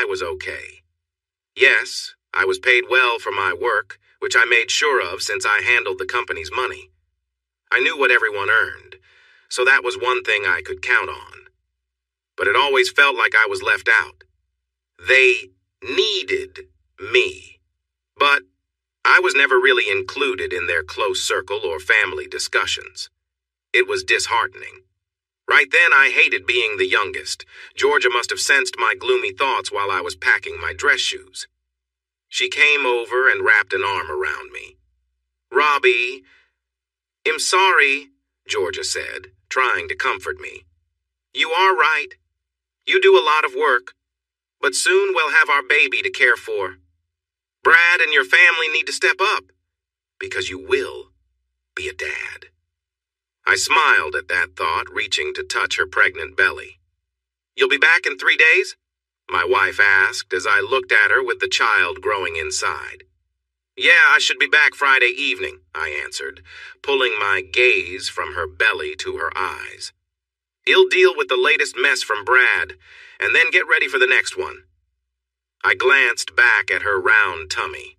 I was okay. Yes, I was paid well for my work, which I made sure of since I handled the company's money. I knew what everyone earned, so that was one thing I could count on. But it always felt like I was left out. They needed me, but I was never really included in their close circle or family discussions. It was disheartening. Right then, I hated being the youngest. Georgia must have sensed my gloomy thoughts while I was packing my dress shoes. She came over and wrapped an arm around me. "Robbie, I'm sorry," Georgia said, trying to comfort me. "You are right. You do a lot of work, but soon we'll have our baby to care for. Brad and your family need to step up, because you will be a dad." I smiled at that thought, reaching to touch her pregnant belly. "You'll be back in 3 days?" my wife asked as I looked at her with the child growing inside. "Yeah, I should be back Friday evening," I answered, pulling my gaze from her belly to her eyes. "You'll deal with the latest mess from Brad, and then get ready for the next one." I glanced back at her round tummy.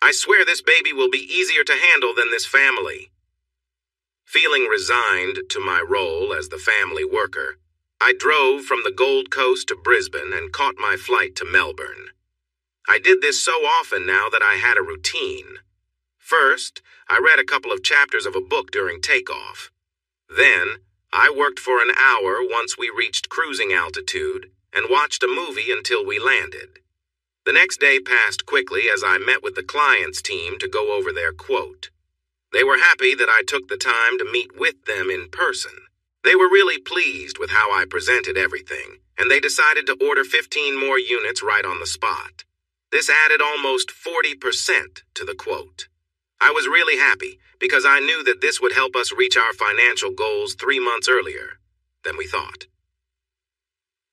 "I swear this baby will be easier to handle than this family." Feeling resigned to my role as the family worker, I drove from the Gold Coast to Brisbane and caught my flight to Melbourne. I did this so often now that I had a routine. First, I read a couple of chapters of a book during takeoff. Then, I worked for an hour once we reached cruising altitude and watched a movie until we landed. The next day passed quickly as I met with the client's team to go over their quote. They were happy that I took the time to meet with them in person. They were really pleased with how I presented everything, and they decided to order 15 more units right on the spot. This added almost 40% to the quote. I was really happy because I knew that this would help us reach our financial goals 3 months earlier than we thought.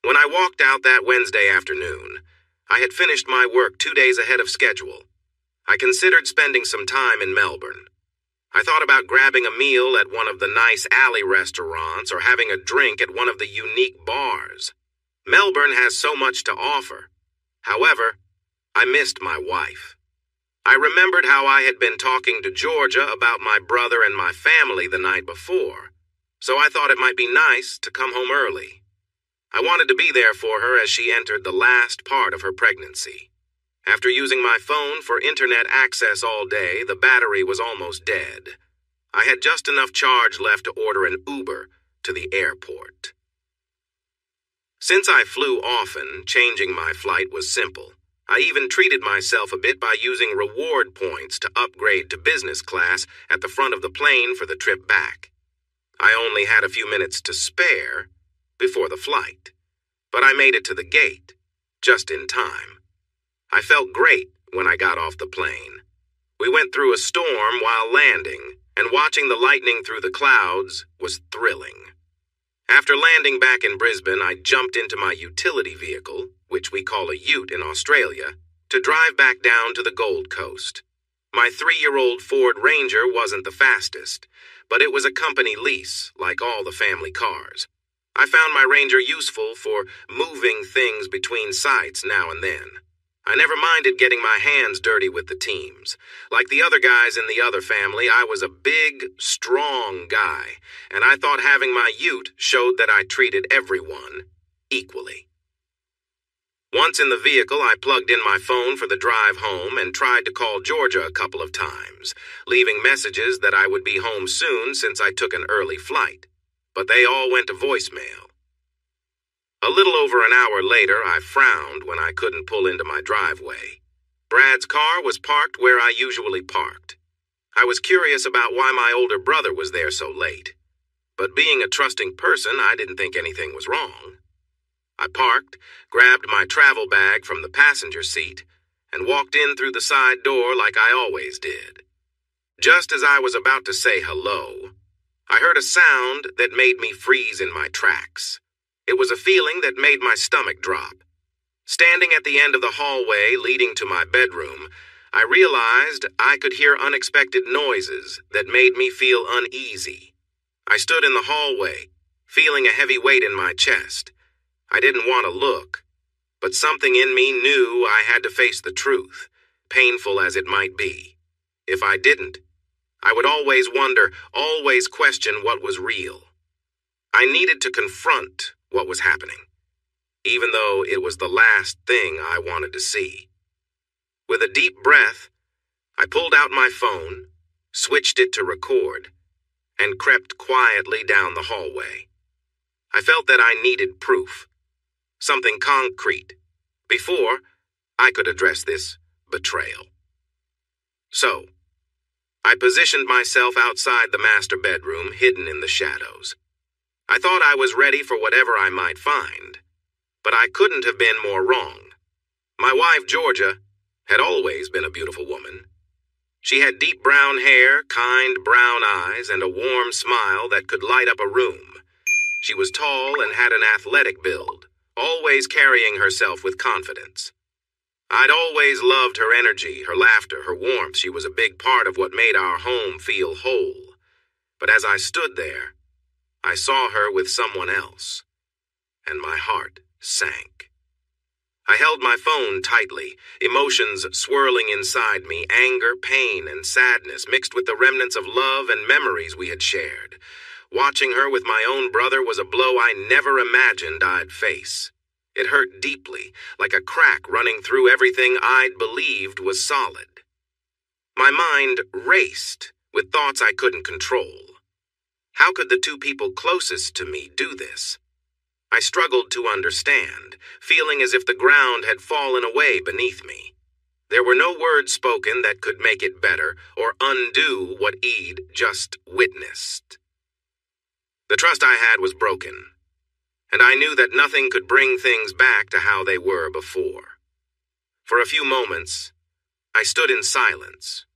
When I walked out that Wednesday afternoon, I had finished my work 2 days ahead of schedule. I considered spending some time in Melbourne. I thought about grabbing a meal at one of the nice alley restaurants or having a drink at one of the unique bars. Melbourne has so much to offer. However, I missed my wife. I remembered how I had been talking to Georgia about my brother and my family the night before, so I thought it might be nice to come home early. I wanted to be there for her as she entered the last part of her pregnancy. After using my phone for internet access all day, the battery was almost dead. I had just enough charge left to order an Uber to the airport. Since I flew often, changing my flight was simple. I even treated myself a bit by using reward points to upgrade to business class at the front of the plane for the trip back. I only had a few minutes to spare before the flight, but I made it to the gate just in time. I felt great when I got off the plane. We went through a storm while landing, and watching the lightning through the clouds was thrilling. After landing back in Brisbane, I jumped into my utility vehicle, which we call a ute in Australia, to drive back down to the Gold Coast. My 3-year-old Ford Ranger wasn't the fastest, but it was a company lease, like all the family cars. I found my Ranger useful for moving things between sites now and then. I never minded getting my hands dirty with the teams. Like the other guys in the other family, I was a big, strong guy, and I thought having my ute showed that I treated everyone equally. Once in the vehicle, I plugged in my phone for the drive home and tried to call Georgia a couple of times, leaving messages that I would be home soon since I took an early flight. But they all went to voicemail. A little over an hour later, I frowned when I couldn't pull into my driveway. Brad's car was parked where I usually parked. I was curious about why my older brother was there so late. But being a trusting person, I didn't think anything was wrong. I parked, grabbed my travel bag from the passenger seat, and walked in through the side door like I always did. Just as I was about to say hello, I heard a sound that made me freeze in my tracks. It was a feeling that made my stomach drop. Standing at the end of the hallway leading to my bedroom, I realized I could hear unexpected noises that made me feel uneasy. I stood in the hallway, feeling a heavy weight in my chest. I didn't want to look, but something in me knew I had to face the truth, painful as it might be. If I didn't, I would always wonder, always question what was real. I needed to confront what was happening, even though it was the last thing I wanted to see. With a deep breath, I pulled out my phone, switched it to record, and crept quietly down the hallway. I felt that I needed proof, something concrete, before I could address this betrayal. So, I positioned myself outside the master bedroom, hidden in the shadows. I thought I was ready for whatever I might find, but I couldn't have been more wrong. My wife, Georgia, had always been a beautiful woman. She had deep brown hair, kind brown eyes, and a warm smile that could light up a room. She was tall and had an athletic build, always carrying herself with confidence. I'd always loved her energy, her laughter, her warmth. She was a big part of what made our home feel whole. But as I stood there, I saw her with someone else, and my heart sank. I held my phone tightly, emotions swirling inside me, anger, pain, and sadness mixed with the remnants of love and memories we had shared. Watching her with my own brother was a blow I never imagined I'd face. It hurt deeply, like a crack running through everything I'd believed was solid. My mind raced with thoughts I couldn't control. How could the two people closest to me do this? I struggled to understand, feeling as if the ground had fallen away beneath me. There were no words spoken that could make it better or undo what I'd just witnessed. The trust I had was broken, and I knew that nothing could bring things back to how they were before. For a few moments, I stood in silence,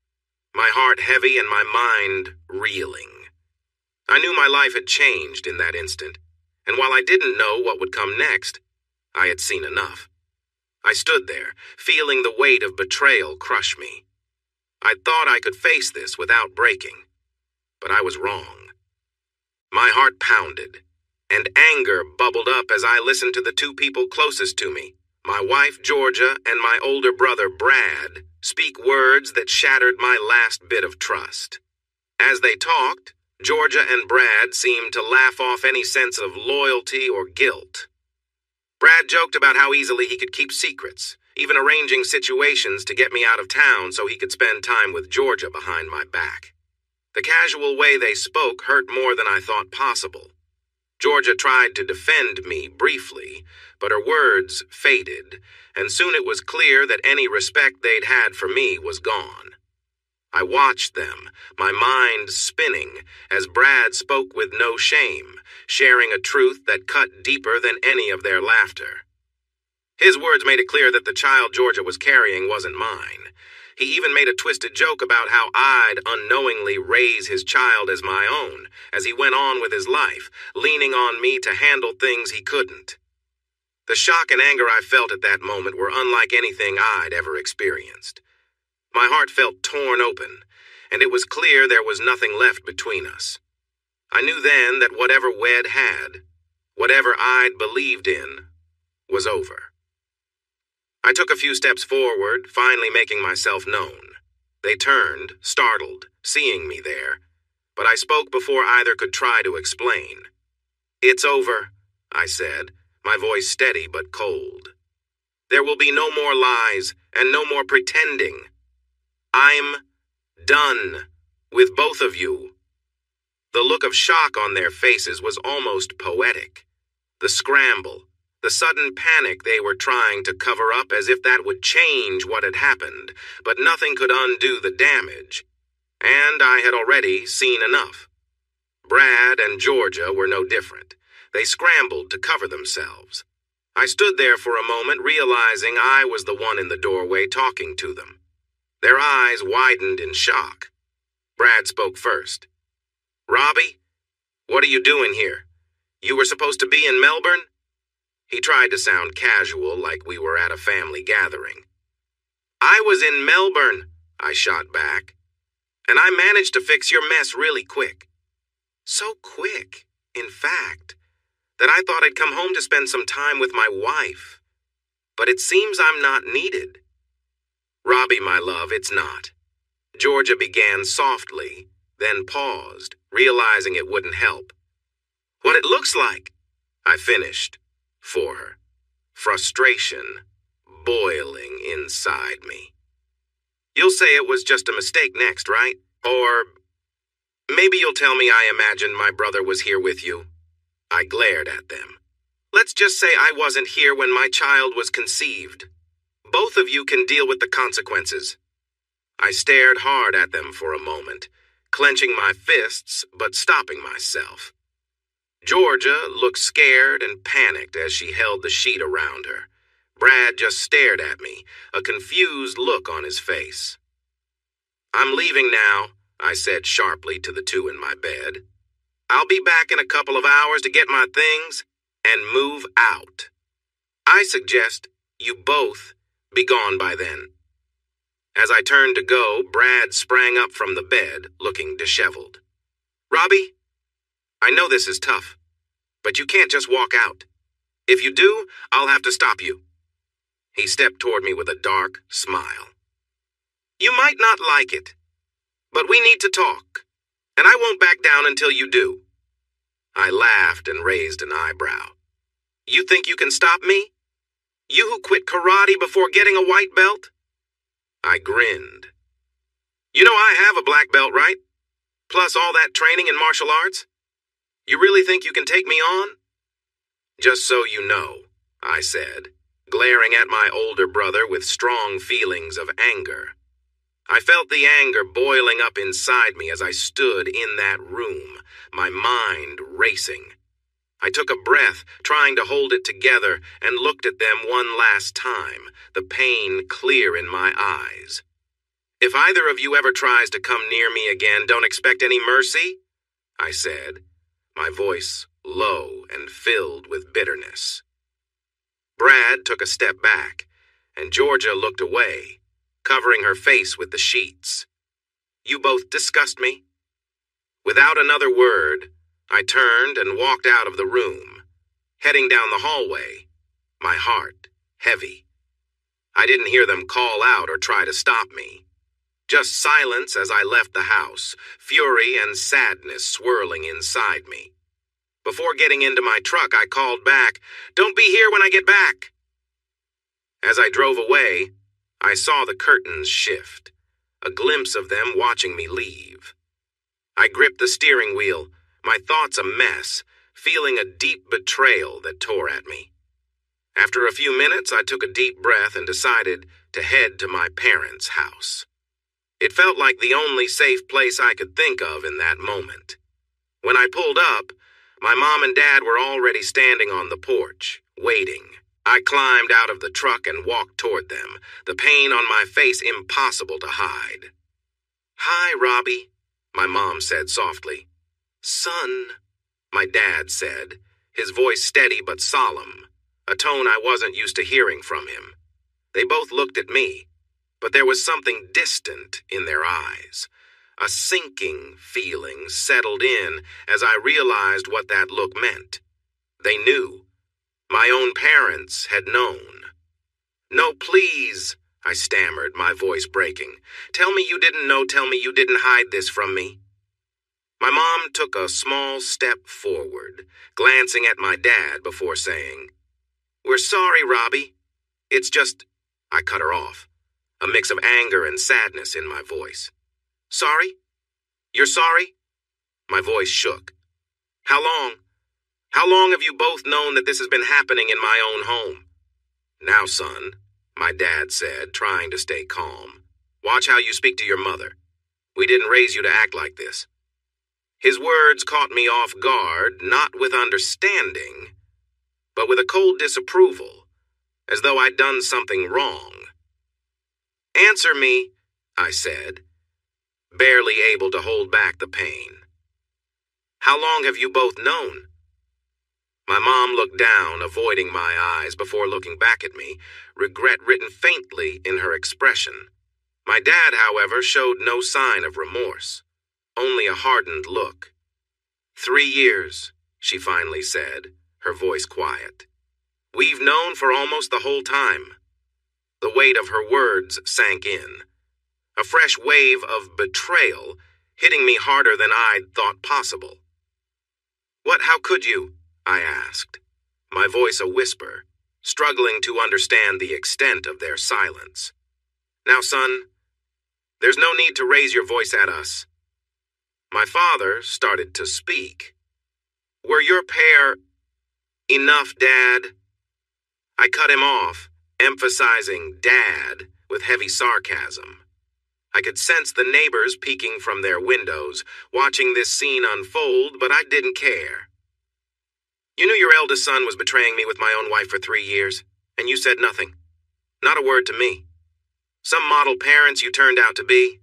my heart heavy and my mind reeling. I knew my life had changed in that instant, and while I didn't know what would come next, I had seen enough. I stood there, feeling the weight of betrayal crush me. I thought I could face this without breaking, but I was wrong. My heart pounded, and anger bubbled up as I listened to the two people closest to me, my wife Georgia and my older brother Brad, speak words that shattered my last bit of trust. As they talked, Georgia and Brad seemed to laugh off any sense of loyalty or guilt. Brad joked about how easily he could keep secrets, even arranging situations to get me out of town so he could spend time with Georgia behind my back. The casual way they spoke hurt more than I thought possible. Georgia tried to defend me briefly, but her words faded, and soon it was clear that any respect they'd had for me was gone. I watched them, my mind spinning, as Brad spoke with no shame, sharing a truth that cut deeper than any of their laughter. His words made it clear that the child Georgia was carrying wasn't mine. He even made a twisted joke about how I'd unknowingly raise his child as my own, as he went on with his life, leaning on me to handle things he couldn't. The shock and anger I felt at that moment were unlike anything I'd ever experienced. My heart felt torn open, and it was clear there was nothing left between us. I knew then that whatever Wed had, whatever I'd believed in, was over. I took a few steps forward, finally making myself known. They turned, startled, seeing me there, but I spoke before either could try to explain. "It's over," I said, my voice steady but cold. "There will be no more lies and no more pretending. I'm done with both of you." The look of shock on their faces was almost poetic. The scramble, the sudden panic they were trying to cover up as if that would change what had happened, but nothing could undo the damage. And I had already seen enough. Brad and Georgia were no different. They scrambled to cover themselves. I stood there for a moment, realizing I was the one in the doorway talking to them. Their eyes widened in shock. Brad spoke first. "Robbie, what are you doing here? You were supposed to be in Melbourne?" He tried to sound casual, like we were at a family gathering. "I was in Melbourne," I shot back. "And I managed to fix your mess really quick. So quick, in fact, that I thought I'd come home to spend some time with my wife. but it seems I'm not needed. Robbie, my love, it's not. Georgia began softly, then paused, realizing it wouldn't help. What it looks like, I finished, for her. Frustration boiling inside me. You'll say it was just a mistake next, right? Or maybe you'll tell me I imagined my brother was here with you. I glared at them. Let's just say I wasn't here when my child was conceived. Both of you can deal with the consequences. I stared hard at them for a moment, clenching my fists but stopping myself. Georgia looked scared and panicked as she held the sheet around her. Brad just stared at me, a confused look on his face. I'm leaving now, I said sharply to the two in my bed. I'll be back in a couple of hours to get my things and move out. I suggest you both be gone by then. As I turned to go, Brad sprang up from the bed, looking disheveled. Robbie, I know this is tough, but you can't just walk out. If you do, I'll have to stop you. He stepped toward me with a dark smile. You might not like it, but we need to talk, and I won't back down until you do. I laughed and raised an eyebrow. You think you can stop me? You who quit karate before getting a white belt? I grinned. You know I have a black belt, right? Plus all that training in martial arts? You really think you can take me on? Just so you know, I said, glaring at my older brother with strong feelings of anger. I felt the anger boiling up inside me as I stood in that room, my mind racing. I took a breath, trying to hold it together, and looked at them one last time, the pain clear in my eyes. If either of you ever tries to come near me again, don't expect any mercy, I said, my voice low and filled with bitterness. Brad took a step back, and Georgia looked away, covering her face with the sheets. You both disgust me. Without another word, I turned and walked out of the room, heading down the hallway, my heart heavy. I didn't hear them call out or try to stop me. Just silence as I left the house, fury and sadness swirling inside me. Before getting into my truck, I called back, "Don't be here when I get back." As I drove away, I saw the curtains shift, a glimpse of them watching me leave. I gripped the steering wheel, my thoughts a mess, feeling a deep betrayal that tore at me. After a few minutes, I took a deep breath and decided to head to my parents' house. It felt like the only safe place I could think of in that moment. When I pulled up, my mom and dad were already standing on the porch, waiting. I climbed out of the truck and walked toward them, the pain on my face impossible to hide. "Hi, Robbie," my mom said softly. "Son," my dad said, his voice steady but solemn, a tone I wasn't used to hearing from him. They both looked at me, but there was something distant in their eyes. A sinking feeling settled in as I realized what that look meant. They knew. My own parents had known. "No, please," I stammered, my voice breaking. "Tell me you didn't know, tell me you didn't hide this from me." My mom took a small step forward, glancing at my dad before saying, "We're sorry, Robbie. It's just—" I cut her off, a mix of anger and sadness in my voice. "Sorry? You're sorry?" My voice shook. "How long? How long have you both known that this has been happening in my own home?" "Now, son," my dad said, trying to stay calm. "Watch how you speak to your mother. We didn't raise you to act like this." His words caught me off guard, not with understanding, but with a cold disapproval, as though I'd done something wrong. "Answer me," I said, barely able to hold back the pain. "How long have you both known?" My mom looked down, avoiding my eyes before looking back at me, regret written faintly in her expression. My dad, however, showed no sign of remorse, only a hardened look. 3 years, she finally said, her voice quiet. We've known for almost the whole time. The weight of her words sank in. A fresh wave of betrayal hitting me harder than I'd thought possible. How could you? I asked, my voice a whisper, struggling to understand the extent of their silence. Now, son, there's no need to raise your voice at us. My father started to speak. Were your pair enough, Dad? I cut him off, emphasizing Dad with heavy sarcasm. I could sense the neighbors peeking from their windows, watching this scene unfold, but I didn't care. You knew your eldest son was betraying me with my own wife for 3 years, and you said nothing. Not a word to me. Some model parents you turned out to be.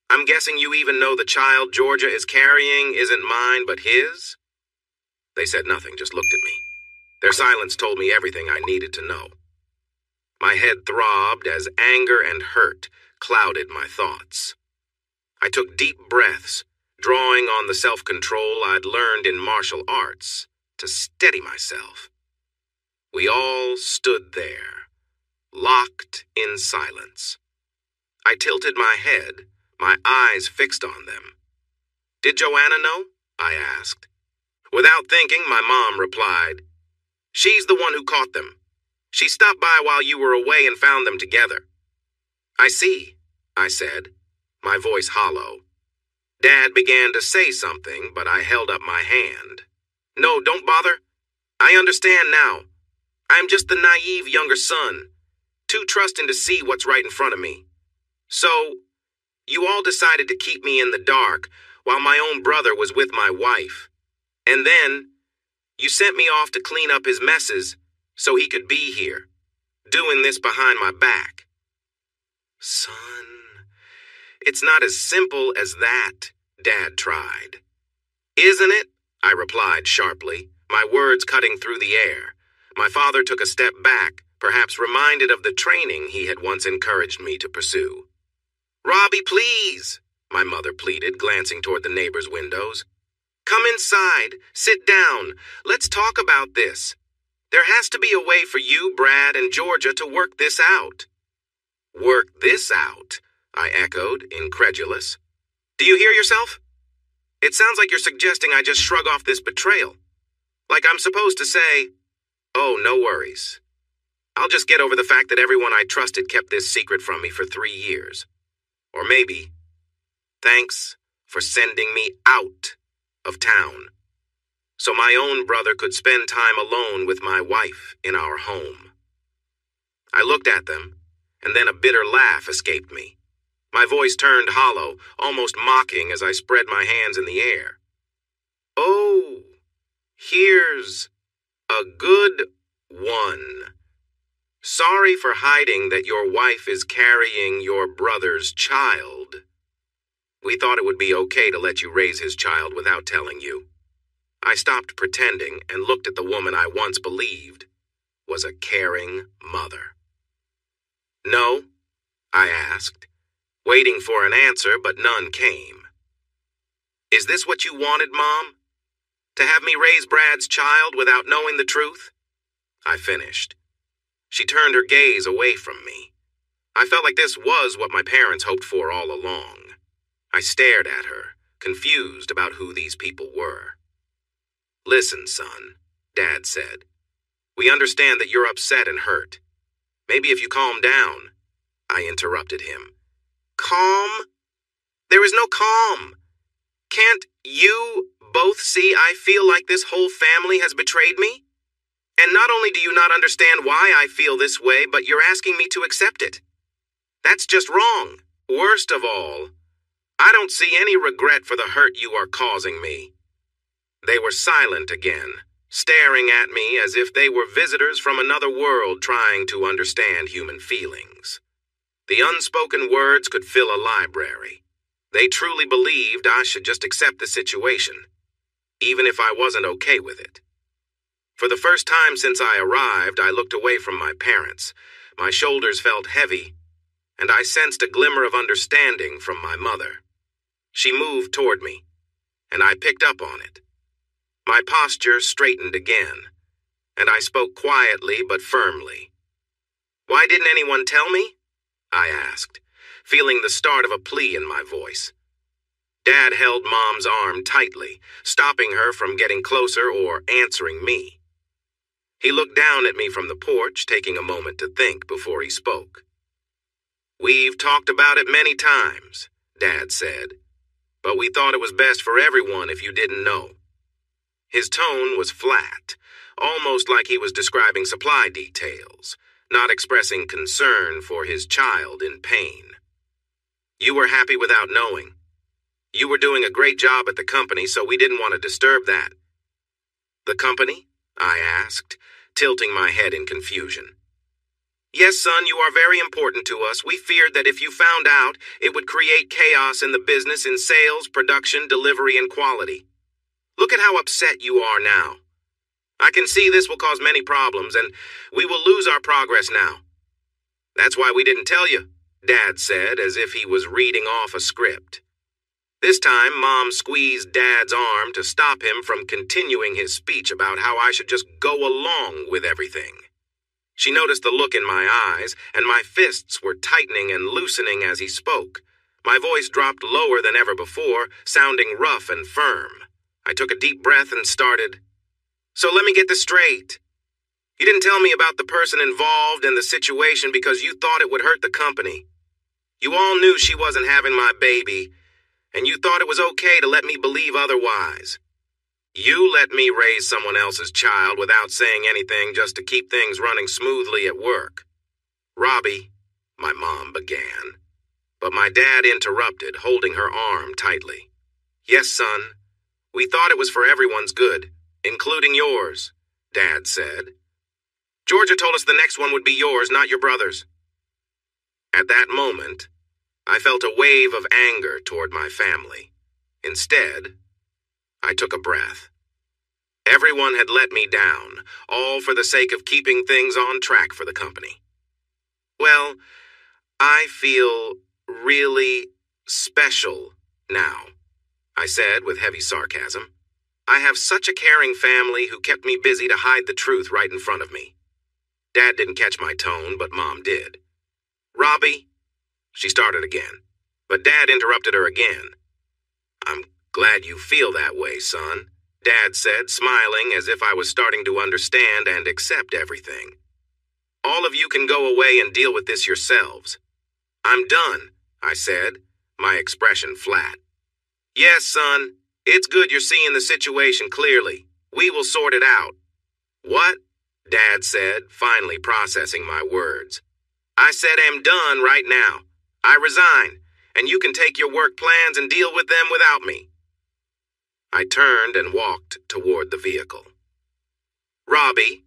I'm guessing you even know the child Georgia is carrying isn't mine but his? They said nothing, just looked at me. Their silence told me everything I needed to know. My head throbbed as anger and hurt clouded my thoughts. I took deep breaths, drawing on the self-control I'd learned in martial arts to steady myself. We all stood there, locked in silence. I tilted my head, my eyes fixed on them. Did Joanna know? I asked. Without thinking, my mom replied, She's the one who caught them. She stopped by while you were away and found them together. I see, I said, my voice hollow. Dad began to say something, but I held up my hand. No, don't bother. I understand now. I'm just the naive younger son, too trusting to see what's right in front of me. So, you all decided to keep me in the dark while my own brother was with my wife. And then, you sent me off to clean up his messes so he could be here, doing this behind my back. Son, it's not as simple as that, Dad tried. Isn't it? I replied sharply, my words cutting through the air. My father took a step back, perhaps reminded of the training he had once encouraged me to pursue. Robbie, please, my mother pleaded, glancing toward the neighbors' windows. Come inside, sit down, let's talk about this. There has to be a way for you, Brad, and Georgia to work this out. Work this out? I echoed, incredulous. Do you hear yourself? It sounds like you're suggesting I just shrug off this betrayal. Like I'm supposed to say, oh, no worries. I'll just get over the fact that everyone I trusted kept this secret from me for 3 years. Or maybe, thanks for sending me out of town, so my own brother could spend time alone with my wife in our home. I looked at them, and then a bitter laugh escaped me. My voice turned hollow, almost mocking as I spread my hands in the air. Oh, here's a good one. Sorry for hiding that your wife is carrying your brother's child. We thought it would be okay to let you raise his child without telling you. I stopped pretending and looked at the woman I once believed was a caring mother. No, I asked, waiting for an answer, but none came. Is this what you wanted, Mom? To have me raise Brad's child without knowing the truth? I finished. She turned her gaze away from me. I felt like this was what my parents hoped for all along. I stared at her, confused about who these people were. Listen, son, Dad said. We understand that you're upset and hurt. Maybe if you calm down, I interrupted him. Calm? There is no calm. Can't you both see I feel like this whole family has betrayed me? And not only do you not understand why I feel this way, but you're asking me to accept it. That's just wrong. Worst of all, I don't see any regret for the hurt you are causing me. They were silent again, staring at me as if they were visitors from another world trying to understand human feelings. The unspoken words could fill a library. They truly believed I should just accept the situation, even if I wasn't okay with it. For the first time since I arrived, I looked away from my parents. My shoulders felt heavy, and I sensed a glimmer of understanding from my mother. She moved toward me, and I picked up on it. My posture straightened again. and I spoke quietly but firmly. "Why didn't anyone tell me?" I asked, feeling the start of a plea in my voice. Dad held Mom's arm tightly, stopping her from getting closer or answering me. He looked down at me from the porch, taking a moment to think before he spoke. "We've talked about it many times," Dad said, "but we thought it was best for everyone if you didn't know." His tone was flat, almost like he was describing supply details, not expressing concern for his child in pain. "You were happy without knowing. You were doing a great job at the company, so we didn't want to disturb that." "The company?" I asked, tilting my head in confusion. "Yes, son, you are very important to us. We feared that if you found out, it would create chaos in the business in sales, production, delivery, and quality. Look at how upset you are now. I can see this will cause many problems, and we will lose our progress now." "That's why we didn't tell you," Dad said, as if he was reading off a script. This time, Mom squeezed Dad's arm to stop him from continuing his speech about how I should just go along with everything. She noticed the look in my eyes, and my fists were tightening and loosening as he spoke. My voice dropped lower than ever before, sounding rough and firm. I took a deep breath and started. "So let me get this straight. You didn't tell me about the person involved in the situation because you thought it would hurt the company. You all knew she wasn't having my baby, and you thought it was okay to let me believe otherwise. You let me raise someone else's child without saying anything just to keep things running smoothly at work." "Robbie," my mom began, but my dad interrupted, holding her arm tightly. "Yes, son, we thought it was for everyone's good, including yours," Dad said. "Georgia told us the next one would be yours, not your brother's." At that moment, I felt a wave of anger toward my family. Instead, I took a breath. Everyone had let me down, all for the sake of keeping things on track for the company. Well, I feel really special now, I said with heavy sarcasm. I have such a caring family who kept me busy to hide the truth right in front of me. Dad didn't catch my tone, but Mom did. "Robbie," she started again, but Dad interrupted her again. "I'm glad you feel that way, son," Dad said, smiling as if I was starting to understand and accept everything. "All of you can go away and deal with this yourselves." "I'm done," I said, my expression flat. "Yes, son, it's good you're seeing the situation clearly. We will sort it out." "What?" Dad said, finally processing my words. "I said I'm done right now. I resign, and you can take your work plans and deal with them without me." I turned and walked toward the vehicle. "Robbie,"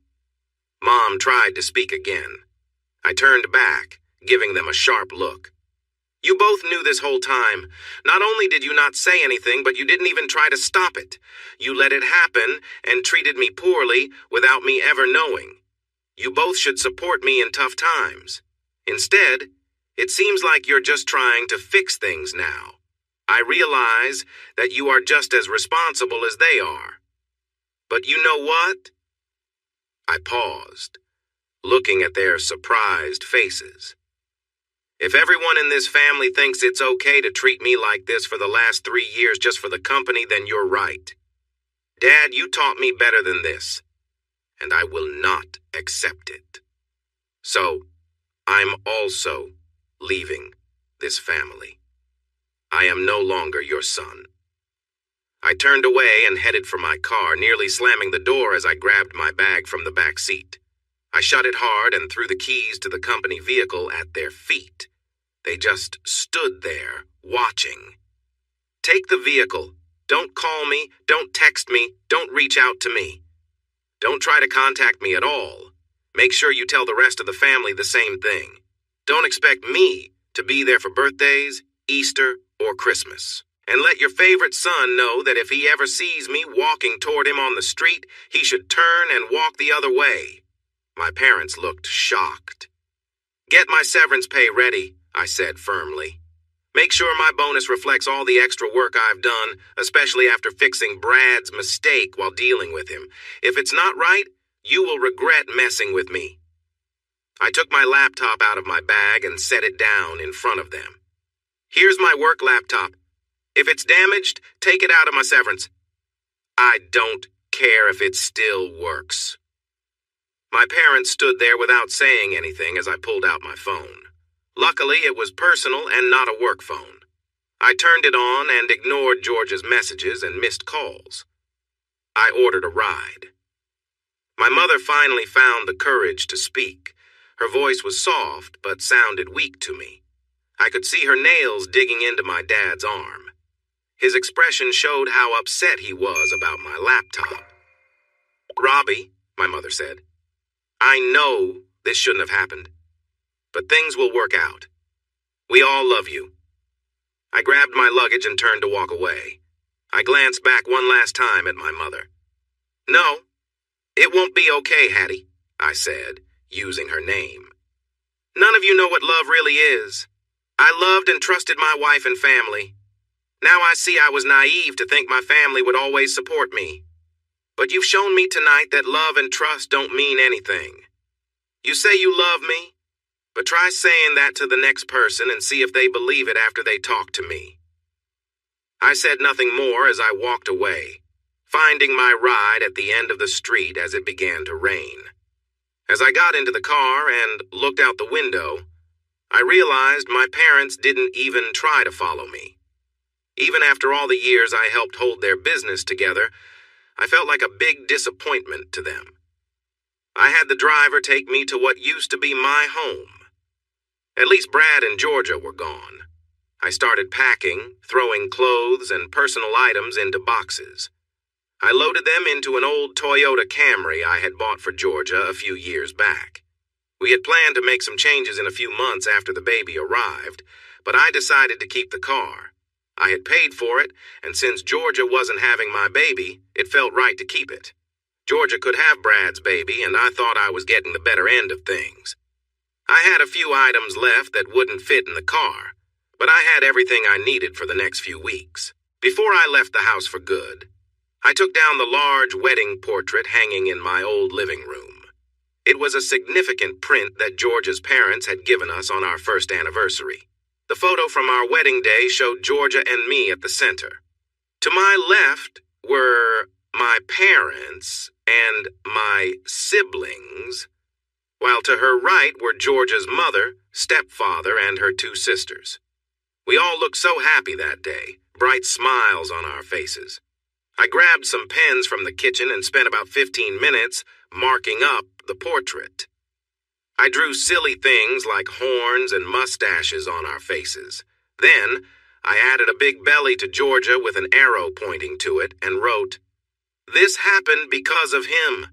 Mom tried to speak again. I turned back, giving them a sharp look. "You both knew this whole time. Not only did you not say anything, but you didn't even try to stop it. You let it happen and treated me poorly without me ever knowing. You both should support me in tough times. Instead, it seems like you're just trying to fix things now. I realize that you are just as responsible as they are. But you know what?" I paused, looking at their surprised faces. "If everyone in this family thinks it's okay to treat me like this for the last 3 years just for the company, then you're right. Dad, you taught me better than this, and I will not accept it. So, I'm also leaving this family. I am no longer your son." I turned away and headed for my car, nearly slamming the door as I grabbed my bag from the back seat. I shut it hard and threw the keys to the company vehicle at their feet. They just stood there, watching. "Take the vehicle. Don't call me, don't text me, don't reach out to me. Don't try to contact me at all. Make sure you tell the rest of the family the same thing. Don't expect me to be there for birthdays, Easter, or Christmas. And let your favorite son know that if he ever sees me walking toward him on the street, he should turn and walk the other way." My parents looked shocked. "Get my severance pay ready," I said firmly. "Make sure my bonus reflects all the extra work I've done, especially after fixing Brad's mistake while dealing with him. If it's not right, You will regret messing with me." I took my laptop out of my bag and set it down in front of them. "Here's my work laptop. If it's damaged, take it out of my severance." "I don't care if it still works." My parents stood there without saying anything as I pulled out my phone. Luckily, it was personal and not a work phone. I turned it on and ignored Georgia's messages and missed calls. I ordered a ride. My mother finally found the courage to speak. Her voice was soft but sounded weak to me. I could see her nails digging into my dad's arm. His expression showed how upset he was about my laptop. "Robbie," my mother said, "I know this shouldn't have happened, but things will work out. We all love you." I grabbed my luggage and turned to walk away. I glanced back one last time at my mother. "No, it won't be okay, Hattie," I said, using her name. "None of you know what love really is. I loved and trusted my wife and family. Now I see I was naive to think my family would always support me. But you've shown me tonight that love and trust don't mean anything. You say you love me, but try saying that to the next person and see if they believe it after they talk to me." I said nothing more as I walked away, finding my ride at the end of the street as it began to rain. As I got into the car and looked out the window, I realized my parents didn't even try to follow me. Even after all the years I helped hold their business together, I felt like a big disappointment to them. I had the driver take me to what used to be my home. At least Brad and Georgia were gone. I started packing, throwing clothes and personal items into boxes. I loaded them into an old Toyota Camry I had bought for Georgia a few years back. We had planned to make some changes in a few months after the baby arrived, but I decided to keep the car. I had paid for it, and since Georgia wasn't having my baby, it felt right to keep it. Georgia could have Brad's baby, and I thought I was getting the better end of things. I had a few items left that wouldn't fit in the car, but I had everything I needed for the next few weeks. Before I left the house for good, I took down the large wedding portrait hanging in my old living room. It was a significant print that Georgia's parents had given us on our first anniversary. The photo from our wedding day showed Georgia and me at the center. To my left were my parents and my siblings, while to her right were Georgia's mother, stepfather, and her two sisters. We all looked so happy that day, bright smiles on our faces. I grabbed some pens from the kitchen and spent about 15 minutes marking up the portrait. I drew silly things like horns and mustaches on our faces. Then, I added a big belly to Georgia with an arrow pointing to it and wrote, "This happened because of him."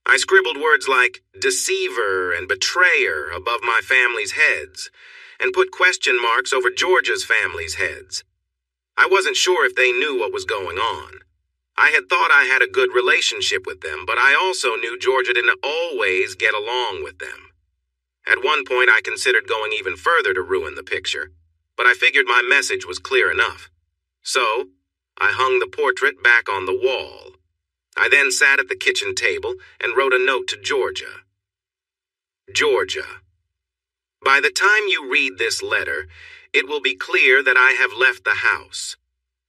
I scribbled words like deceiver and betrayer above my family's heads and put question marks over Georgia's family's heads. I wasn't sure if they knew what was going on. I had thought I had a good relationship with them, but I also knew Georgia didn't always get along with them. At one point, I considered going even further to ruin the picture, but I figured my message was clear enough. So, I hung the portrait back on the wall. I then sat at the kitchen table and wrote a note to Georgia. Georgia, by the time you read this letter, it will be clear that I have left the house.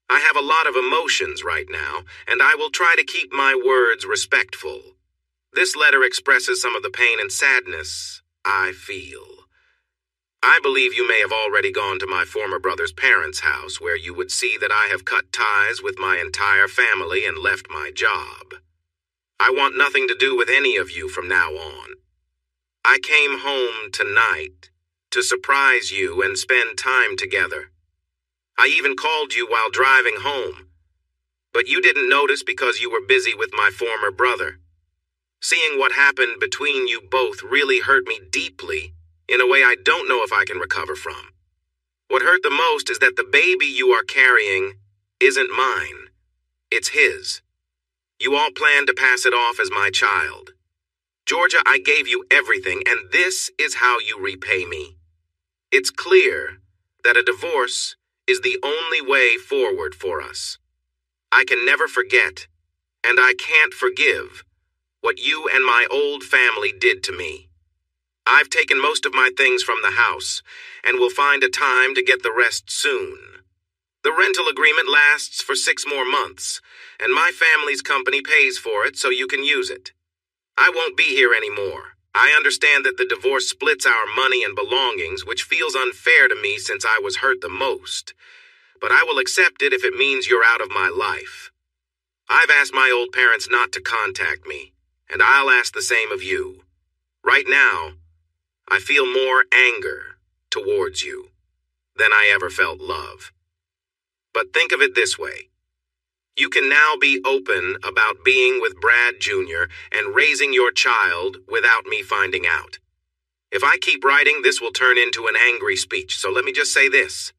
I have a lot of emotions right now, and I will try to keep my words respectful. This letter expresses some of the pain and sadness I feel. I believe you may have already gone to my former brother's parents' house, where you would see that I have cut ties with my entire family and left my job. I want nothing to do with any of you from now on. I came home tonight to surprise you and spend time together. I even called you while driving home, but you didn't notice because you were busy with my former brother. Seeing what happened between you both really hurt me deeply in a way I don't know if I can recover from. What hurt the most is that the baby you are carrying isn't mine. It's his. You all planned to pass it off as my child. Georgia, I gave you everything, and this is how you repay me. It's clear that a divorce is the only way forward for us. I can never forget, and I can't forgive, what you and my old family did to me. I've taken most of my things from the house, and will find a time to get the rest soon. The rental agreement lasts for 6 more months, and my family's company pays for it so you can use it. I won't be here anymore. I understand that the divorce splits our money and belongings, which feels unfair to me since I was hurt the most. But I will accept it if it means you're out of my life. I've asked my old parents not to contact me, and I'll ask the same of you. Right now, I feel more anger towards you than I ever felt love. But think of it this way. You can now be open about being with Brad Jr. and raising your child without me finding out. If I keep writing, this will turn into an angry speech, so let me just say this.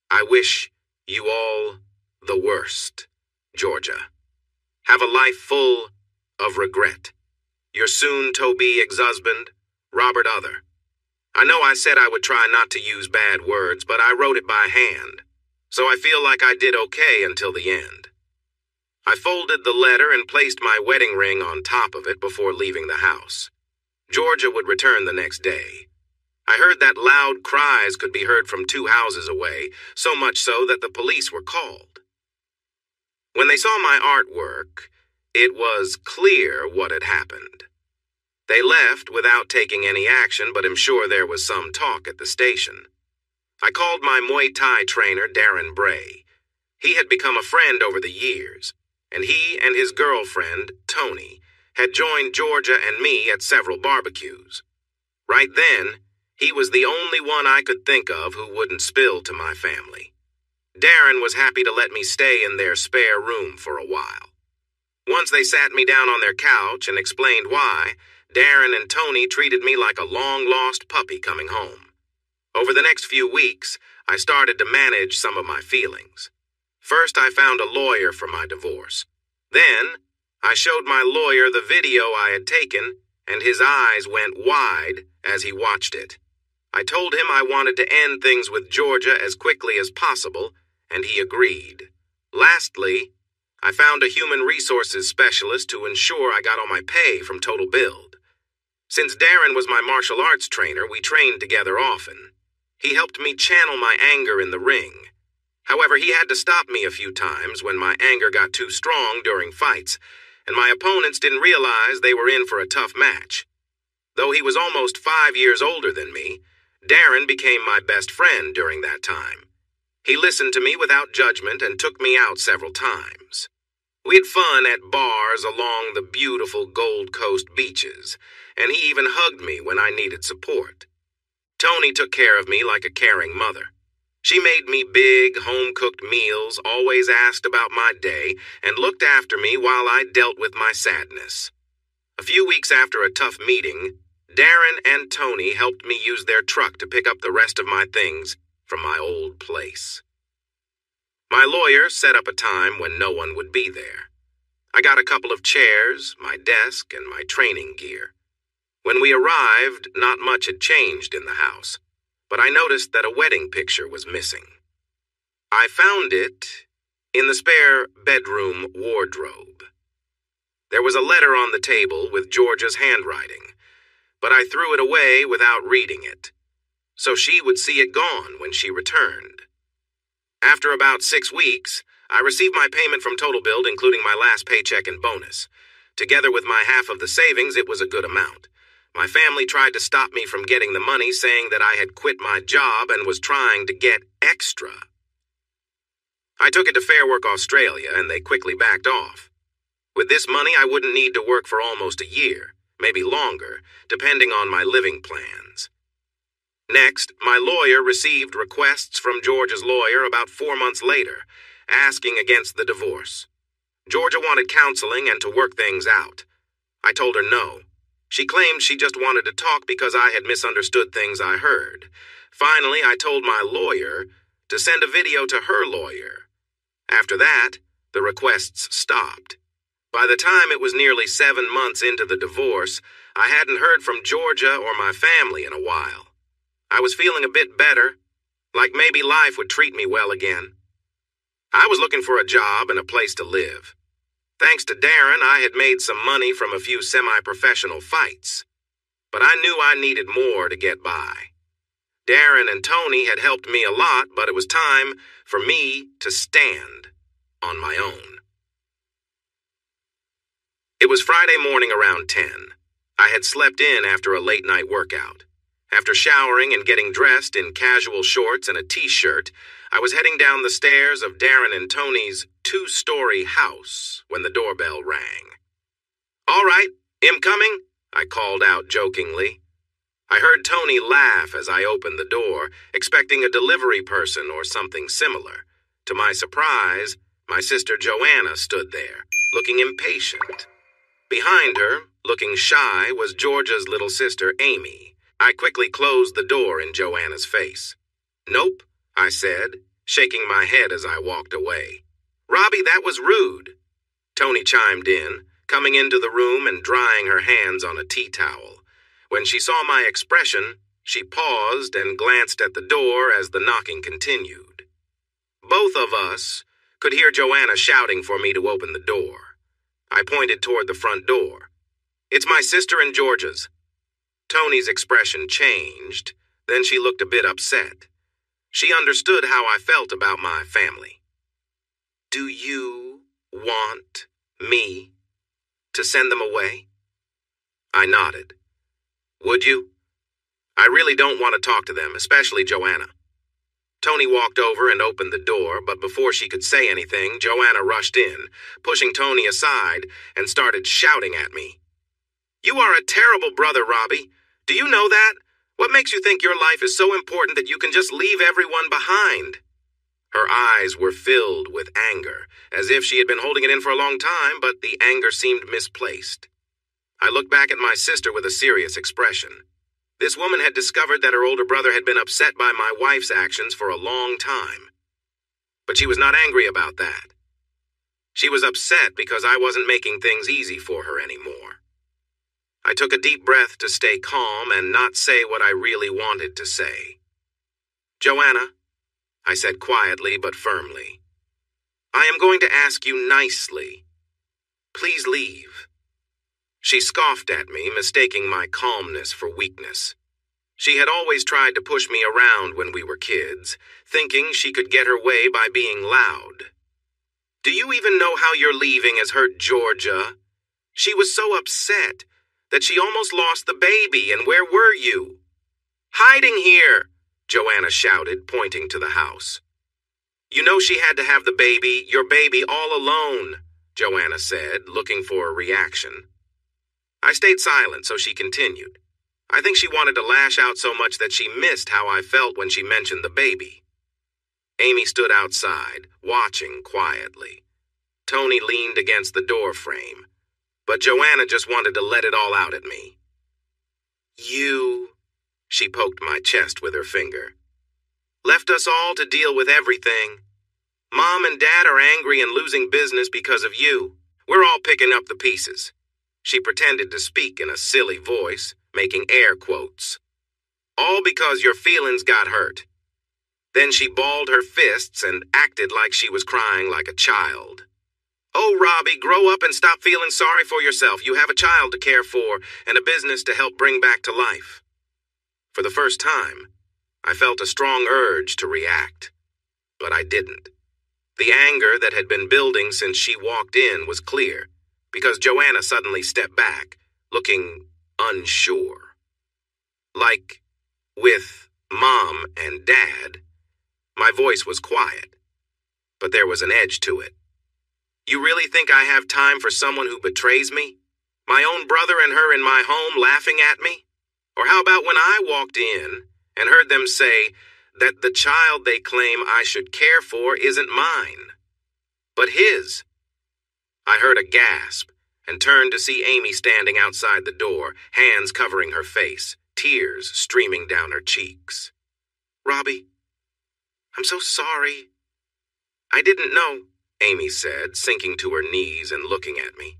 I wish you all the worst, Georgia. Have a life full of regret. Your soon-to-be ex-husband, Robert Other. I know I said I would try not to use bad words, but I wrote it by hand, so I feel like I did okay until the end. I folded the letter and placed my wedding ring on top of it before leaving the house. Georgia would return the next day. I heard that loud cries could be heard from 2 houses away, so much so that the police were called. When they saw my artwork, it was clear what had happened. They left without taking any action, but I'm sure there was some talk at the station. I called my Muay Thai trainer, Darren Bray. He had become a friend over the years, and he and his girlfriend, Tony, had joined Georgia and me at several barbecues. Right then, he was the only one I could think of who wouldn't spill to my family. Darren was happy to let me stay in their spare room for a while. Once they sat me down on their couch and explained why, Darren and Tony treated me like a long-lost puppy coming home. Over the next few weeks, I started to manage some of my feelings. First, I found a lawyer for my divorce. Then, I showed my lawyer the video I had taken, and his eyes went wide as he watched it. I told him I wanted to end things with Georgia as quickly as possible, and he agreed. Lastly, I found a human resources specialist to ensure I got all my pay from Total Build. Since Darren was my martial arts trainer, we trained together often. He helped me channel my anger in the ring. However, he had to stop me a few times when my anger got too strong during fights, and my opponents didn't realize they were in for a tough match. Though he was almost 5 years older than me, Darren became my best friend during that time. He listened to me without judgment and took me out several times. We had fun at bars along the beautiful Gold Coast beaches, and he even hugged me when I needed support. Tony took care of me like a caring mother. She made me big, home-cooked meals, always asked about my day, and looked after me while I dealt with my sadness. A few weeks after a tough meeting, Darren and Tony helped me use their truck to pick up the rest of my things from my old place. My lawyer set up a time when no one would be there. I got a couple of chairs, my desk, and my training gear. When we arrived, not much had changed in the house, but I noticed that a wedding picture was missing. I found it in the spare bedroom wardrobe. There was a letter on the table with Georgia's handwriting, but I threw it away without reading it, so she would see it gone when she returned. After about 6 weeks, I received my payment from Total Build, including my last paycheck and bonus. Together with my half of the savings, it was a good amount. My family tried to stop me from getting the money, saying that I had quit my job and was trying to get extra. I took it to Fair Work Australia, and they quickly backed off. With this money, I wouldn't need to work for almost a year, maybe longer, depending on my living plans. Next, my lawyer received requests from Georgia's lawyer about 4 months later, asking against the divorce. Georgia wanted counseling and to work things out. I told her no. She claimed she just wanted to talk because I had misunderstood things I heard. Finally, I told my lawyer to send a video to her lawyer. After that, the requests stopped. By the time it was nearly 7 months into the divorce, I hadn't heard from Georgia or my family in a while. I was feeling a bit better, like maybe life would treat me well again. I was looking for a job and a place to live. Thanks to Darren, I had made some money from a few semi-professional fights. But I knew I needed more to get by. Darren and Tony had helped me a lot, but it was time for me to stand on my own. It was Friday morning around 10. I had slept in after a late-night workout. After showering and getting dressed in casual shorts and a t-shirt, I was heading down the stairs of Darren and Tony's 2-story house when the doorbell rang. "All right, I'm coming," I called out jokingly. I heard Tony laugh as I opened the door, expecting a delivery person or something similar. To my surprise, my sister Joanna stood there, looking impatient. Behind her, looking shy, was Georgia's little sister Amy. I quickly closed the door in Joanna's face. "Nope," I said, shaking my head as I walked away. "Robbie, that was rude." Tony chimed in, coming into the room and drying her hands on a tea towel. When she saw my expression, she paused and glanced at the door as the knocking continued. Both of us could hear Joanna shouting for me to open the door. I pointed toward the front door. "It's my sister and Georgia's." Tony's expression changed, then she looked a bit upset. She understood how I felt about my family. "Do you want me to send them away?" I nodded. "Would you? I really don't want to talk to them, especially Joanna." Tony walked over and opened the door, but before she could say anything, Joanna rushed in, pushing Tony aside, and started shouting at me. "You are a terrible brother, Robbie. Do you know that? What makes you think your life is so important that you can just leave everyone behind?" Her eyes were filled with anger, as if she had been holding it in for a long time, but the anger seemed misplaced. I looked back at my sister with a serious expression. This woman had discovered that her older brother had been upset by my wife's actions for a long time. But she was not angry about that. She was upset because I wasn't making things easy for her anymore. I took a deep breath to stay calm and not say what I really wanted to say. "Joanna," I said quietly but firmly, "I am going to ask you nicely. Please leave." She scoffed at me, mistaking my calmness for weakness. She had always tried to push me around when we were kids, thinking she could get her way by being loud. "Do you even know how your leaving has hurt Georgia? She was so upset that she almost lost the baby, and where were you?" "Hiding here," Joanna shouted, pointing to the house. "You know she had to have the baby, your baby, all alone," Joanna said, looking for a reaction. I stayed silent, so she continued. I think she wanted to lash out so much that she missed how I felt when she mentioned the baby. Amy stood outside, watching quietly. Tony leaned against the door frame, but Joanna just wanted to let it all out at me. "You," she poked my chest with her finger, "left us all to deal with everything. Mom and Dad are angry and losing business because of you. We're all picking up the pieces." She pretended to speak in a silly voice, making air quotes. "All because your feelings got hurt." Then she balled her fists and acted like she was crying like a child. "Oh, Robbie, grow up and stop feeling sorry for yourself. You have a child to care for and a business to help bring back to life." For the first time, I felt a strong urge to react, but I didn't. The anger that had been building since she walked in was clear, because Joanna suddenly stepped back, looking unsure. Like with Mom and Dad, my voice was quiet, but there was an edge to it. "You really think I have time for someone who betrays me? My own brother and her in my home laughing at me? Or how about when I walked in and heard them say that the child they claim I should care for isn't mine, but his?" I heard a gasp and turned to see Amy standing outside the door, hands covering her face, tears streaming down her cheeks. "Robbie, I'm so sorry." "I didn't know," Amy said, sinking to her knees and looking at me.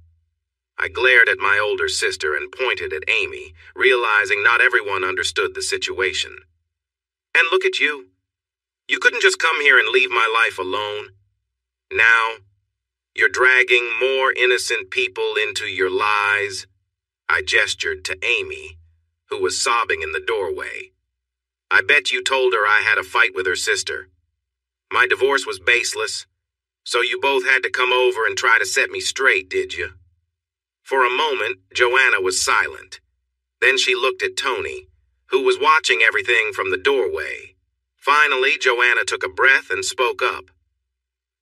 I glared at my older sister and pointed at Amy, realizing not everyone understood the situation. "And look at you. You couldn't just come here and leave my life alone. Now, You're dragging more innocent people into your lies. I gestured to Amy, who was sobbing in the doorway. I bet you told her I had a fight with her sister. My divorce was baseless, so you both had to come over and try to set me straight, did you? For a moment, Joanna was silent. Then she looked at Tony, who was watching everything from the doorway. Finally, Joanna took a breath and spoke up.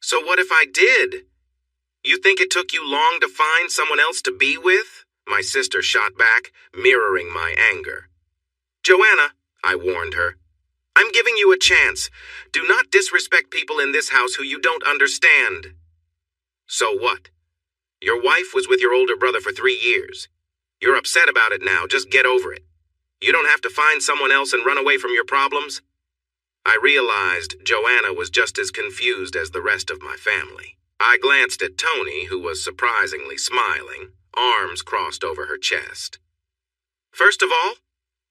So what if I did? You think it took you long to find someone else to be with? My sister shot back, mirroring my anger. Joanna, I warned her, I'm giving you a chance. Do not disrespect people in this house who you don't understand. So what? Your wife was with your older brother for 3 years. You're upset about it now. Just get over it. You don't have to find someone else and run away from your problems. I realized Joanna was just as confused as the rest of my family. I glanced at Tony, who was surprisingly smiling, arms crossed over her chest. First of all,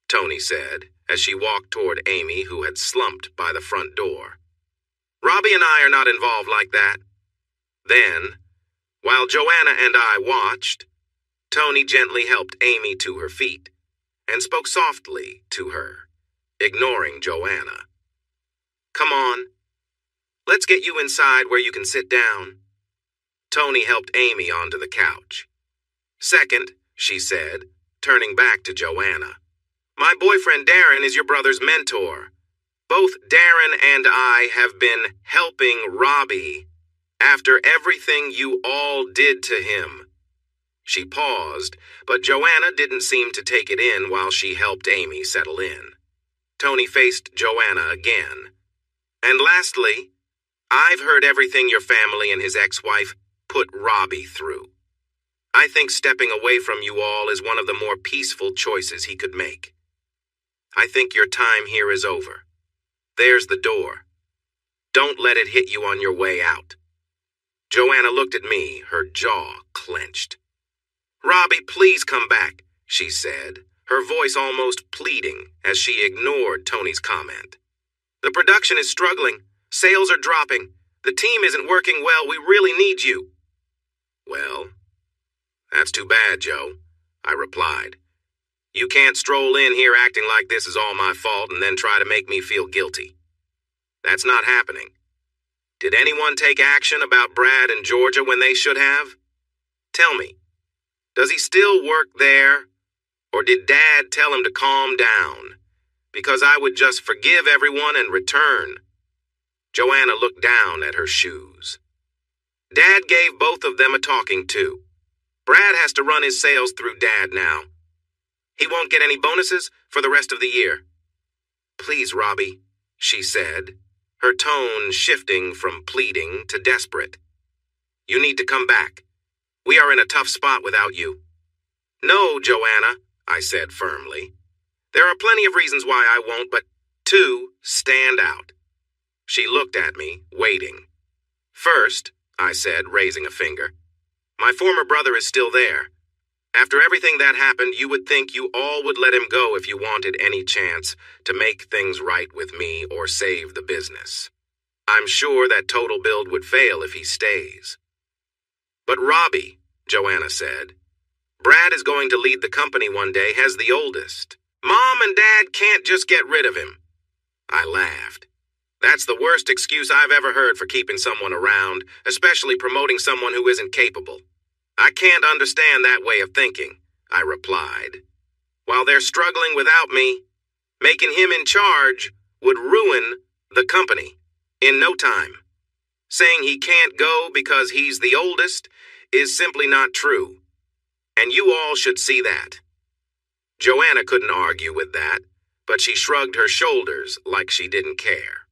Tony said, as she walked toward Amy, who had slumped by the front door, Robbie and I are not involved like that. Then, while Joanna and I watched, Tony gently helped Amy to her feet and spoke softly to her, ignoring Joanna. Come on. Let's get you inside where you can sit down. Tony helped Amy onto the couch. Second, she said, turning back to Joanna, my boyfriend Darren is your brother's mentor. Both Darren and I have been helping Robbie after everything you all did to him. She paused, but Joanna didn't seem to take it in while she helped Amy settle in. Tony faced Joanna again. And lastly, I've heard everything your family and his ex-wife put Robbie through. I think stepping away from you all is one of the more peaceful choices he could make. I think your time here is over. There's the door. Don't let it hit you on your way out. Joanna looked at me, her jaw clenched. Robbie, please come back, she said, her voice almost pleading as she ignored Tony's comment. The production is struggling. Sales are dropping. The team isn't working well. We really need you. Well, that's too bad, Joe, I replied. You can't stroll in here acting like this is all my fault and then try to make me feel guilty. That's not happening. Did anyone take action about Brad and Georgia when they should have? Tell me, does he still work there? Or did Dad tell him to calm down? Because I would just forgive everyone and return. Joanna looked down at her shoes. Dad gave both of them a talking to. Brad has to run his sales through Dad now. He won't get any bonuses for the rest of the year. Please, Robbie, she said, her tone shifting from pleading to desperate. You need to come back. We are in a tough spot without you. No, Joanna, I said firmly. There are plenty of reasons why I won't, but 2 stand out. She looked at me, waiting. First, I said, raising a finger, my former brother is still there. After everything that happened, you would think you all would let him go if you wanted any chance to make things right with me or save the business. I'm sure that Total Build would fail if he stays. But Robbie, Joanna said, Brad is going to lead the company one day as the oldest. Mom and Dad can't just get rid of him. I laughed. That's the worst excuse I've ever heard for keeping someone around, especially promoting someone who isn't capable. I can't understand that way of thinking, I replied. While they're struggling without me, making him in charge would ruin the company in no time. Saying he can't go because he's the oldest is simply not true. And you all should see that. Joanna couldn't argue with that, but she shrugged her shoulders like she didn't care.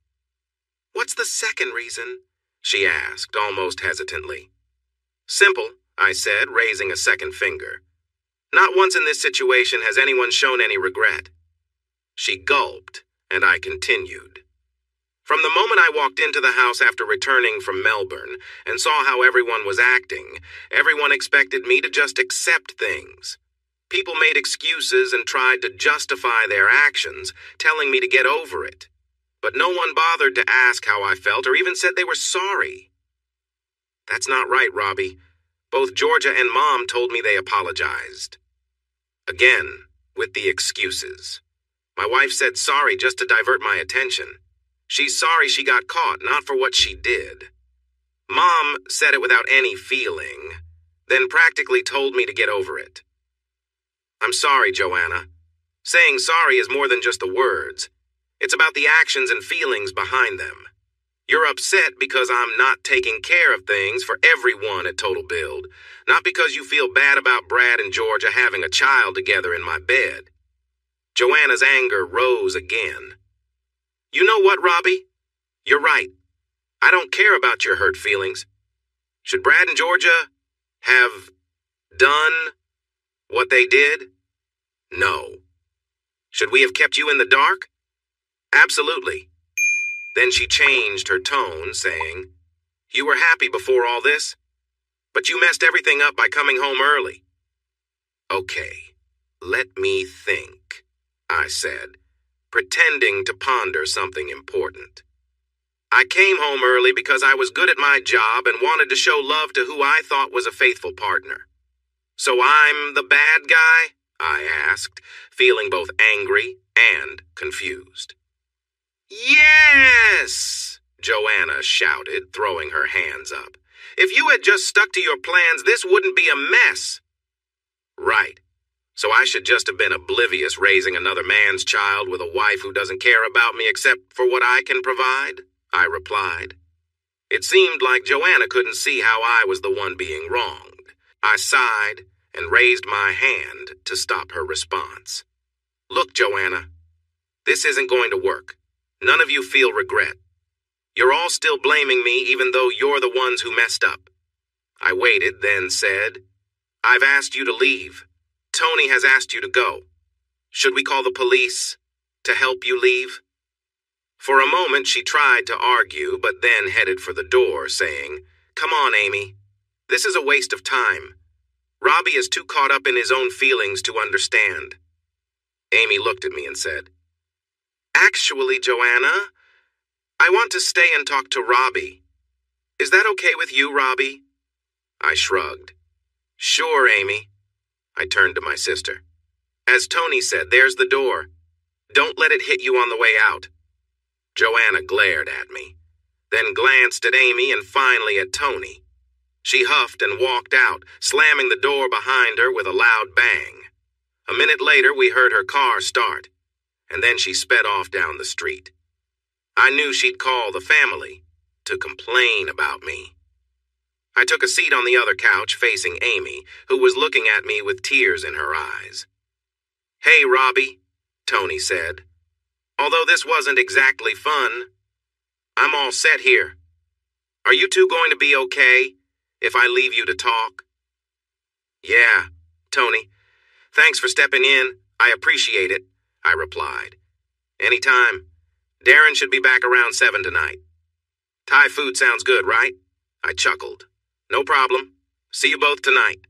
What's the second reason? She asked, almost hesitantly. Simple, I said, raising a second finger. Not once in this situation has anyone shown any regret. She gulped, and I continued. From the moment I walked into the house after returning from Melbourne and saw how everyone was acting, everyone expected me to just accept things. People made excuses and tried to justify their actions, telling me to get over it. But no one bothered to ask how I felt or even said they were sorry. That's not right, Robbie. Both Georgia and Mom told me they apologized. Again, with the excuses. My wife said sorry just to divert my attention. She's sorry she got caught, not for what she did. Mom said it without any feeling, then practically told me to get over it. I'm sorry, Joanna. Saying sorry is more than just the words. It's about the actions and feelings behind them. You're upset because I'm not taking care of things for everyone at Total Build, not because you feel bad about Brad and Georgia having a child together in my bed. Joanna's anger rose again. You know what, Robbie? You're right. I don't care about your hurt feelings. Should Brad and Georgia have done what they did? No. Should we have kept you in the dark? Absolutely. Then she changed her tone, saying, You were happy before all this, but you messed everything up by coming home early. Okay, let me think, I said, pretending to ponder something important. I came home early because I was good at my job and wanted to show love to who I thought was a faithful partner. So I'm the bad guy? I asked, feeling both angry and confused. Yes! Joanna shouted, throwing her hands up. If you had just stuck to your plans, this wouldn't be a mess. Right. So I should just have been oblivious raising another man's child with a wife who doesn't care about me except for what I can provide? I replied. It seemed like Joanna couldn't see how I was the one being wronged. I sighed and raised my hand to stop her response. Look, Joanna, this isn't going to work. None of you feel regret. You're all still blaming me even though you're the ones who messed up. I waited, then said, I've asked you to leave. Tony has asked you to go. Should we call the police to help you leave? For a moment she tried to argue, but then headed for the door, saying, Come on, Amy. This is a waste of time. Robbie is too caught up in his own feelings to understand. Amy looked at me and said, Actually, Joanna, I want to stay and talk to Robbie. Is that okay with you, Robbie? I shrugged. Sure, Amy. I turned to my sister. As Tony said, there's the door. Don't let it hit you on the way out. Joanna glared at me, then glanced at Amy and finally at Tony. She huffed and walked out, slamming the door behind her with a loud bang. A minute later, we heard her car start, and then she sped off down the street. I knew she'd call the family to complain about me. I took a seat on the other couch facing Amy, who was looking at me with tears in her eyes. Hey, Robbie, Tony said. Although this wasn't exactly fun, I'm all set here. Are you two going to be okay if I leave you to talk? Yeah, Tony. Thanks for stepping in. I appreciate it, I replied. Anytime. Darren should be back around 7 tonight. Thai food sounds good, right? I chuckled. No problem. See you both tonight.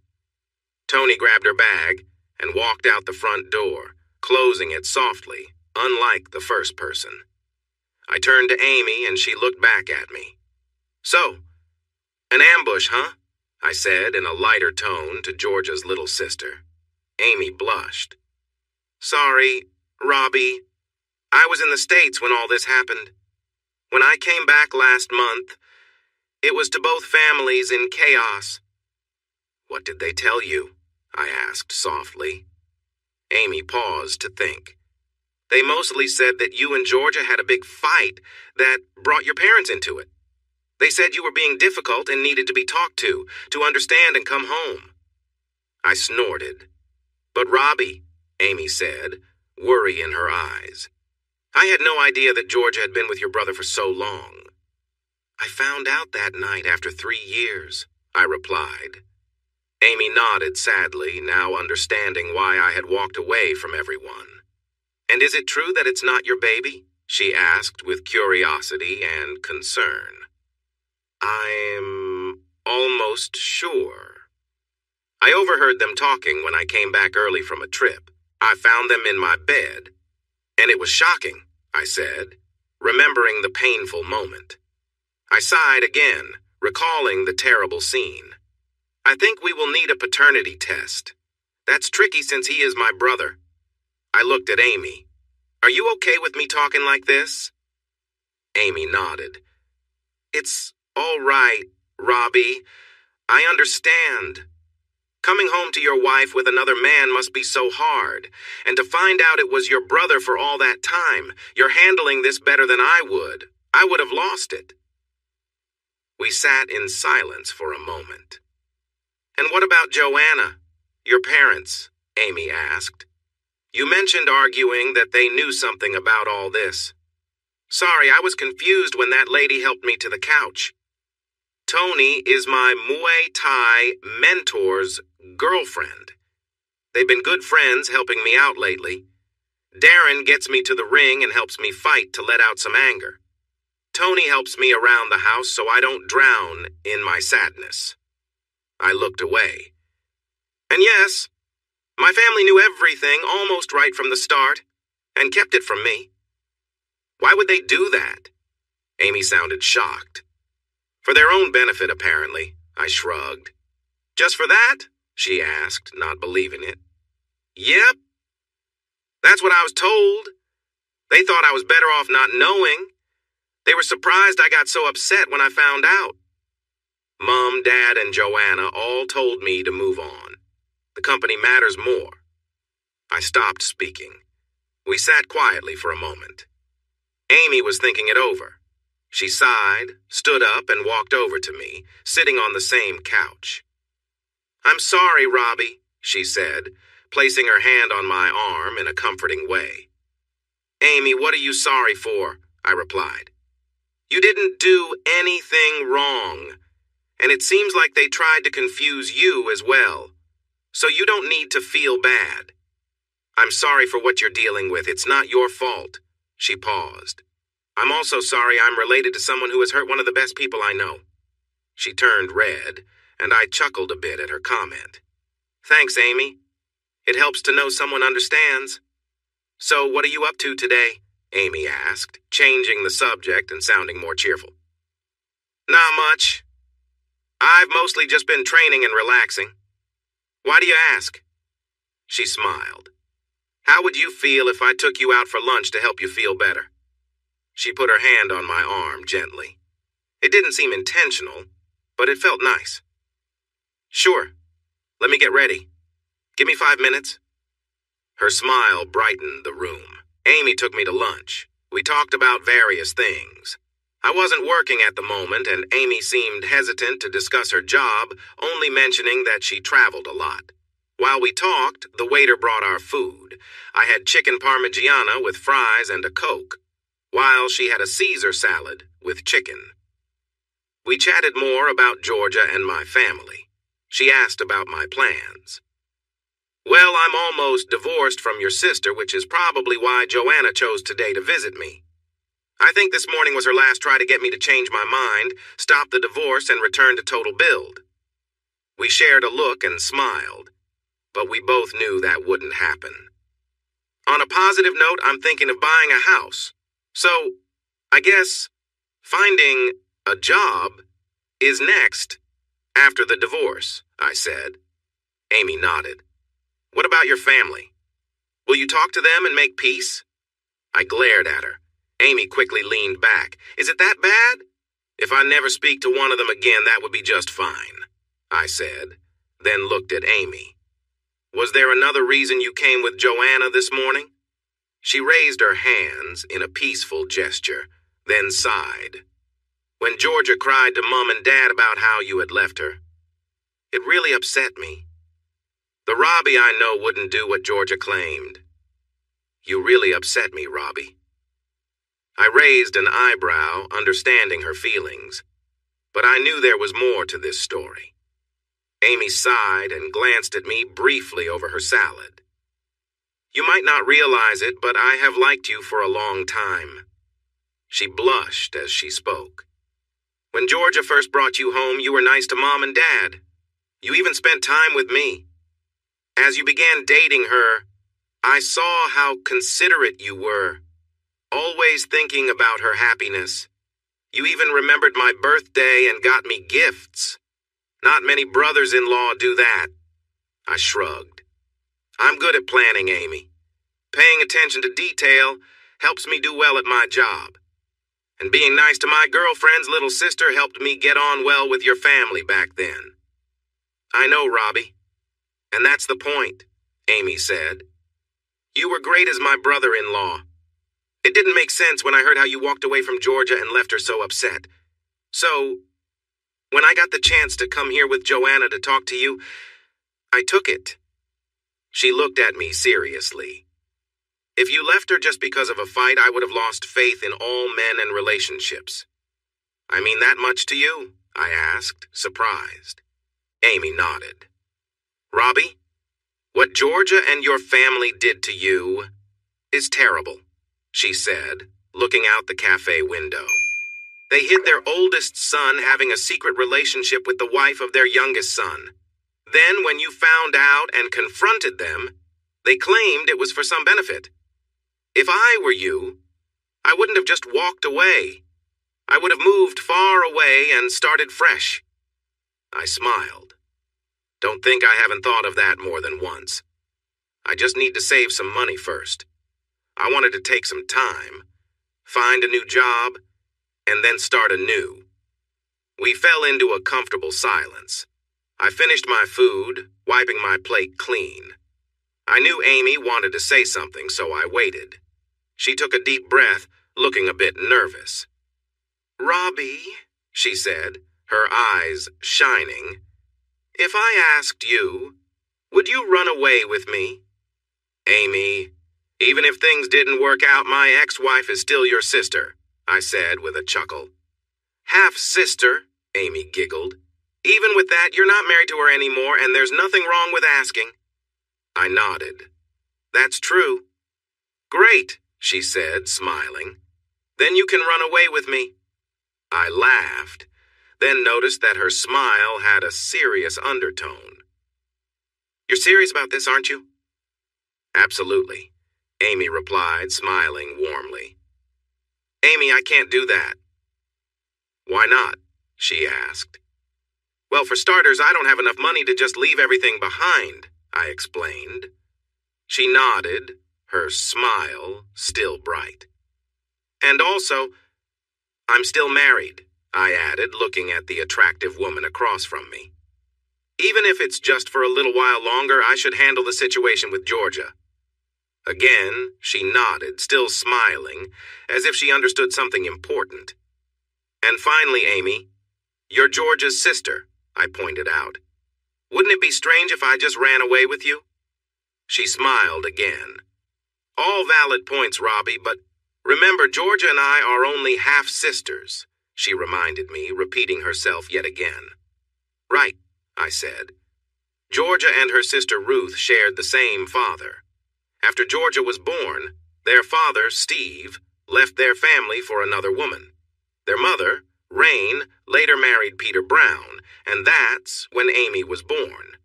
Tony grabbed her bag and walked out the front door, closing it softly, unlike the first person. I turned to Amy and she looked back at me. So, an ambush, huh? I said in a lighter tone to Georgia's little sister. Amy blushed. Sorry, Robbie. I was in the States when all this happened. When I came back last month, it was to both families in chaos. What did they tell you? I asked softly. Amy paused to think. They mostly said that you and Georgia had a big fight that brought your parents into it. They said you were being difficult and needed to be talked to understand and come home. I snorted. But Robbie, Amy said, worry in her eyes. I had no idea that Georgia had been with your brother for so long. I found out that night after 3 years, I replied. Amy nodded sadly, now understanding why I had walked away from everyone. And is it true that it's not your baby? She asked with curiosity and concern. I'm almost sure. I overheard them talking when I came back early from a trip. I found them in my bed. And it was shocking, I said, remembering the painful moment. I sighed again, recalling the terrible scene. I think we will need a paternity test. That's tricky since he is my brother. I looked at Amy. Are you okay with me talking like this? Amy nodded. It's all right, Robbie. I understand. Coming home to your wife with another man must be so hard. And to find out it was your brother for all that time, you're handling this better than I would have lost it. We sat in silence for a moment. And what about Joanna, your parents? Amy asked. You mentioned arguing that they knew something about all this. Sorry, I was confused when that lady helped me to the couch. Tony is my Muay Thai mentor's girlfriend. They've been good friends helping me out lately. Darren gets me to the ring and helps me fight to let out some anger. Tony helps me around the house so I don't drown in my sadness. I looked away. And yes, my family knew everything almost right from the start and kept it from me. Why would they do that? Amy sounded shocked. For their own benefit, apparently, I shrugged. Just for that? She asked, not believing it. Yep. That's what I was told. They thought I was better off not knowing. They were surprised I got so upset when I found out. Mom, Dad, and Joanna all told me to move on. The company matters more. I stopped speaking. We sat quietly for a moment. Amy was thinking it over. She sighed, stood up, and walked over to me, sitting on the same couch. I'm sorry, Robbie, she said, placing her hand on my arm in a comforting way. Amy, what are you sorry for? I replied. You didn't do anything wrong, and it seems like they tried to confuse you as well, so you don't need to feel bad. I'm sorry for what you're dealing with. It's not your fault. She paused. I'm also sorry I'm related to someone who has hurt one of the best people I know. She turned red, and I chuckled a bit at her comment. Thanks, Amy. It helps to know someone understands. So what are you up to today? Amy asked, changing the subject and sounding more cheerful. Not much. I've mostly just been training and relaxing. Why do you ask? She smiled. How would you feel if I took you out for lunch to help you feel better? She put her hand on my arm gently. It didn't seem intentional, but it felt nice. Sure. Let me get ready. Give me 5 minutes. Her smile brightened the room. Amy took me to lunch. We talked about various things. I wasn't working at the moment, and Amy seemed hesitant to discuss her job, only mentioning that she traveled a lot. While we talked, the waiter brought our food. I had chicken parmigiana with fries and a Coke, while she had a Caesar salad with chicken. We chatted more about Georgia and my family. She asked about my plans. Well, I'm almost divorced from your sister, which is probably why Joanna chose today to visit me. I think this morning was her last try to get me to change my mind, stop the divorce, and return to total build. We shared a look and smiled, but we both knew that wouldn't happen. On a positive note, I'm thinking of buying a house. So, I guess finding a job is next, after the divorce, I said. Amy nodded. What about your family? Will you talk to them and make peace? I glared at her. Amy quickly leaned back. Is it that bad? If I never speak to one of them again, that would be just fine, I said, then looked at Amy. Was there another reason you came with Joanna this morning? She raised her hands in a peaceful gesture, then sighed. When Georgia cried to Mom and Dad about how you had left her, it really upset me. The Robbie I know wouldn't do what Georgia claimed. You really upset me, Robbie. I raised an eyebrow, understanding her feelings, but I knew there was more to this story. Amy sighed and glanced at me briefly over her salad. You might not realize it, but I have liked you for a long time. She blushed as she spoke. When Georgia first brought you home, you were nice to Mom and Dad. You even spent time with me. As you began dating her, I saw how considerate you were, always thinking about her happiness. You even remembered my birthday and got me gifts. Not many brothers-in-law do that. I shrugged. I'm good at planning, Amy. Paying attention to detail helps me do well at my job. And being nice to my girlfriend's little sister helped me get on well with your family back then. I know, Robbie. And that's the point, Amy said. You were great as my brother-in-law. It didn't make sense when I heard how you walked away from Georgia and left her so upset. So, when I got the chance to come here with Joanna to talk to you, I took it. She looked at me seriously. If you left her just because of a fight, I would have lost faith in all men and relationships. I mean that much to you? I asked, surprised. Amy nodded. Robbie, what Georgia and your family did to you is terrible, she said, looking out the cafe window. They hid their oldest son having a secret relationship with the wife of their youngest son. Then, when you found out and confronted them, they claimed it was for some benefit. If I were you, I wouldn't have just walked away. I would have moved far away and started fresh. I smiled. Don't think I haven't thought of that more than once. I just need to save some money first. I wanted to take some time, find a new job, and then start anew. We fell into a comfortable silence. I finished my food, wiping my plate clean. I knew Amy wanted to say something, so I waited. She took a deep breath, looking a bit nervous. Robbie, she said, her eyes shining, if I asked you, would you run away with me? Amy, even if things didn't work out, my ex-wife is still your sister, I said with a chuckle. Half-sister, Amy giggled. Even with that, you're not married to her anymore, and there's nothing wrong with asking. I nodded. That's true. Great, she said, smiling. Then you can run away with me. I laughed, then noticed that her smile had a serious undertone. You're serious about this, aren't you? Absolutely, Amy replied, smiling warmly. Amy, I can't do that. Why not? She asked. Well, for starters, I don't have enough money to just leave everything behind, I explained. She nodded, her smile still bright. And also, I'm still married, I added, looking at the attractive woman across from me. Even if it's just for a little while longer, I should handle the situation with Georgia. Again, she nodded, still smiling, as if she understood something important. And finally, Amy, you're Georgia's sister, I pointed out. Wouldn't it be strange if I just ran away with you? She smiled again. All valid points, Robbie, but remember, Georgia and I are only half-sisters, she reminded me, repeating herself yet again. Right, I said. Georgia and her sister Ruth shared the same father. After Georgia was born, their father, Steve, left their family for another woman. Their mother, Rain, later married Peter Brown, and that's when Amy was born.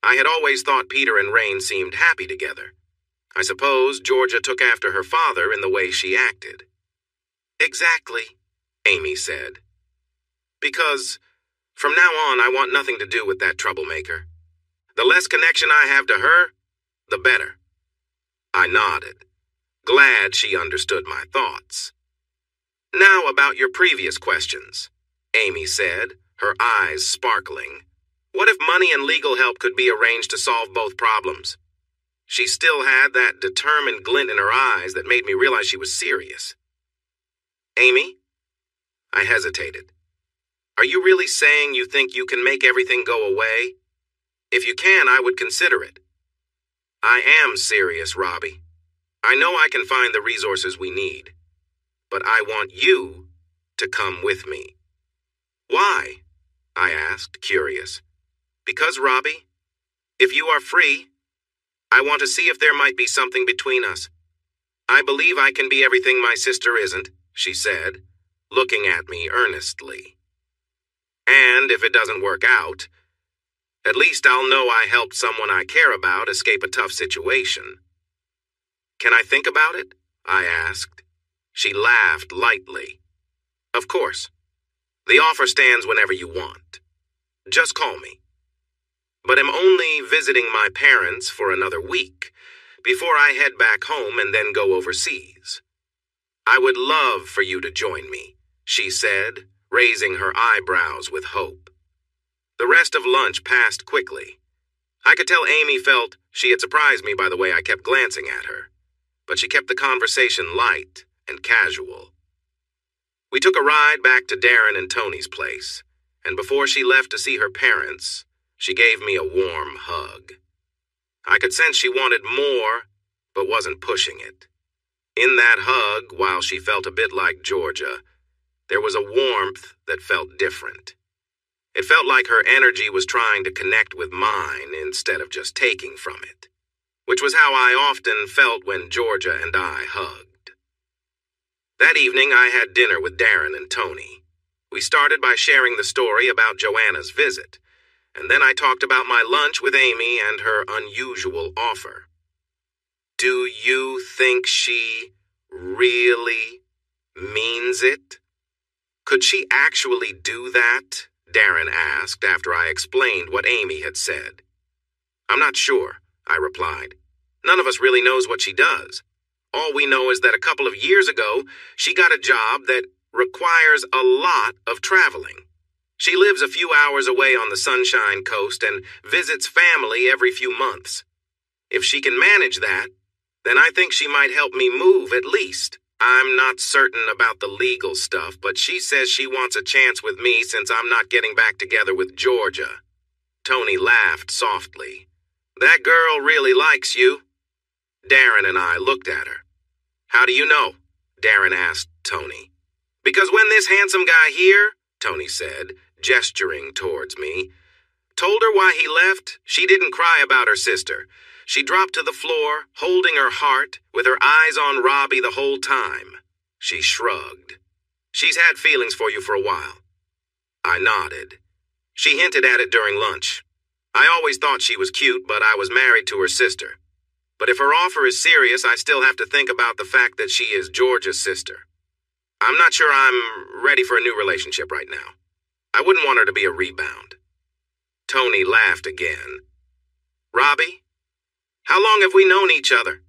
I had always thought Peter and Rain seemed happy together. I suppose Georgia took after her father in the way she acted. Exactly, Amy said. Because from now on, I want nothing to do with that troublemaker. The less connection I have to her, the better. I nodded, glad she understood my thoughts. Now about your previous questions, Amy said, her eyes sparkling. What if money and legal help could be arranged to solve both problems? She still had that determined glint in her eyes that made me realize she was serious. Amy? I hesitated. Are you really saying you think you can make everything go away? If you can, I would consider it. I am serious, Robbie. I know I can find the resources we need. But I want you to come with me. Why? I asked, curious. Because, Robbie, if you are free, I want to see if there might be something between us. I believe I can be everything my sister isn't, she said, looking at me earnestly. And if it doesn't work out, at least I'll know I helped someone I care about escape a tough situation. Can I think about it? I asked. She laughed lightly. Of course. The offer stands whenever you want. Just call me. But I'm only visiting my parents for another week before I head back home and then go overseas. I would love for you to join me, she said, raising her eyebrows with hope. The rest of lunch passed quickly. I could tell Amy felt she had surprised me by the way I kept glancing at her, but she kept the conversation light and casual. We took a ride back to Darren and Tony's place, and before she left to see her parents, she gave me a warm hug. I could sense she wanted more, but wasn't pushing it. In that hug, while she felt a bit like Georgia, there was a warmth that felt different. It felt like her energy was trying to connect with mine instead of just taking from it, which was how I often felt when Georgia and I hugged. That evening, I had dinner with Darren and Tony. We started by sharing the story about Joanna's visit, and then I talked about my lunch with Amy and her unusual offer. Do you think she really means it? Could she actually do that? Darren asked after I explained what Amy had said. I'm not sure, I replied. None of us really knows what she does. All we know is that a couple of years ago, she got a job that requires a lot of traveling. She lives a few hours away on the Sunshine Coast and visits family every few months. If she can manage that, then I think she might help me move at least. I'm not certain about the legal stuff, but she says she wants a chance with me since I'm not getting back together with Georgia. Tony laughed softly. That girl really likes you. Darren and I looked at her. How do you know? Darren asked Tony. Because when this handsome guy here, Tony said, gesturing towards me, told her why he left, she didn't cry about her sister. She dropped to the floor, holding her heart, with her eyes on Robbie the whole time. She shrugged. She's had feelings for you for a while. I nodded. She hinted at it during lunch. I always thought she was cute, but I was married to her sister. But if her offer is serious, I still have to think about the fact that she is Georgia's sister. I'm not sure I'm ready for a new relationship right now. I wouldn't want her to be a rebound. Tony laughed again. Robbie, how long have we known each other?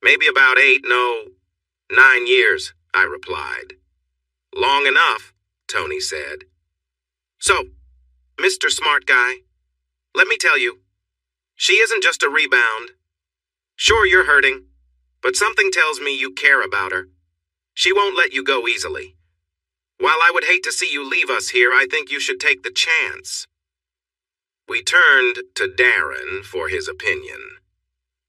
Maybe about 9 years, I replied. Long enough, Tony said. So, Mr. Smart Guy, let me tell you, she isn't just a rebound. Sure, you're hurting, but something tells me you care about her. She won't let you go easily. While I would hate to see you leave us here, I think you should take the chance. We turned to Darren for his opinion.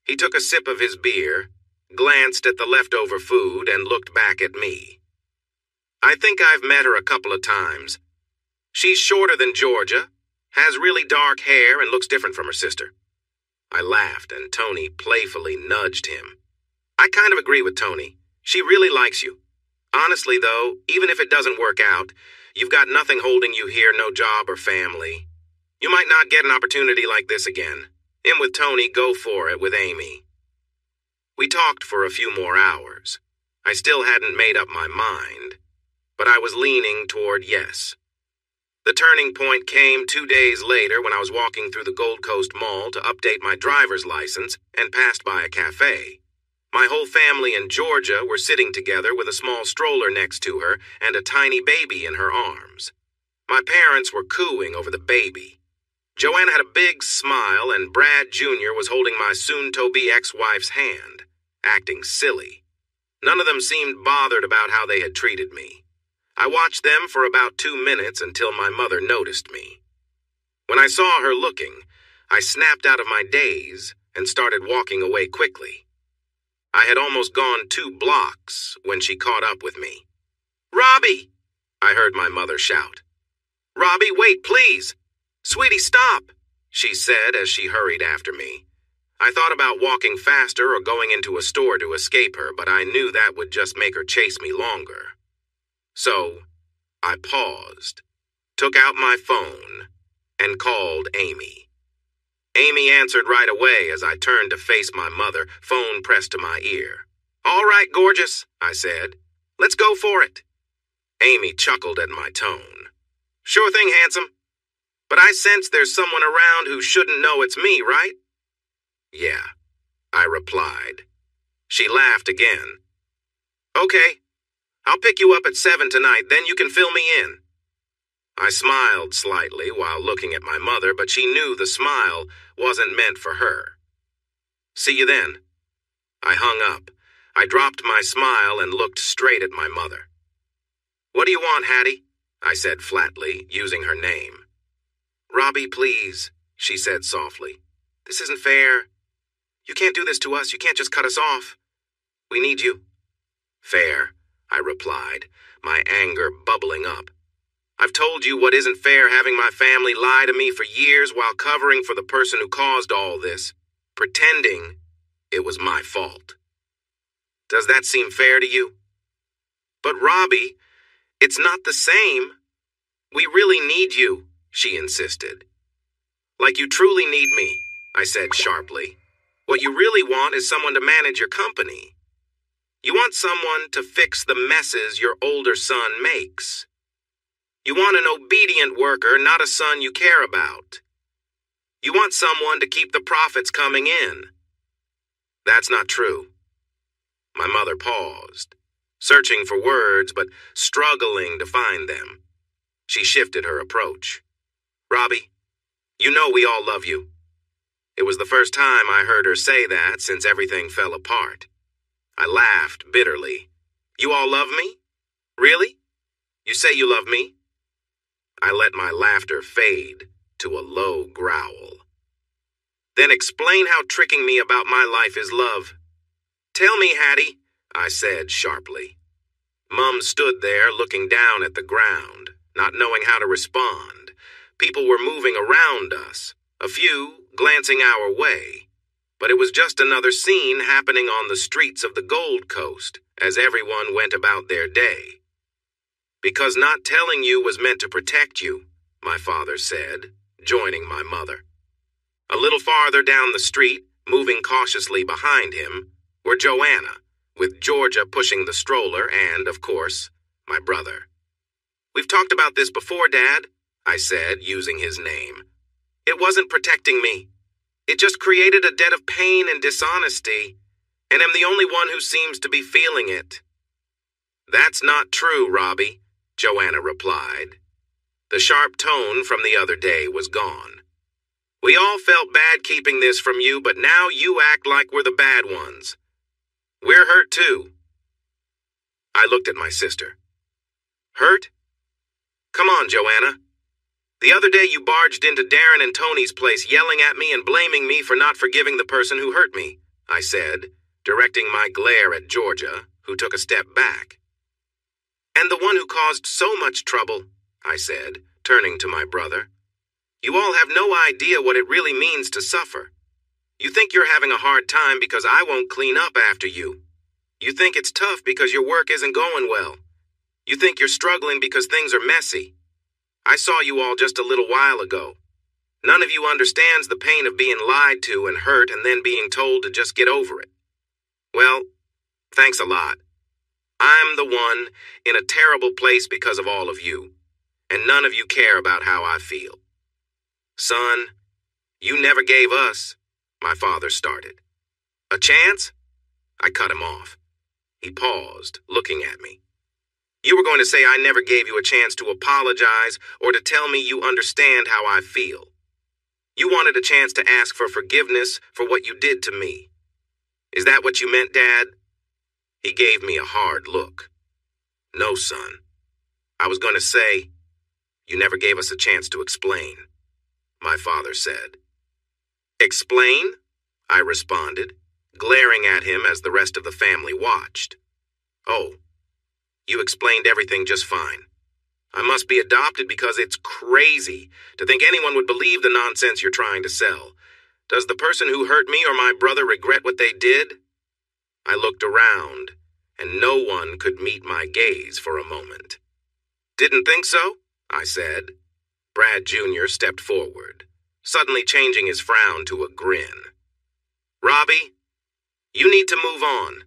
He took a sip of his beer, glanced at the leftover food, and looked back at me. I think I've met her a couple of times. She's shorter than Georgia, has really dark hair, and looks different from her sister. I laughed, and Tony playfully nudged him. I kind of agree with Tony. She really likes you. Honestly, though, even if it doesn't work out, you've got nothing holding you here, no job or family. You might not get an opportunity like this again. In with Tony, go for it with Amy. We talked for a few more hours. I still hadn't made up my mind, but I was leaning toward yes. The turning point came 2 days later when I was walking through the Gold Coast Mall to update my driver's license and passed by a cafe. My whole family in Georgia were sitting together with a small stroller next to her and a tiny baby in her arms. My parents were cooing over the baby. Joanna had a big smile, and Brad Jr. was holding my soon-to-be ex-wife's hand, acting silly. None of them seemed bothered about how they had treated me. I watched them for about 2 minutes until my mother noticed me. When I saw her looking, I snapped out of my daze and started walking away quickly. I had almost gone 2 blocks when she caught up with me. "Robbie!" I heard my mother shout. "Robbie, wait, please! Sweetie, stop!" she said as she hurried after me. I thought about walking faster or going into a store to escape her, but I knew that would just make her chase me longer. So, I paused, took out my phone, and called Amy. Amy answered right away as I turned to face my mother, phone pressed to my ear. "All right, gorgeous," I said. "Let's go for it." Amy chuckled at my tone. Sure thing, handsome. But I sense there's someone around who shouldn't know it's me, right? Yeah, I replied. She laughed again. Okay, I'll pick you up at 7 tonight, then you can fill me in. I smiled slightly while looking at my mother, but she knew the smile wasn't meant for her. See you then. I hung up. I dropped my smile and looked straight at my mother. What do you want, Hattie? I said flatly, using her name. Robbie, please, she said softly. This isn't fair. You can't do this to us. You can't just cut us off. We need you. Fair, I replied, my anger bubbling up. I've told you what isn't fair, having my family lie to me for years while covering for the person who caused all this, pretending it was my fault. Does that seem fair to you? But Robbie, it's not the same. We really need you, she insisted. Like you truly need me, I said sharply. What you really want is someone to manage your company. You want someone to fix the messes your older son makes. You want an obedient worker, not a son you care about. You want someone to keep the profits coming in. That's not true. My mother paused, searching for words but struggling to find them. She shifted her approach. Robbie, you know we all love you. It was the first time I heard her say that since everything fell apart. I laughed bitterly. You all love me? Really? You say you love me? I let my laughter fade to a low growl. Then explain how tricking me about my life is love. Tell me, Hattie, I said sharply. Mum stood there looking down at the ground, not knowing how to respond. People were moving around us, a few glancing our way. But it was just another scene happening on the streets of the Gold Coast as everyone went about their day. Because not telling you was meant to protect you, my father said, joining my mother. A little farther down the street, moving cautiously behind him, were Joanna, with Georgia pushing the stroller and, of course, my brother. We've talked about this before, Dad, I said, using his name. It wasn't protecting me. It just created a debt of pain and dishonesty, and I'm the only one who seems to be feeling it. That's not true, Robbie, Joanna replied. The sharp tone from the other day was gone. We all felt bad keeping this from you, but now you act like we're the bad ones. We're hurt too. I looked at my sister. Hurt? Come on, Joanna. The other day you barged into Darren and Tony's place yelling at me and blaming me for not forgiving the person who hurt me, I said, directing my glare at Georgia, who took a step back. And the one who caused so much trouble, I said, turning to my brother. You all have no idea what it really means to suffer. You think you're having a hard time because I won't clean up after you. You think it's tough because your work isn't going well. You think you're struggling because things are messy. I saw you all just a little while ago. None of you understands the pain of being lied to and hurt and then being told to just get over it. Well, thanks a lot. I'm the one in a terrible place because of all of you, and none of you care about how I feel. Son, you never gave us, my father started. A chance? I cut him off. He paused, looking at me. You were going to say I never gave you a chance to apologize or to tell me you understand how I feel. You wanted a chance to ask for forgiveness for what you did to me. Is that what you meant, Dad? He gave me a hard look. No, son. I was going to say, you never gave us a chance to explain, my father said. Explain? I responded, glaring at him as the rest of the family watched. Oh. You explained everything just fine. I must be adopted because it's crazy to think anyone would believe the nonsense you're trying to sell. Does the person who hurt me or my brother regret what they did? I looked around, and no one could meet my gaze for a moment. Didn't think so? I said. Brad Jr. stepped forward, suddenly changing his frown to a grin. Robbie, you need to move on.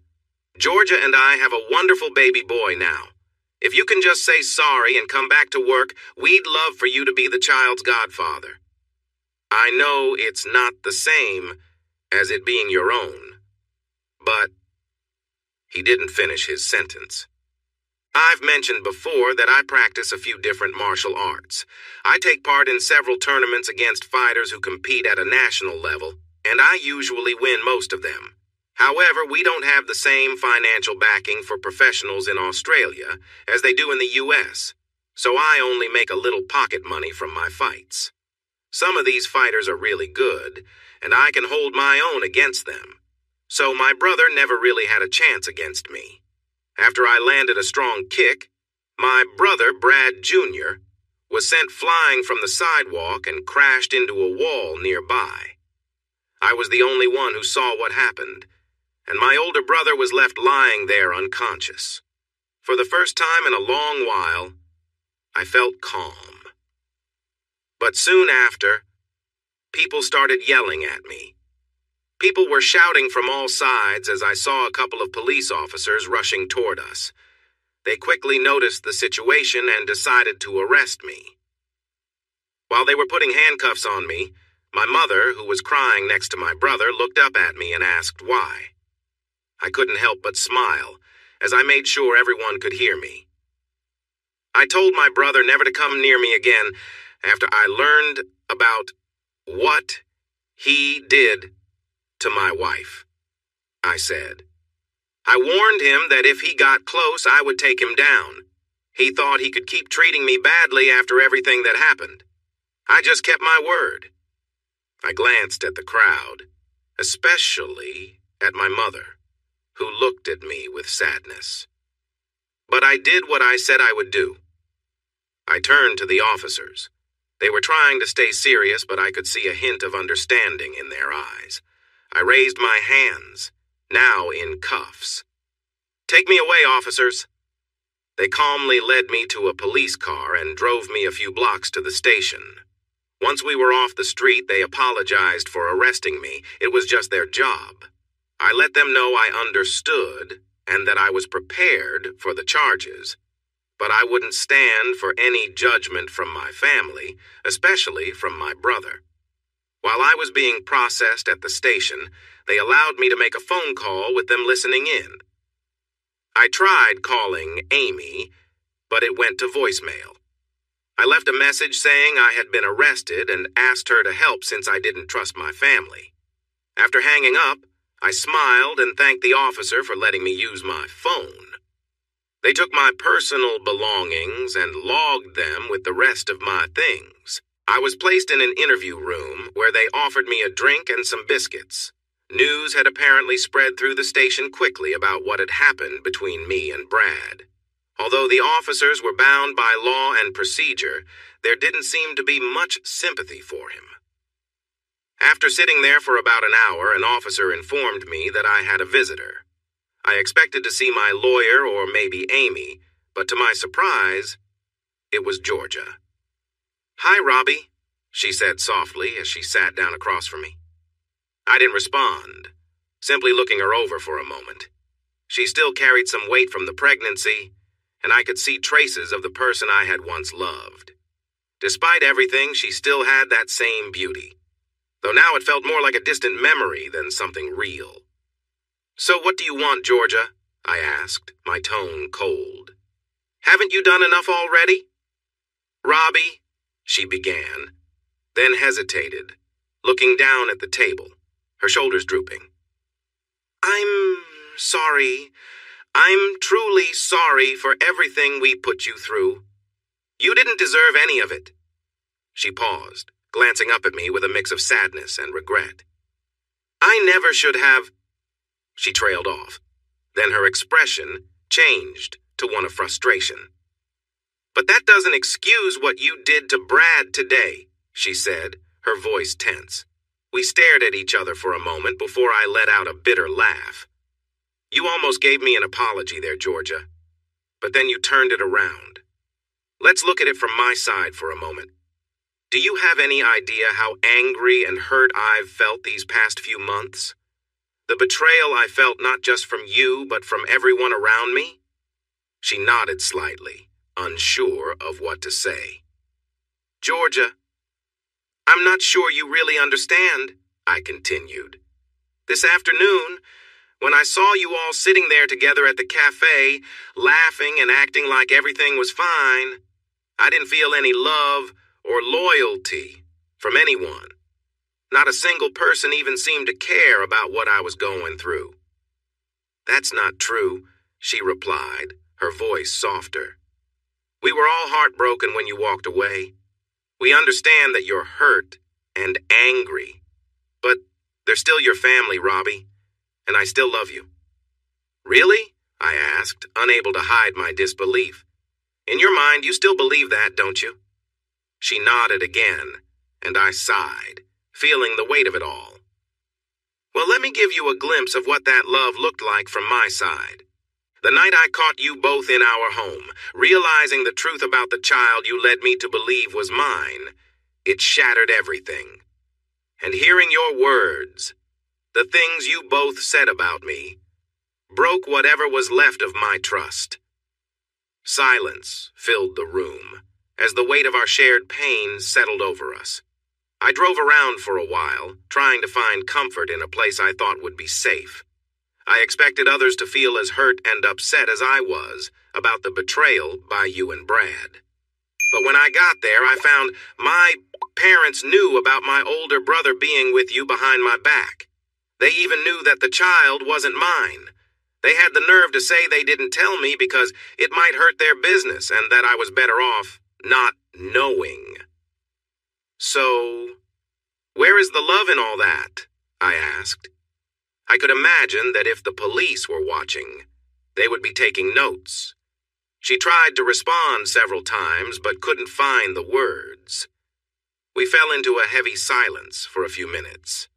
Georgia and I have a wonderful baby boy now. If you can just say sorry and come back to work, we'd love for you to be the child's godfather. I know it's not the same as it being your own, but he didn't finish his sentence. I've mentioned before that I practice a few different martial arts. I take part in several tournaments against fighters who compete at a national level, and I usually win most of them. However, we don't have the same financial backing for professionals in Australia as they do in the US, so I only make a little pocket money from my fights. Some of these fighters are really good, and I can hold my own against them. So my brother never really had a chance against me. After I landed a strong kick, my brother, Brad Jr., was sent flying from the sidewalk and crashed into a wall nearby. I was the only one who saw what happened, and my older brother was left lying there unconscious. For the first time in a long while, I felt calm. But soon after, people started yelling at me. People were shouting from all sides as I saw a couple of police officers rushing toward us. They quickly noticed the situation and decided to arrest me. While they were putting handcuffs on me, my mother, who was crying next to my brother, looked up at me and asked why. I couldn't help but smile as I made sure everyone could hear me. I told my brother never to come near me again after I learned about what he did to my wife. I said. I warned him that if he got close, I would take him down. He thought he could keep treating me badly after everything that happened. I just kept my word. I glanced at the crowd, especially at my mother, who looked at me with sadness. But I did what I said I would do. I turned to the officers. They were trying to stay serious, but I could see a hint of understanding in their eyes. I raised my hands, now in cuffs. Take me away, officers. They calmly led me to a police car and drove me a few blocks to the station. Once we were off the street, they apologized for arresting me. It was just their job. I let them know I understood and that I was prepared for the charges, but I wouldn't stand for any judgment from my family, especially from my brother. While I was being processed at the station, they allowed me to make a phone call with them listening in. I tried calling Amy, but it went to voicemail. I left a message saying I had been arrested and asked her to help since I didn't trust my family. After hanging up, I smiled and thanked the officer for letting me use my phone. They took my personal belongings and logged them with the rest of my things. I was placed in an interview room where they offered me a drink and some biscuits. News had apparently spread through the station quickly about what had happened between me and Brad. Although the officers were bound by law and procedure, there didn't seem to be much sympathy for him. After sitting there for about an hour, an officer informed me that I had a visitor. I expected to see my lawyer or maybe Amy, but to my surprise, it was Georgia. "Hi, Robbie," she said softly as she sat down across from me. I didn't respond, simply looking her over for a moment. She still carried some weight from the pregnancy, and I could see traces of the person I had once loved. Despite everything, she still had that same beauty, though now it felt more like a distant memory than something real. "So what do you want, Georgia?" I asked, my tone cold. "Haven't you done enough already?" "Robbie," she began, then hesitated, looking down at the table, her shoulders drooping. "I'm sorry. I'm truly sorry for everything we put you through. You didn't deserve any of it." She paused, glancing up at me with a mix of sadness and regret. "I never should have—" She trailed off. Then her expression changed to one of frustration. "But that doesn't excuse what you did to Brad today," she said, her voice tense. We stared at each other for a moment before I let out a bitter laugh. "You almost gave me an apology there, Georgia, but then you turned it around. Let's look at it from my side for a moment. Do you have any idea how angry and hurt I've felt these past few months? The betrayal I felt not just from you, but from everyone around me? She nodded slightly, unsure of what to say. Georgia, I'm not sure you really understand, I continued. This afternoon, when I saw you all sitting there together at the cafe, laughing and acting like everything was fine, I didn't feel any love or loyalty from anyone. Not a single person even seemed to care about what I was going through. That's not true, she replied, her voice softer. We were all heartbroken when you walked away. We understand that you're hurt and angry, but they're still your family, Robbie, and I still love you. Really? I asked, unable to hide my disbelief. In your mind, you still believe that, don't you? She nodded again, and I sighed, feeling the weight of it all. Well, let me give you a glimpse of what that love looked like from my side. The night I caught you both in our home, realizing the truth about the child you led me to believe was mine, it shattered everything. And hearing your words, the things you both said about me, broke whatever was left of my trust. Silence filled the room as the weight of our shared pain settled over us. I drove around for a while, trying to find comfort in a place I thought would be safe. I expected others to feel as hurt and upset as I was about the betrayal by you and Brad. But when I got there, I found my parents knew about my older brother being with you behind my back. They even knew that the child wasn't mine. They had the nerve to say they didn't tell me because it might hurt their business and that I was better off not knowing. So, where is the love in all that? I asked. I could imagine that if the police were watching, they would be taking notes. She tried to respond several times, but couldn't find the words. We fell into a heavy silence for a few minutes,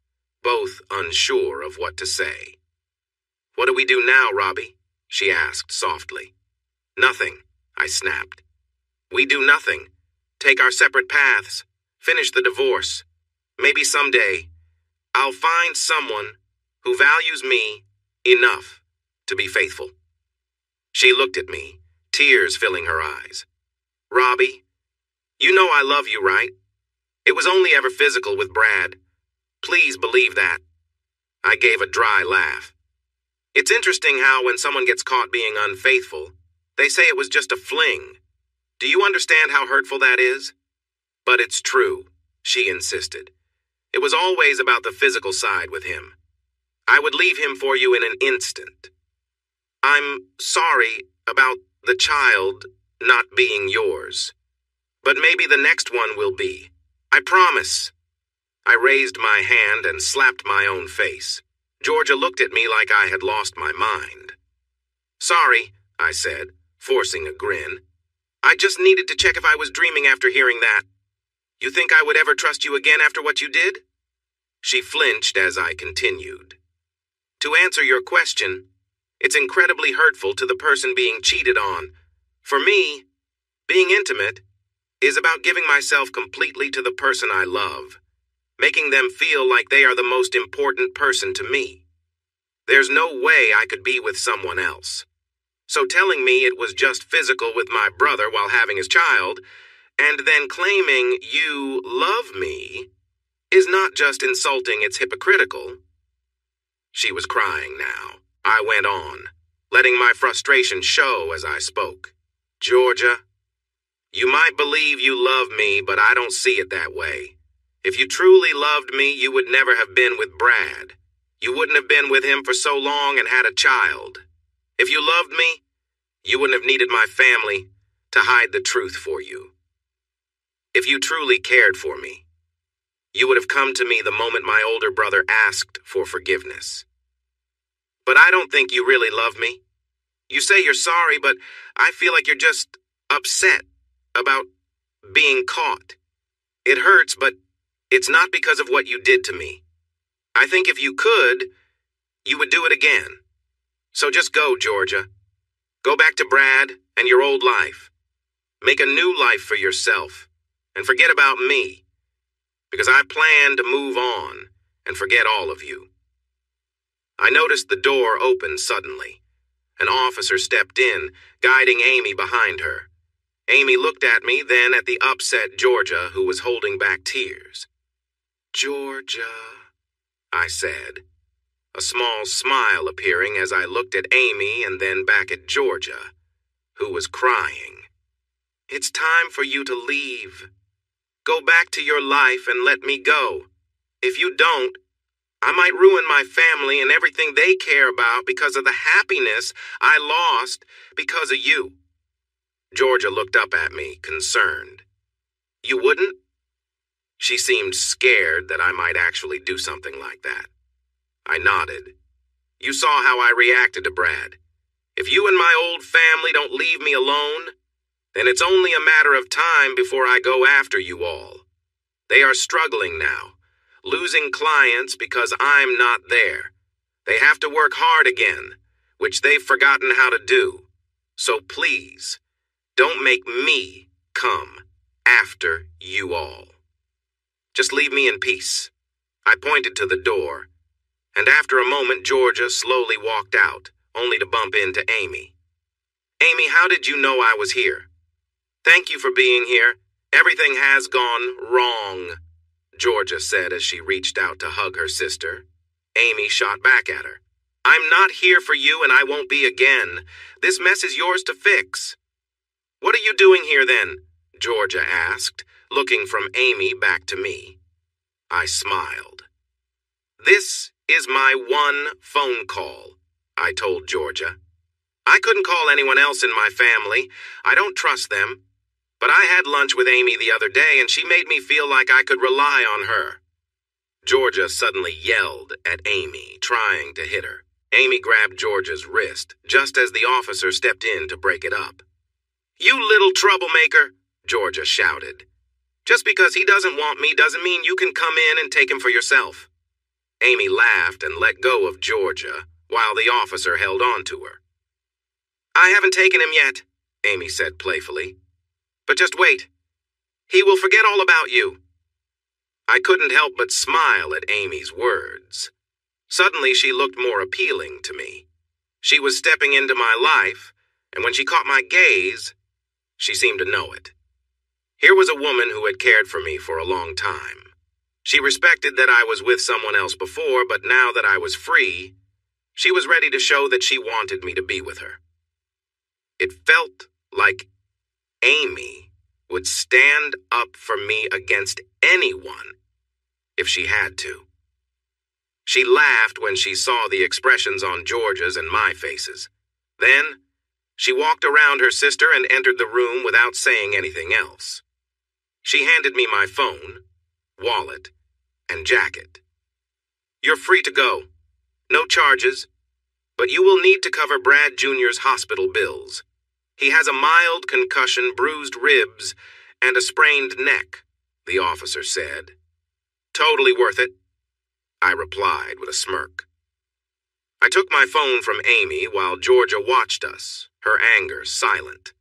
both unsure of what to say. What do we do now, Robbie? She asked softly. Nothing, I snapped. We do nothing. Take our separate paths. Finish the divorce. Maybe someday, I'll find someone who values me enough to be faithful. She looked at me, tears filling her eyes. Robbie, you know I love you, right? It was only ever physical with Brad. Please believe that. I gave a dry laugh. It's interesting how when someone gets caught being unfaithful, they say it was just a fling. Do you understand how hurtful that is? But it's true, she insisted. It was always about the physical side with him. I would leave him for you in an instant. I'm sorry about the child not being yours, but maybe the next one will be. I promise. I raised my hand and slapped my own face. Georgia looked at me like I had lost my mind. Sorry, I said, forcing a grin. I just needed to check if I was dreaming after hearing that. You think I would ever trust you again after what you did? She flinched as I continued. To answer your question, it's incredibly hurtful to the person being cheated on. For me, being intimate is about giving myself completely to the person I love, making them feel like they are the most important person to me. There's no way I could be with someone else. So telling me it was just physical with my brother while having his child, and then claiming you love me, is not just insulting, it's hypocritical. She was crying now. I went on, letting my frustration show as I spoke. Georgia, you might believe you love me, but I don't see it that way. If you truly loved me, you would never have been with Brad. You wouldn't have been with him for so long and had a child. If you loved me, you wouldn't have needed my family to hide the truth for you. If you truly cared for me, you would have come to me the moment my older brother asked for forgiveness. But I don't think you really love me. You say you're sorry, but I feel like you're just upset about being caught. It hurts, but it's not because of what you did to me. I think if you could, you would do it again. So just go, Georgia. Go back to Brad and your old life. Make a new life for yourself, and forget about me, because I plan to move on and forget all of you. I noticed the door open suddenly, An officer stepped in, guiding Amy behind her. Amy looked at me, then at the upset Georgia, who was holding back tears. "Georgia," I said, a small smile appearing as I looked at Amy and then back at Georgia, who was crying. "It's time for you to leave. Go back to your life and let me go. If you don't, I might ruin my family and everything they care about because of the happiness I lost because of you." Georgia looked up at me, concerned. "You wouldn't?" She seemed scared that I might actually do something like that. I nodded. "You saw how I reacted to Brad. If you and my old family don't leave me alone, then it's only a matter of time before I go after you all. They are struggling now, losing clients because I'm not there. They have to work hard again, which they've forgotten how to do. So please, don't make me come after you all. Just leave me in peace." I pointed to the door, and after a moment Georgia slowly walked out, only to bump into Amy. "Amy, how did you know I was here?" "Thank you for being here. Everything has gone wrong," Georgia said as she reached out to hug her sister. Amy shot back at her. "I'm not here for you and I won't be again. This mess is yours to fix." "What are you doing here then?" Georgia asked, looking from Amy back to me. I smiled. "This is my one phone call," I told Georgia. "I couldn't call anyone else in my family. I don't trust them. But I had lunch with Amy the other day and she made me feel like I could rely on her." Georgia suddenly yelled at Amy, trying to hit her. Amy grabbed Georgia's wrist just as the officer stepped in to break it up. "You little troublemaker," Georgia shouted. "Just because he doesn't want me doesn't mean you can come in and take him for yourself." Amy laughed and let go of Georgia while the officer held on to her. "I haven't taken him yet," Amy said playfully. "But just wait. He will forget all about you." I couldn't help but smile at Amy's words. Suddenly she looked more appealing to me. She was stepping into my life, and when she caught my gaze, she seemed to know it. Here was a woman who had cared for me for a long time. She respected that I was with someone else before, but now that I was free, she was ready to show that she wanted me to be with her. It felt like Amy would stand up for me against anyone if she had to. She laughed when she saw the expressions on Georgia's and my faces. Then, she walked around her sister and entered the room without saying anything else. She handed me my phone, wallet, and jacket. "You're free to go. No charges, but you will need to cover Brad Jr.'s hospital bills. He has a mild concussion, bruised ribs, and a sprained neck," the officer said. "Totally worth it," I replied with a smirk. I took my phone from Amy while Georgia watched us, her anger silent.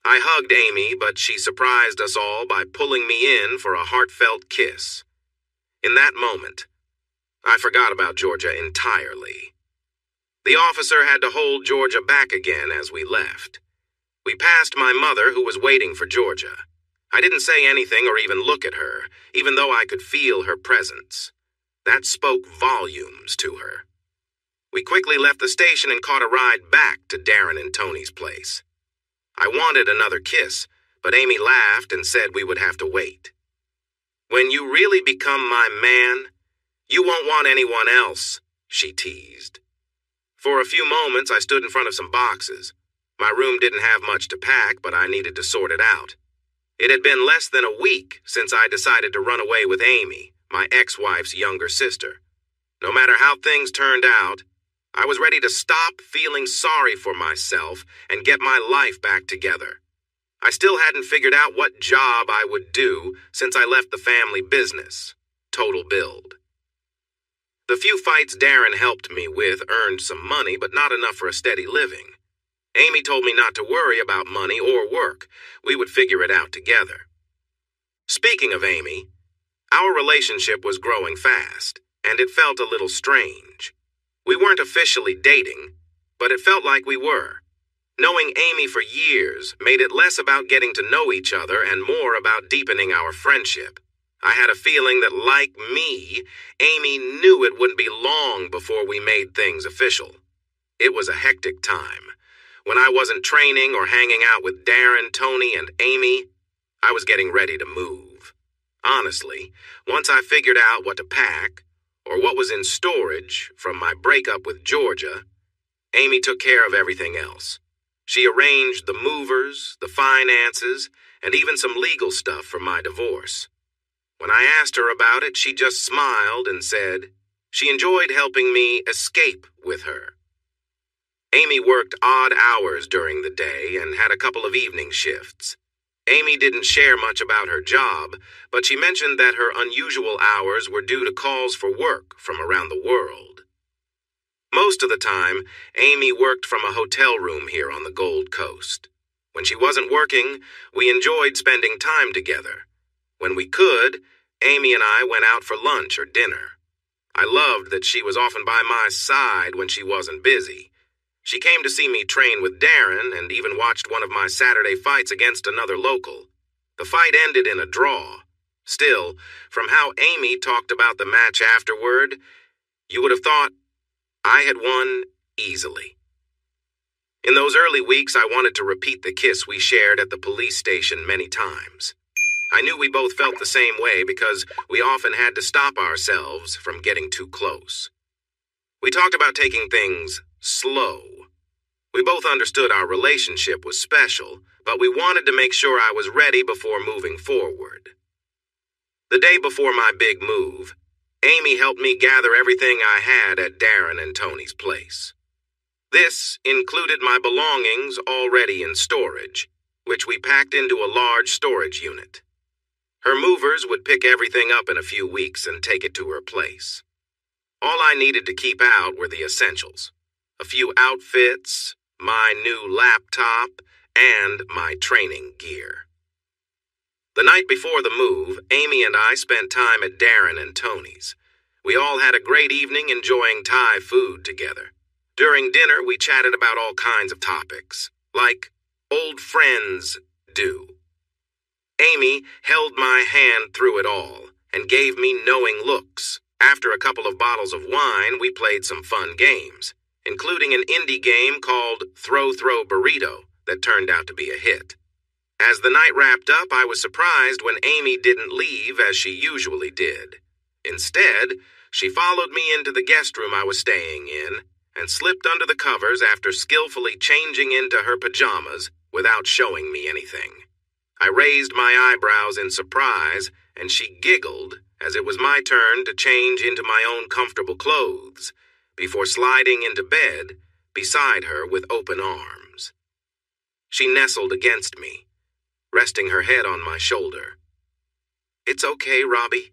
I hugged Amy, but she surprised us all by pulling me in for a heartfelt kiss. In that moment, I forgot about Georgia entirely. The officer had to hold Georgia back again as we left. We passed my mother, who was waiting for Georgia. I didn't say anything or even look at her, even though I could feel her presence. That spoke volumes to her. We quickly left the station and caught a ride back to Darren and Tony's place. I wanted another kiss, but Amy laughed and said we would have to wait. "When you really become my man, you won't want anyone else," she teased. For a few moments, I stood in front of some boxes. My room didn't have much to pack, but I needed to sort it out. It had been less than a week since I decided to run away with Amy, my ex-wife's younger sister. No matter how things turned out, I was ready to stop feeling sorry for myself and get my life back together. I still hadn't figured out what job I would do since I left the family business, Total Build. The few fights Darren helped me with earned some money, but not enough for a steady living. Amy told me not to worry about money or work. We would figure it out together. Speaking of Amy, our relationship was growing fast, and it felt a little strange. We weren't officially dating, but it felt like we were. Knowing Amy for years made it less about getting to know each other and more about deepening our friendship. I had a feeling that, like me, Amy knew it wouldn't be long before we made things official. It was a hectic time. When I wasn't training or hanging out with Darren, Tony, and Amy, I was getting ready to move. Honestly, once I figured out what to pack, or what was in storage from my breakup with Georgia, Amy took care of everything else. She arranged the movers, the finances, and even some legal stuff for my divorce. When I asked her about it, she just smiled and said she enjoyed helping me escape with her. Amy worked odd hours during the day and had a couple of evening shifts. Amy didn't share much about her job, but she mentioned that her unusual hours were due to calls for work from around the world. Most of the time, Amy worked from a hotel room here on the Gold Coast. When she wasn't working, we enjoyed spending time together. When we could, Amy and I went out for lunch or dinner. I loved that she was often by my side when she wasn't busy. She came to see me train with Darren and even watched one of my Saturday fights against another local. The fight ended in a draw. Still, from how Amy talked about the match afterward, you would have thought I had won easily. In those early weeks, I wanted to repeat the kiss we shared at the police station many times. I knew we both felt the same way because we often had to stop ourselves from getting too close. We talked about taking things slow. We both understood our relationship was special, but we wanted to make sure I was ready before moving forward. The day before my big move, Amy helped me gather everything I had at Darren and Tony's place. This included my belongings already in storage, which we packed into a large storage unit. Her movers would pick everything up in a few weeks and take it to her place. All I needed to keep out were the essentials: a few outfits, my new laptop, and my training gear. The night before the move, Amy and I spent time at Darren and Tony's. We all had a great evening enjoying Thai food together. During dinner, we chatted about all kinds of topics, like old friends do. Amy held my hand through it all and gave me knowing looks. After a couple of bottles of wine, we played some fun games, including an indie game called Throw Burrito that turned out to be a hit. As the night wrapped up, I was surprised when Amy didn't leave as she usually did. Instead, she followed me into the guest room I was staying in and slipped under the covers after skillfully changing into her pajamas without showing me anything. I raised my eyebrows in surprise, and she giggled as it was my turn to change into my own comfortable clothes before sliding into bed beside her with open arms. She nestled against me, resting her head on my shoulder. "It's okay, Robbie.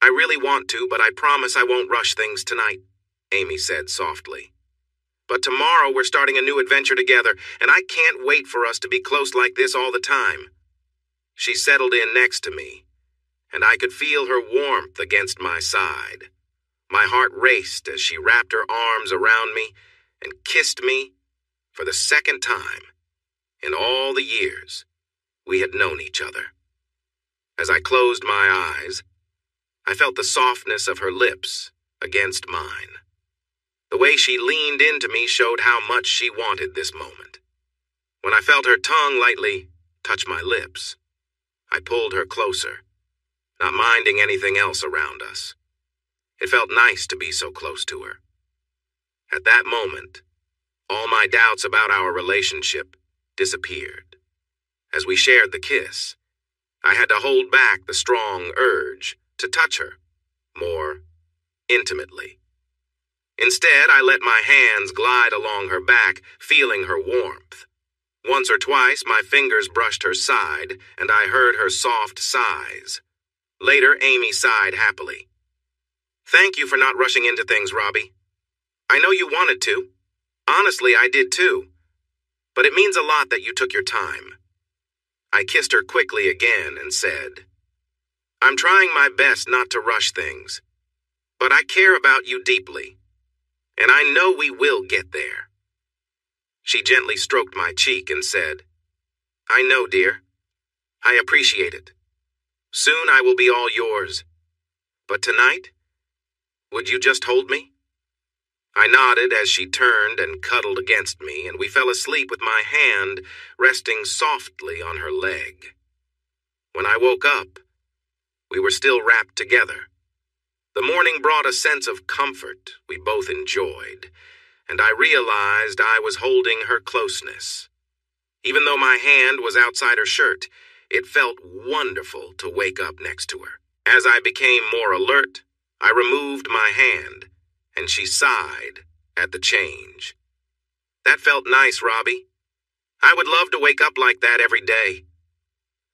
I really want to, but I promise I won't rush things tonight," Amy said softly. "But tomorrow we're starting a new adventure together, and I can't wait for us to be close like this all the time." She settled in next to me, and I could feel her warmth against my side. My heart raced as she wrapped her arms around me and kissed me for the second time in all the years we had known each other. As I closed my eyes, I felt the softness of her lips against mine. The way she leaned into me showed how much she wanted this moment. When I felt her tongue lightly touch my lips, I pulled her closer, not minding anything else around us. It felt nice to be so close to her. At that moment, all my doubts about our relationship disappeared. As we shared the kiss, I had to hold back the strong urge to touch her more intimately. Instead, I let my hands glide along her back, feeling her warmth. Once or twice, my fingers brushed her side, and I heard her soft sighs. Later, Amy sighed happily. "Thank you for not rushing into things, Robbie. I know you wanted to. Honestly, I did too. But it means a lot that you took your time." I kissed her quickly again and said, "I'm trying my best not to rush things, but I care about you deeply, and I know we will get there." She gently stroked my cheek and said, "I know, dear. I appreciate it. Soon I will be all yours. But tonight, would you just hold me?" I nodded as she turned and cuddled against me, and we fell asleep with my hand resting softly on her leg. When I woke up, we were still wrapped together. The morning brought a sense of comfort we both enjoyed, and I realized I was holding her closeness. Even though my hand was outside her shirt, it felt wonderful to wake up next to her. As I became more alert, I removed my hand, and she sighed at the change. "That felt nice, Robbie. I would love to wake up like that every day."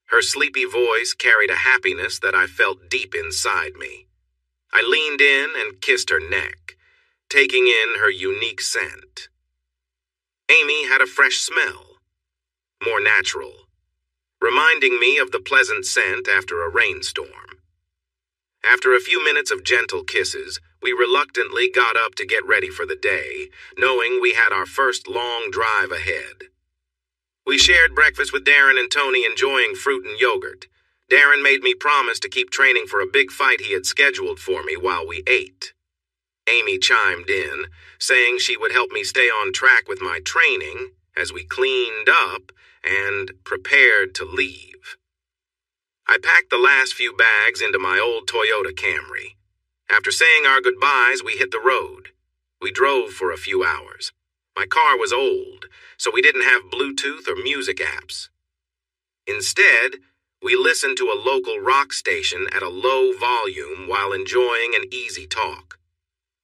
Her sleepy voice carried a happiness that I felt deep inside me. I leaned in and kissed her neck, taking in her unique scent. Amy had a fresh smell, more natural, reminding me of the pleasant scent after a rainstorm. After a few minutes of gentle kisses, we reluctantly got up to get ready for the day, knowing we had our first long drive ahead. We shared breakfast with Darren and Tony, enjoying fruit and yogurt. Darren made me promise to keep training for a big fight he had scheduled for me while we ate. Amy chimed in, saying she would help me stay on track with my training as we cleaned up and prepared to leave. I packed the last few bags into my old Toyota Camry. After saying our goodbyes, we hit the road. We drove for a few hours. My car was old, so we didn't have Bluetooth or music apps. Instead, we listened to a local rock station at a low volume while enjoying an easy talk.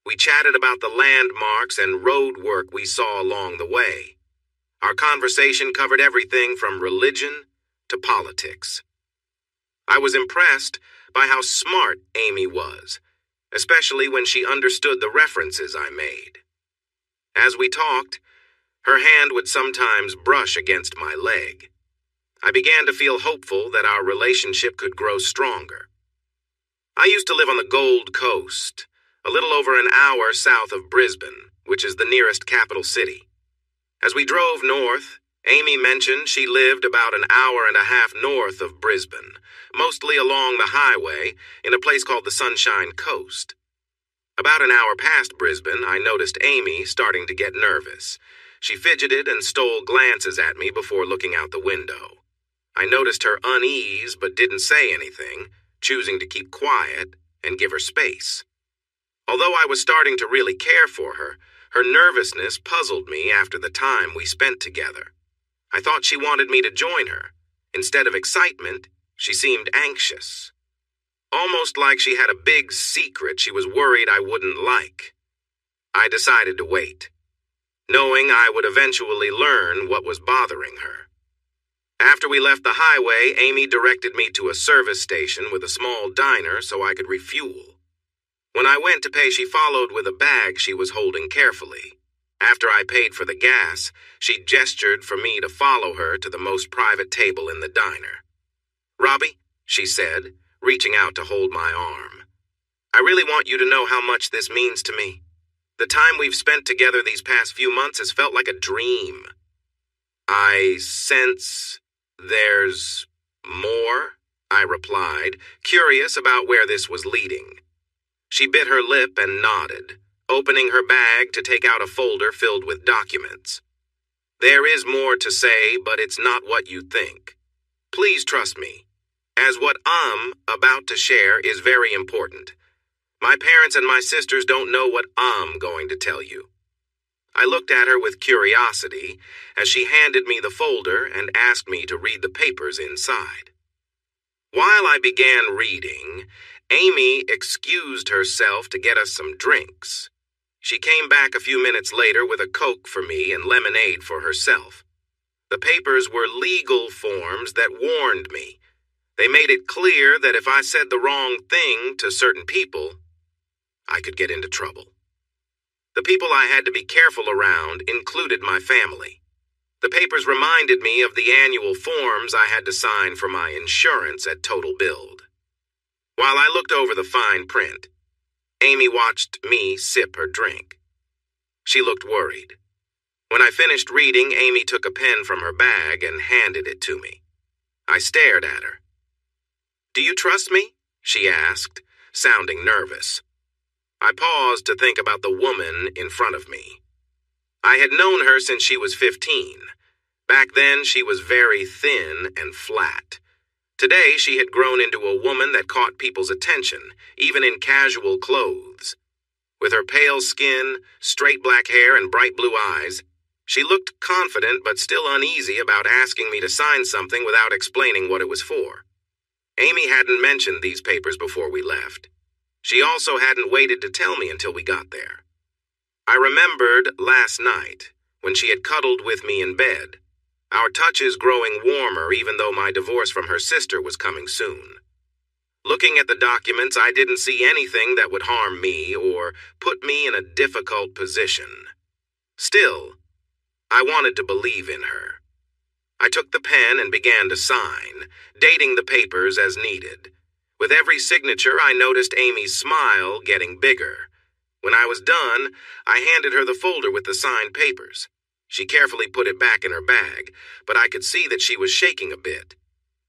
We chatted about the landmarks and road work we saw along the way. Our conversation covered everything from religion to politics. I was impressed by how smart Amy was, especially when she understood the references I made. As we talked, her hand would sometimes brush against my leg. I began to feel hopeful that our relationship could grow stronger. I used to live on the Gold Coast, a little over an hour south of Brisbane, which is the nearest capital city. As we drove north, Amy mentioned she lived about an hour and a half north of Brisbane, mostly along the highway, in a place called the Sunshine Coast. About an hour past Brisbane, I noticed Amy starting to get nervous. She fidgeted and stole glances at me before looking out the window. I noticed her unease but didn't say anything, choosing to keep quiet and give her space. Although I was starting to really care for her, her nervousness puzzled me after the time we spent together. I thought she wanted me to join her. Instead of excitement, she seemed anxious. Almost like she had a big secret she was worried I wouldn't like. I decided to wait, knowing I would eventually learn what was bothering her. After we left the highway, Amy directed me to a service station with a small diner so I could refuel. When I went to pay, she followed with a bag she was holding carefully. After I paid for the gas, she gestured for me to follow her to the most private table in the diner. "Robbie," she said, reaching out to hold my arm, "I really want you to know how much this means to me. The time we've spent together these past few months has felt like a dream." "I sense there's more," I replied, curious about where this was leading. She bit her lip and nodded, opening her bag to take out a folder filled with documents. "There is more to say, but it's not what you think. Please trust me, as what I'm about to share is very important. My parents and my sisters don't know what I'm going to tell you." I looked at her with curiosity as she handed me the folder and asked me to read the papers inside. While I began reading, Amy excused herself to get us some drinks. She came back a few minutes later with a Coke for me and lemonade for herself. The papers were legal forms that warned me. They made it clear that if I said the wrong thing to certain people, I could get into trouble. The people I had to be careful around included my family. The papers reminded me of the annual forms I had to sign for my insurance at Total Build. While I looked over the fine print, Amy watched me sip her drink. She looked worried. When I finished reading, Amy took a pen from her bag and handed it to me. I stared at her. "Do you trust me?" she asked, sounding nervous. I paused to think about the woman in front of me. I had known her since she was 15. Back then, she was very thin and flat. Today, she had grown into a woman that caught people's attention, even in casual clothes. With her pale skin, straight black hair, and bright blue eyes, she looked confident but still uneasy about asking me to sign something without explaining what it was for. Amy hadn't mentioned these papers before we left. She also hadn't waited to tell me until we got there. I remembered last night, when she had cuddled with me in bed, our touches growing warmer even though my divorce from her sister was coming soon. Looking at the documents, I didn't see anything that would harm me or put me in a difficult position. Still, I wanted to believe in her. I took the pen and began to sign, dating the papers as needed. With every signature, I noticed Amy's smile getting bigger. When I was done, I handed her the folder with the signed papers. She carefully put it back in her bag, but I could see that she was shaking a bit.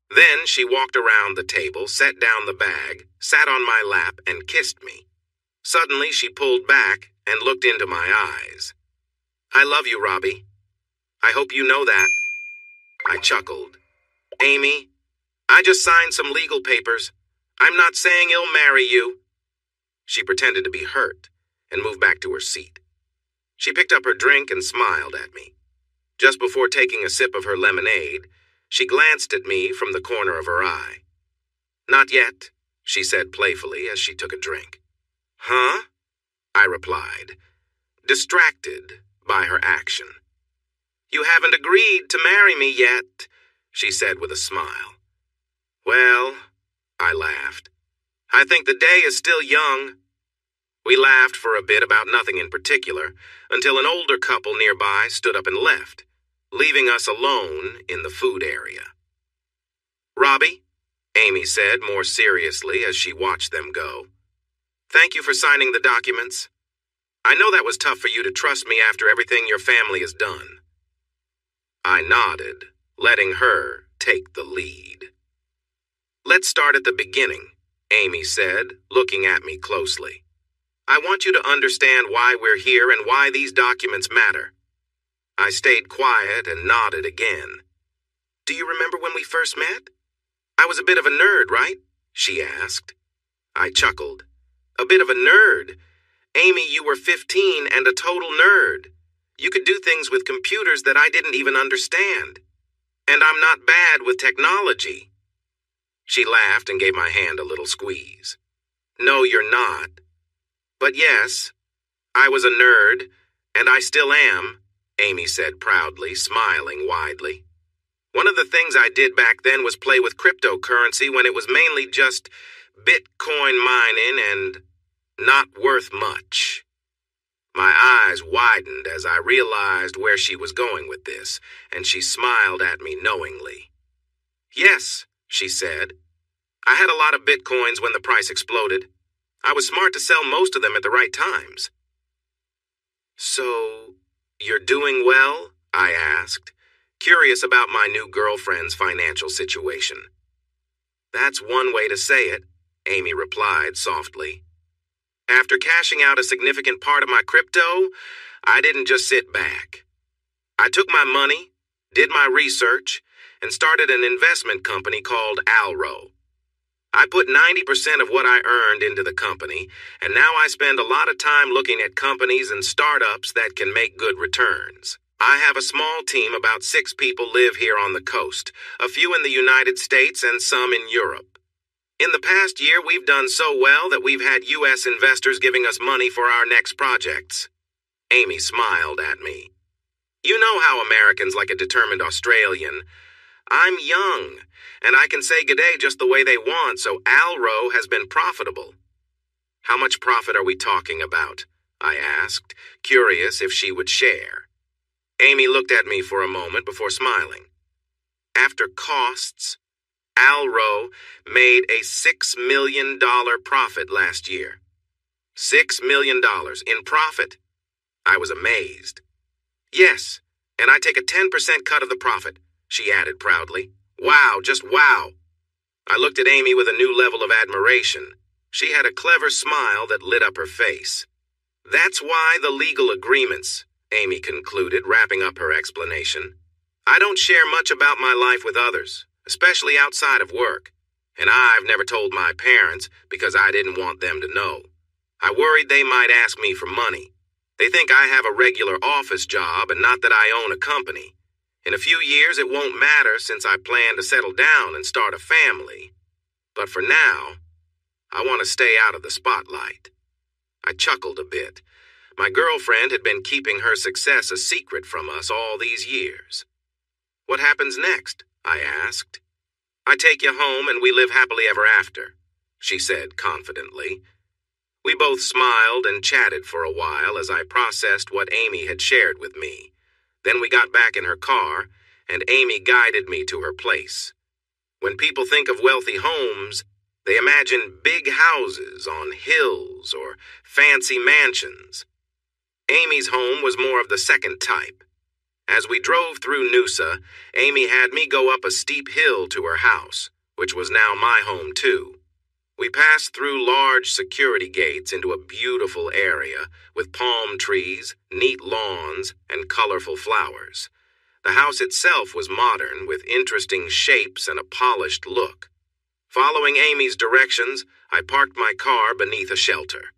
Then she walked around the table, set down the bag, sat on my lap, and kissed me. Suddenly, she pulled back and looked into my eyes. "I love you, Robbie. I hope you know that." I chuckled. "Amy, I just signed some legal papers. I'm not saying he'll marry you." She pretended to be hurt and moved back to her seat. She picked up her drink and smiled at me. Just before taking a sip of her lemonade, she glanced at me from the corner of her eye. "Not yet," she said playfully as she took a drink. "Huh?" I replied, distracted by her action. "You haven't agreed to marry me yet," she said with a smile. "Well," I laughed, "I think the day is still young." We laughed for a bit about nothing in particular, until an older couple nearby stood up and left, leaving us alone in the food area. "Robbie," Amy said more seriously as she watched them go, "thank you for signing the documents. I know that was tough for you to trust me after everything your family has done." I nodded, letting her take the lead. "Let's start at the beginning," Amy said, looking at me closely. "I want you to understand why we're here and why these documents matter." I stayed quiet and nodded again. "Do you remember when we first met? I was a bit of a nerd, right?" she asked. I chuckled. "A bit of a nerd? Amy, you were 15 and a total nerd. You could do things with computers that I didn't even understand. And I'm not bad with technology." She laughed and gave my hand a little squeeze. "No, you're not. But yes, I was a nerd, and I still am," Amy said proudly, smiling widely. "One of the things I did back then was play with cryptocurrency when it was mainly just Bitcoin mining and not worth much." My eyes widened as I realized where she was going with this, and she smiled at me knowingly. "Yes," she said. "I had a lot of Bitcoins when the price exploded. I was smart to sell most of them at the right times." "So, you're doing well?" I asked, curious about my new girlfriend's financial situation. "That's one way to say it," Amy replied softly. "After cashing out a significant part of my crypto, I didn't just sit back. I took my money, did my research, and started an investment company called Alro. I put 90% of what I earned into the company, and now I spend a lot of time looking at companies and startups that can make good returns. I have a small team, about 6 people live here on the coast, a few in the United States and some in Europe. In the past year, we've done so well that we've had U.S. investors giving us money for our next projects." Amy smiled at me. "You know how Americans like a determined Australian. I'm young, and I can say good day just the way they want, so Alro has been profitable." "How much profit are we talking about?" I asked, curious if she would share. Amy looked at me for a moment before smiling. "After costs, Alro made a $6 million profit last year." $6 million in profit? I was amazed. Yes, and I take a 10% cut of the profit, she added proudly. Wow, just wow. I looked at Amy with a new level of admiration. She had a clever smile that lit up her face. That's why the legal agreements, Amy concluded, wrapping up her explanation. I don't share much about my life with others, especially outside of work. And I've never told my parents because I didn't want them to know. I worried they might ask me for money. They think I have a regular office job and not that I own a company. In a few years, it won't matter since I plan to settle down and start a family. But for now, I want to stay out of the spotlight. I chuckled a bit. My girlfriend had been keeping her success a secret from us all these years. What happens next? I asked. I take you home and we live happily ever after, she said confidently. We both smiled and chatted for a while as I processed what Amy had shared with me. Then we got back in her car, and Amy guided me to her place. When people think of wealthy homes, they imagine big houses on hills or fancy mansions. Amy's home was more of the second type. As we drove through Noosa, Amy had me go up a steep hill to her house, which was now my home too. We passed through large security gates into a beautiful area with palm trees, neat lawns, and colorful flowers. The house itself was modern with interesting shapes and a polished look. Following Amy's directions, I parked my car beneath a shelter.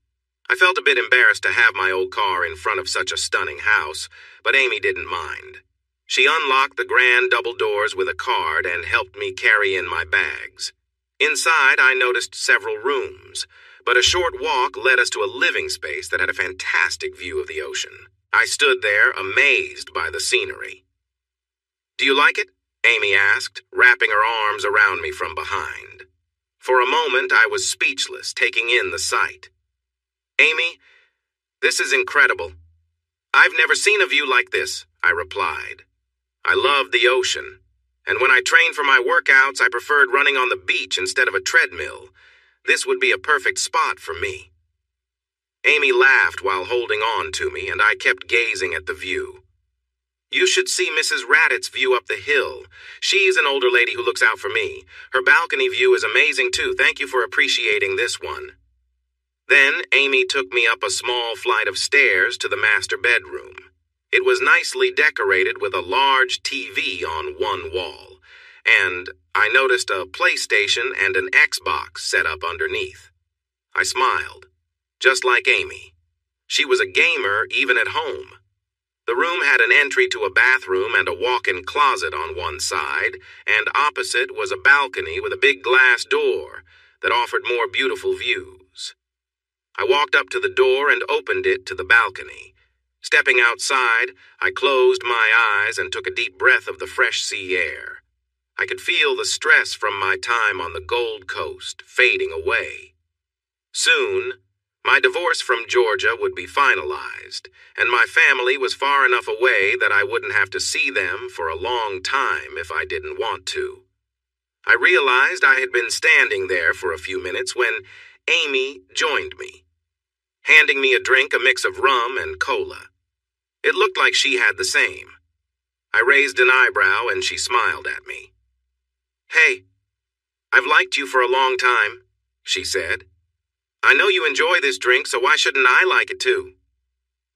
I felt a bit embarrassed to have my old car in front of such a stunning house, but Amy didn't mind. She unlocked the grand double doors with a card and helped me carry in my bags. Inside, I noticed several rooms, but a short walk led us to a living space that had a fantastic view of the ocean. I stood there, amazed by the scenery. Do you like it? Amy asked, wrapping her arms around me from behind. For a moment, I was speechless, taking in the sight. Amy, this is incredible. I've never seen a view like this, I replied. I loved the ocean, and when I trained for my workouts, I preferred running on the beach instead of a treadmill. This would be a perfect spot for me. Amy laughed while holding on to me, and I kept gazing at the view. You should see Mrs. Radditz's view up the hill. She's an older lady who looks out for me. Her balcony view is amazing too. Thank you for appreciating this one. Then Amy took me up a small flight of stairs to the master bedroom. It was nicely decorated with a large TV on one wall, and I noticed a PlayStation and an Xbox set up underneath. I smiled, just like Amy. She was a gamer even at home. The room had an entry to a bathroom and a walk-in closet on one side, and opposite was a balcony with a big glass door that offered more beautiful views. I walked up to the door and opened it to the balcony. Stepping outside, I closed my eyes and took a deep breath of the fresh sea air. I could feel the stress from my time on the Gold Coast fading away. Soon, my divorce from Georgia would be finalized, and my family was far enough away that I wouldn't have to see them for a long time if I didn't want to. I realized I had been standing there for a few minutes when Amy joined me, handing me a drink, a mix of rum and cola. It looked like she had the same. I raised an eyebrow and she smiled at me. Hey, I've liked you for a long time, she said. I know you enjoy this drink, so why shouldn't I like it too?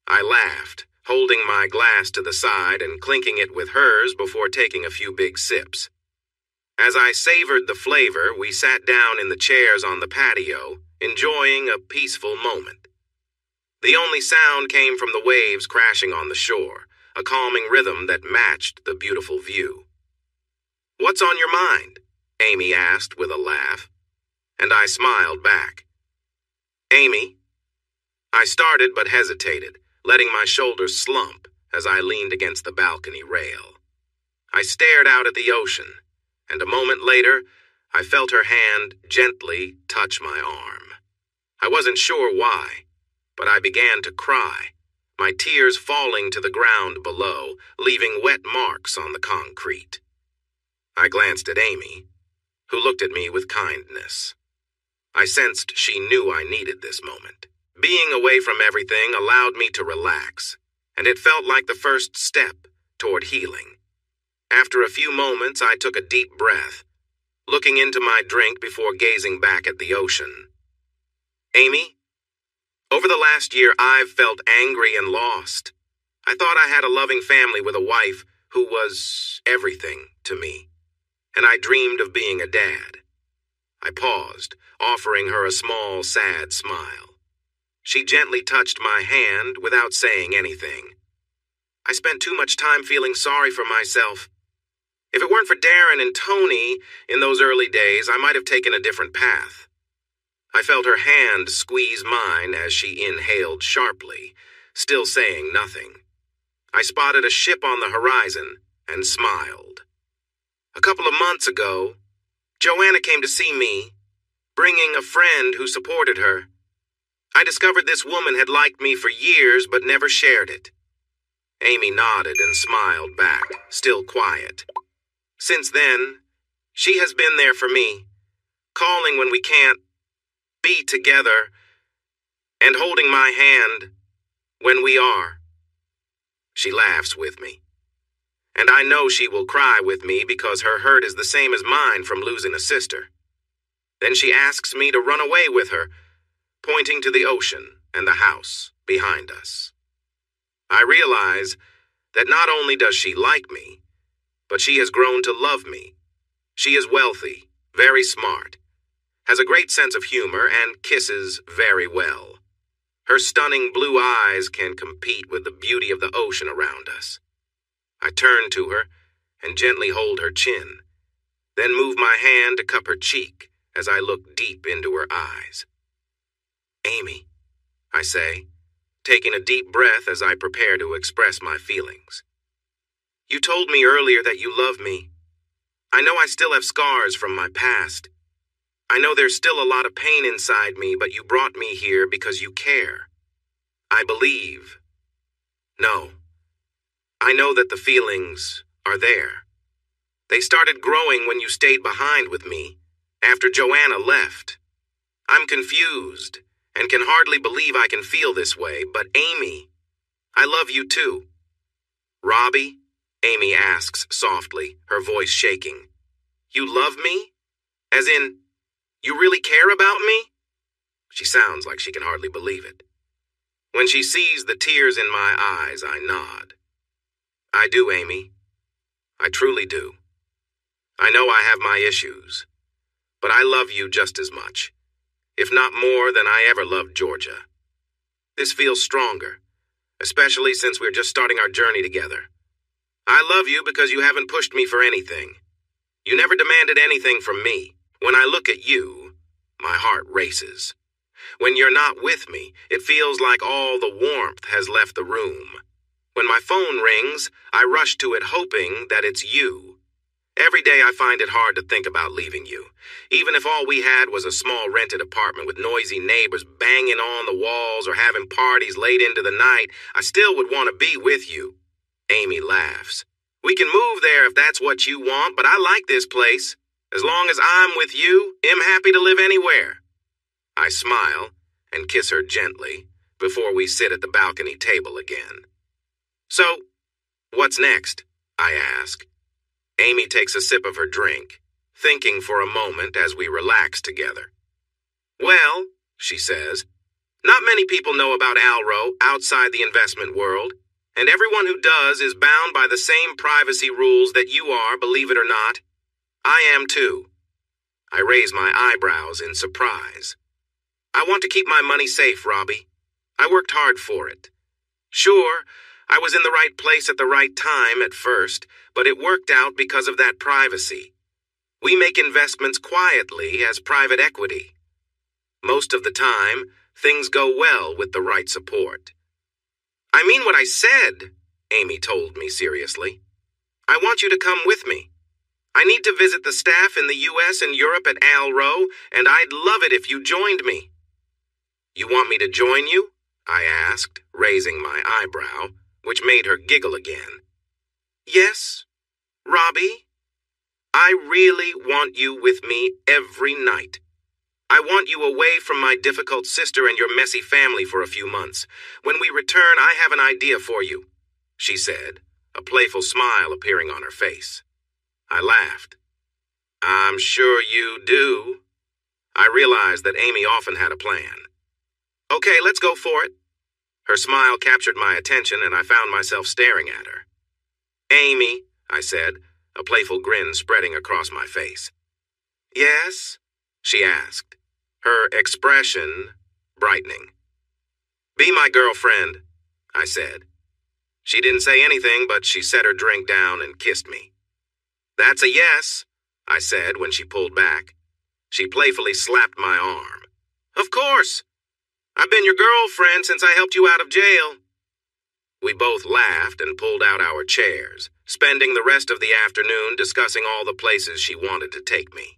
I laughed, holding my glass to the side and clinking it with hers before taking a few big sips. As I savored the flavor, we sat down in the chairs on the patio, enjoying a peaceful moment. The only sound came from the waves crashing on the shore, a calming rhythm that matched the beautiful view. What's on your mind? Amy asked with a laugh, and I smiled back. Amy? I started but hesitated, letting my shoulders slump as I leaned against the balcony rail. I stared out at the ocean, and a moment later, I felt her hand gently touch my arm. I wasn't sure why, but I began to cry, my tears falling to the ground below, leaving wet marks on the concrete. I glanced at Amy, who looked at me with kindness. I sensed she knew I needed this moment. Being away from everything allowed me to relax. and it felt like the first step toward healing. After a few moments, I took a deep breath, looking into my drink before gazing back at the ocean. Amy, over the last year, I've felt angry and lost. I thought I had a loving family with a wife who was everything to me, and I dreamed of being a dad. I paused, offering her a small, sad smile. She gently touched my hand without saying anything. I spent too much time feeling sorry for myself. If it weren't for Darren and Tony in those early days, I might have taken a different path. I felt her hand squeeze mine as she inhaled sharply, still saying nothing. I spotted a ship on the horizon and smiled. A couple of months ago, Joanna came to see me, bringing a friend who supported her. I discovered this woman had liked me for years but never shared it. Amy nodded and smiled back, still quiet. Since then, she has been there for me, calling when we can't be together, and holding my hand when we are. She laughs with me, and I know she will cry with me because her hurt is the same as mine from losing a sister. Then she asks me to run away with her, pointing to the ocean and the house behind us. I realize that not only does she like me, but she has grown to love me. She is wealthy, very smart, has a great sense of humor, and kisses very well. Her stunning blue eyes can compete with the beauty of the ocean around us. I turn to her and gently hold her chin, then move my hand to cup her cheek as I look deep into her eyes. Amy, I say, taking a deep breath as I prepare to express my feelings. You told me earlier that you love me. I know I still have scars from my past. I know there's still a lot of pain inside me, but you brought me here because you care. I believe. No. I know that the feelings are there. They started growing when you stayed behind with me, after Joanna left. I'm confused and can hardly believe I can feel this way, but Amy, I love you too. Robbie? Amy asks softly, her voice shaking. You love me? As in, you really care about me? She sounds like she can hardly believe it. When she sees the tears in my eyes, I nod. I do, Amy. I truly do. I know I have my issues, but I love you just as much, if not more than I ever loved Georgia. This feels stronger, especially since we're just starting our journey together. I love you because you haven't pushed me for anything. You never demanded anything from me. When I look at you, my heart races. When you're not with me, it feels like all the warmth has left the room. When my phone rings, I rush to it hoping that it's you. Every day I find it hard to think about leaving you. Even if all we had was a small rented apartment with noisy neighbors banging on the walls or having parties late into the night, I still would want to be with you. Amy laughs. We can move there if that's what you want, but I like this place. As long as I'm with you, I'm happy to live anywhere. I smile and kiss her gently before we sit at the balcony table again. So, what's next? I ask. Amy takes a sip of her drink, thinking for a moment as we relax together. Well, she says, not many people know about Alro outside the investment world, and everyone who does is bound by the same privacy rules that you are, believe it or not. I am too. I raise my eyebrows in surprise. I want to keep my money safe, Robbie. I worked hard for it. Sure, I was in the right place at the right time at first, but it worked out because of that privacy. We make investments quietly as private equity. Most of the time, things go well with the right support. I mean what I said, Amy told me seriously. I want you to come with me. I need to visit the staff in the US and Europe at Alro, and I'd love it if you joined me. You want me to join you? I asked, raising my eyebrow, which made her giggle again. Yes, Robbie. I really want you with me every night. I want you away from my difficult sister and your messy family for a few months. When we return, I have an idea for you, she said, a playful smile appearing on her face. I laughed. I'm sure you do. I realized that Amy often had a plan. Okay, let's go for it. Her smile captured my attention, and I found myself staring at her. Amy, I said, a playful grin spreading across my face. Yes? She asked, her expression brightening. Be my girlfriend, I said. She didn't say anything, but she set her drink down and kissed me. That's a yes, I said when she pulled back. She playfully slapped my arm. Of course. I've been your girlfriend since I helped you out of jail. We both laughed and pulled out our chairs, spending the rest of the afternoon discussing all the places she wanted to take me.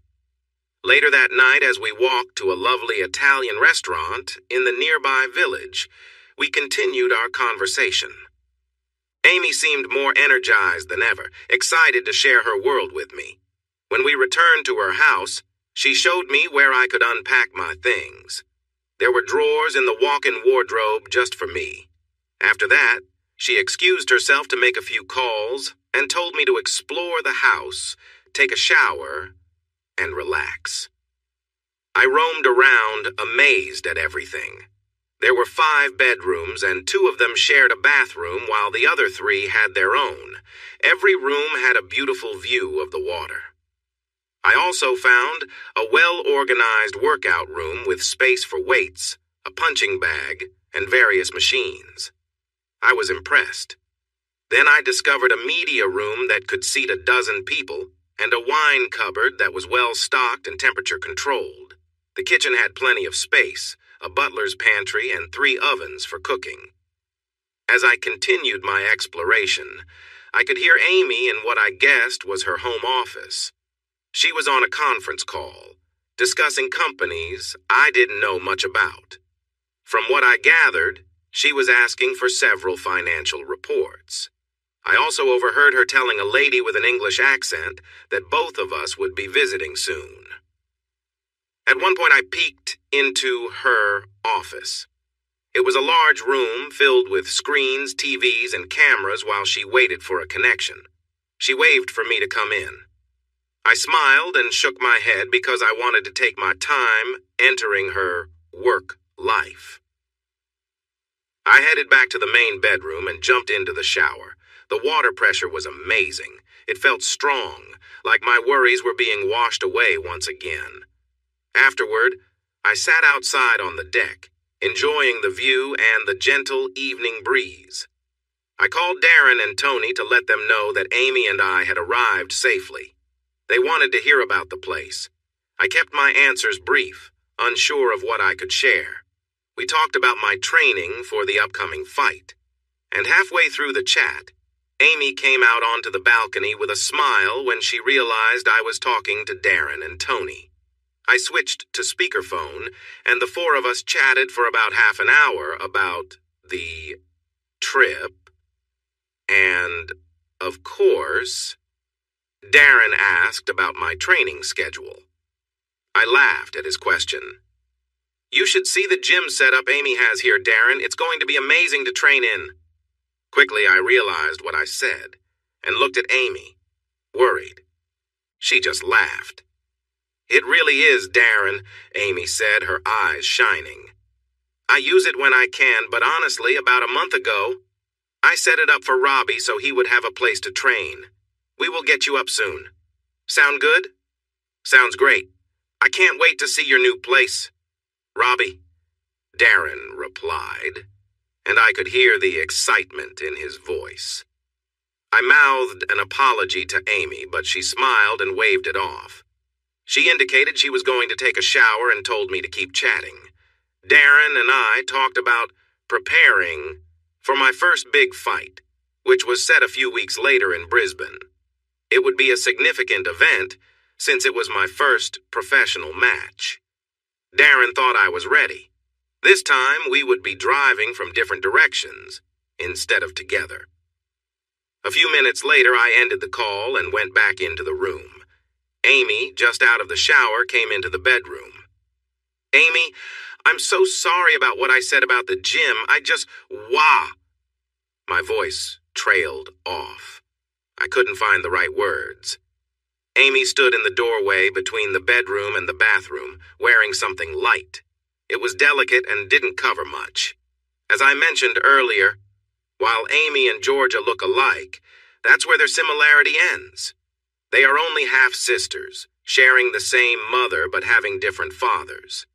Later that night, as we walked to a lovely Italian restaurant in the nearby village, we continued our conversation. Amy seemed more energized than ever, excited to share her world with me. When we returned to her house, she showed me where I could unpack my things. There were drawers in the walk-in wardrobe just for me. After that, she excused herself to make a few calls and told me to explore the house, take a shower, and relax. I roamed around, amazed at everything. There were 5 bedrooms, and 2 of them shared a bathroom while the other 3 had their own. Every room had a beautiful view of the water. I also found a well-organized workout room with space for weights, a punching bag, and various machines. I was impressed. Then I discovered a media room that could seat 12 people, and a wine cupboard that was well-stocked and temperature-controlled. The kitchen had plenty of space, a butler's pantry, and 3 ovens for cooking. As I continued my exploration, I could hear Amy in what I guessed was her home office. She was on a conference call, discussing companies I didn't know much about. From what I gathered, she was asking for several financial reports. I also overheard her telling a lady with an English accent that both of us would be visiting soon. At one point, I peeked into her office. It was a large room filled with screens, TVs, and cameras while she waited for a connection. She waved for me to come in. I smiled and shook my head because I wanted to take my time entering her work life. I headed back to the main bedroom and jumped into the shower. The water pressure was amazing. It felt strong, like my worries were being washed away once again. Afterward, I sat outside on the deck, enjoying the view and the gentle evening breeze. I called Darren and Tony to let them know that Amy and I had arrived safely. They wanted to hear about the place. I kept my answers brief, unsure of what I could share. We talked about my training for the upcoming fight. And halfway through the chat, Amy came out onto the balcony with a smile when she realized I was talking to Darren and Tony. I switched to speakerphone, and the 4 of us chatted for about half an hour about the trip. And, of course, Darren asked about my training schedule. I laughed at his question. You should see the gym setup Amy has here, Darren. It's going to be amazing to train in. Quickly, I realized what I said and looked at Amy, worried. She just laughed. It really is, Darren, Amy said, her eyes shining. I use it when I can, but honestly, about a month ago, I set it up for Robbie so he would have a place to train. We will get you up soon. Sound good? Sounds great. I can't wait to see your new place. Robbie, Darren replied, and I could hear the excitement in his voice. I mouthed an apology to Amy, but she smiled and waved it off. She indicated she was going to take a shower and told me to keep chatting. Darren and I talked about preparing for my first big fight, which was set a few weeks later in Brisbane. It would be a significant event since it was my first professional match. Darren thought I was ready. This time we would be driving from different directions instead of together. A few minutes later, I ended the call and went back into the room. Amy, just out of the shower, came into the bedroom. Amy, I'm so sorry about what I said about the gym. Wah. My voice trailed off. I couldn't find the right words. Amy stood in the doorway between the bedroom and the bathroom, wearing something light. It was delicate and didn't cover much. As I mentioned earlier, while Amy and Georgia look alike, that's where their similarity ends. They are only half-sisters, sharing the same mother but having different fathers.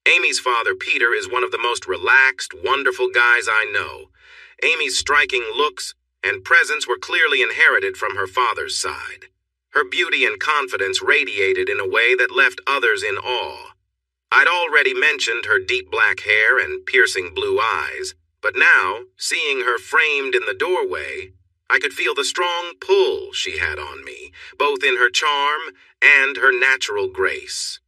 Amy's father, Peter, is one of the most relaxed, wonderful guys I know. Amy's striking looks and presence were clearly inherited from her father's side. Her beauty and confidence radiated in a way that left others in awe. I'd already mentioned her deep black hair and piercing blue eyes, but now, seeing her framed in the doorway, I could feel the strong pull she had on me, both in her charm and her natural grace.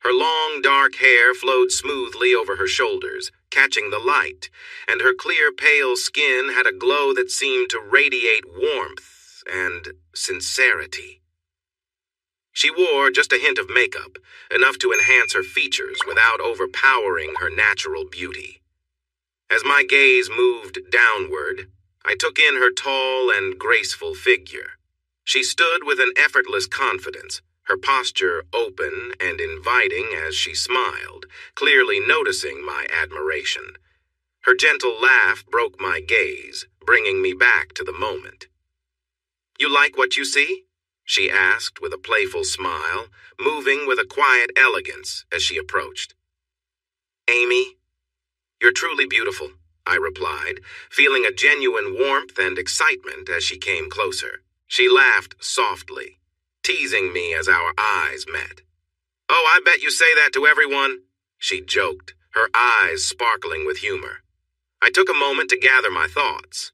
Her long, dark hair flowed smoothly over her shoulders, catching the light, and her clear, pale skin had a glow that seemed to radiate warmth and sincerity. She wore just a hint of makeup, enough to enhance her features without overpowering her natural beauty. As my gaze moved downward, I took in her tall and graceful figure. She stood with an effortless confidence, her posture open and inviting as she smiled, clearly noticing my admiration. Her gentle laugh broke my gaze, bringing me back to the moment. "You like what you see?" she asked with a playful smile, moving with a quiet elegance as she approached. "Amy, you're truly beautiful," I replied, feeling a genuine warmth and excitement as she came closer. She laughed softly, teasing me as our eyes met. "Oh, I bet you say that to everyone," she joked, her eyes sparkling with humor. I took a moment to gather my thoughts.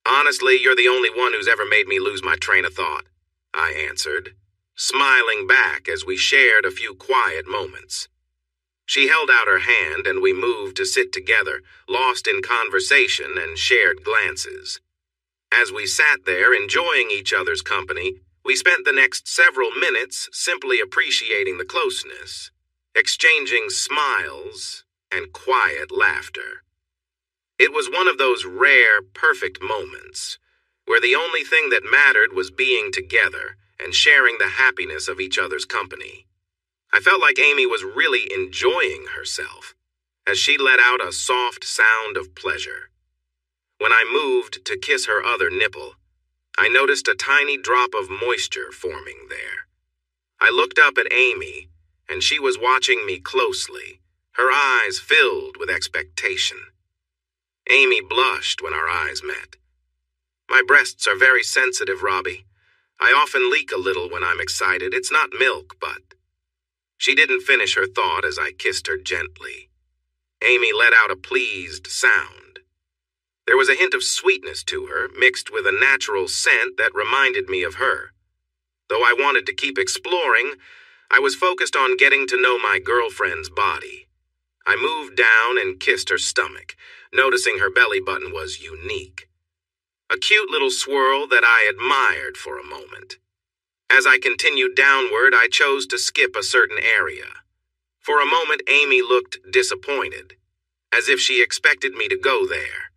"Honestly, you're the only one who's ever made me lose my train of thought," I answered, smiling back as we shared a few quiet moments. She held out her hand and we moved to sit together, lost in conversation and shared glances. As we sat there enjoying each other's company, we spent the next several minutes simply appreciating the closeness, exchanging smiles and quiet laughter. It was one of those rare, perfect moments where the only thing that mattered was being together and sharing the happiness of each other's company. I felt like Amy was really enjoying herself as she let out a soft sound of pleasure. When I moved to kiss her other nipple, I noticed a tiny drop of moisture forming there. I looked up at Amy, and she was watching me closely, her eyes filled with expectation. Amy blushed when our eyes met. "My breasts are very sensitive, Robbie. I often leak a little when I'm excited. It's not milk, but..." She didn't finish her thought as I kissed her gently. Amy let out a pleased sound. There was a hint of sweetness to her, mixed with a natural scent that reminded me of her. Though I wanted to keep exploring, I was focused on getting to know my girlfriend's body. I moved down and kissed her stomach, noticing her belly button was unique. A cute little swirl that I admired for a moment. As I continued downward, I chose to skip a certain area. For a moment, Amy looked disappointed, as if she expected me to go there.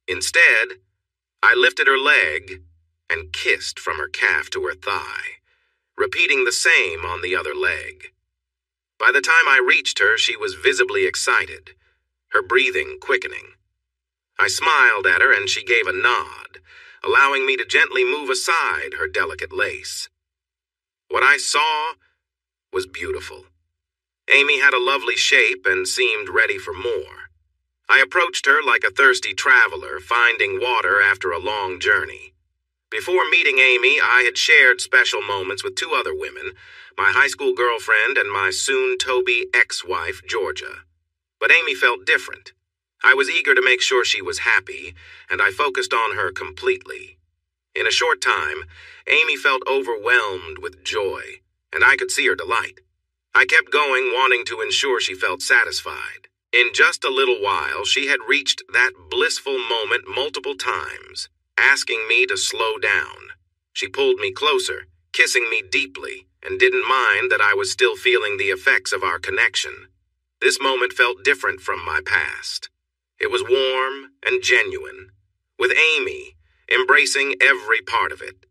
Instead, I lifted her leg and kissed from her calf to her thigh, repeating the same on the other leg. By the time I reached her, she was visibly excited, her breathing quickening. I smiled at her and she gave a nod, allowing me to gently move aside her delicate lace. What I saw was beautiful. Amy had a lovely shape and seemed ready for more. I approached her like a thirsty traveler finding water after a long journey. Before meeting Amy, I had shared special moments with two other women, my high school girlfriend and my soon-to-be ex-wife, Georgia. But Amy felt different. I was eager to make sure she was happy, and I focused on her completely. In a short time, Amy felt overwhelmed with joy, and I could see her delight. I kept going, wanting to ensure she felt satisfied. In just a little while, she had reached that blissful moment multiple times, asking me to slow down. She pulled me closer, kissing me deeply, and didn't mind that I was still feeling the effects of our connection. This moment felt different from my past. It was warm and genuine, with Amy embracing every part of it.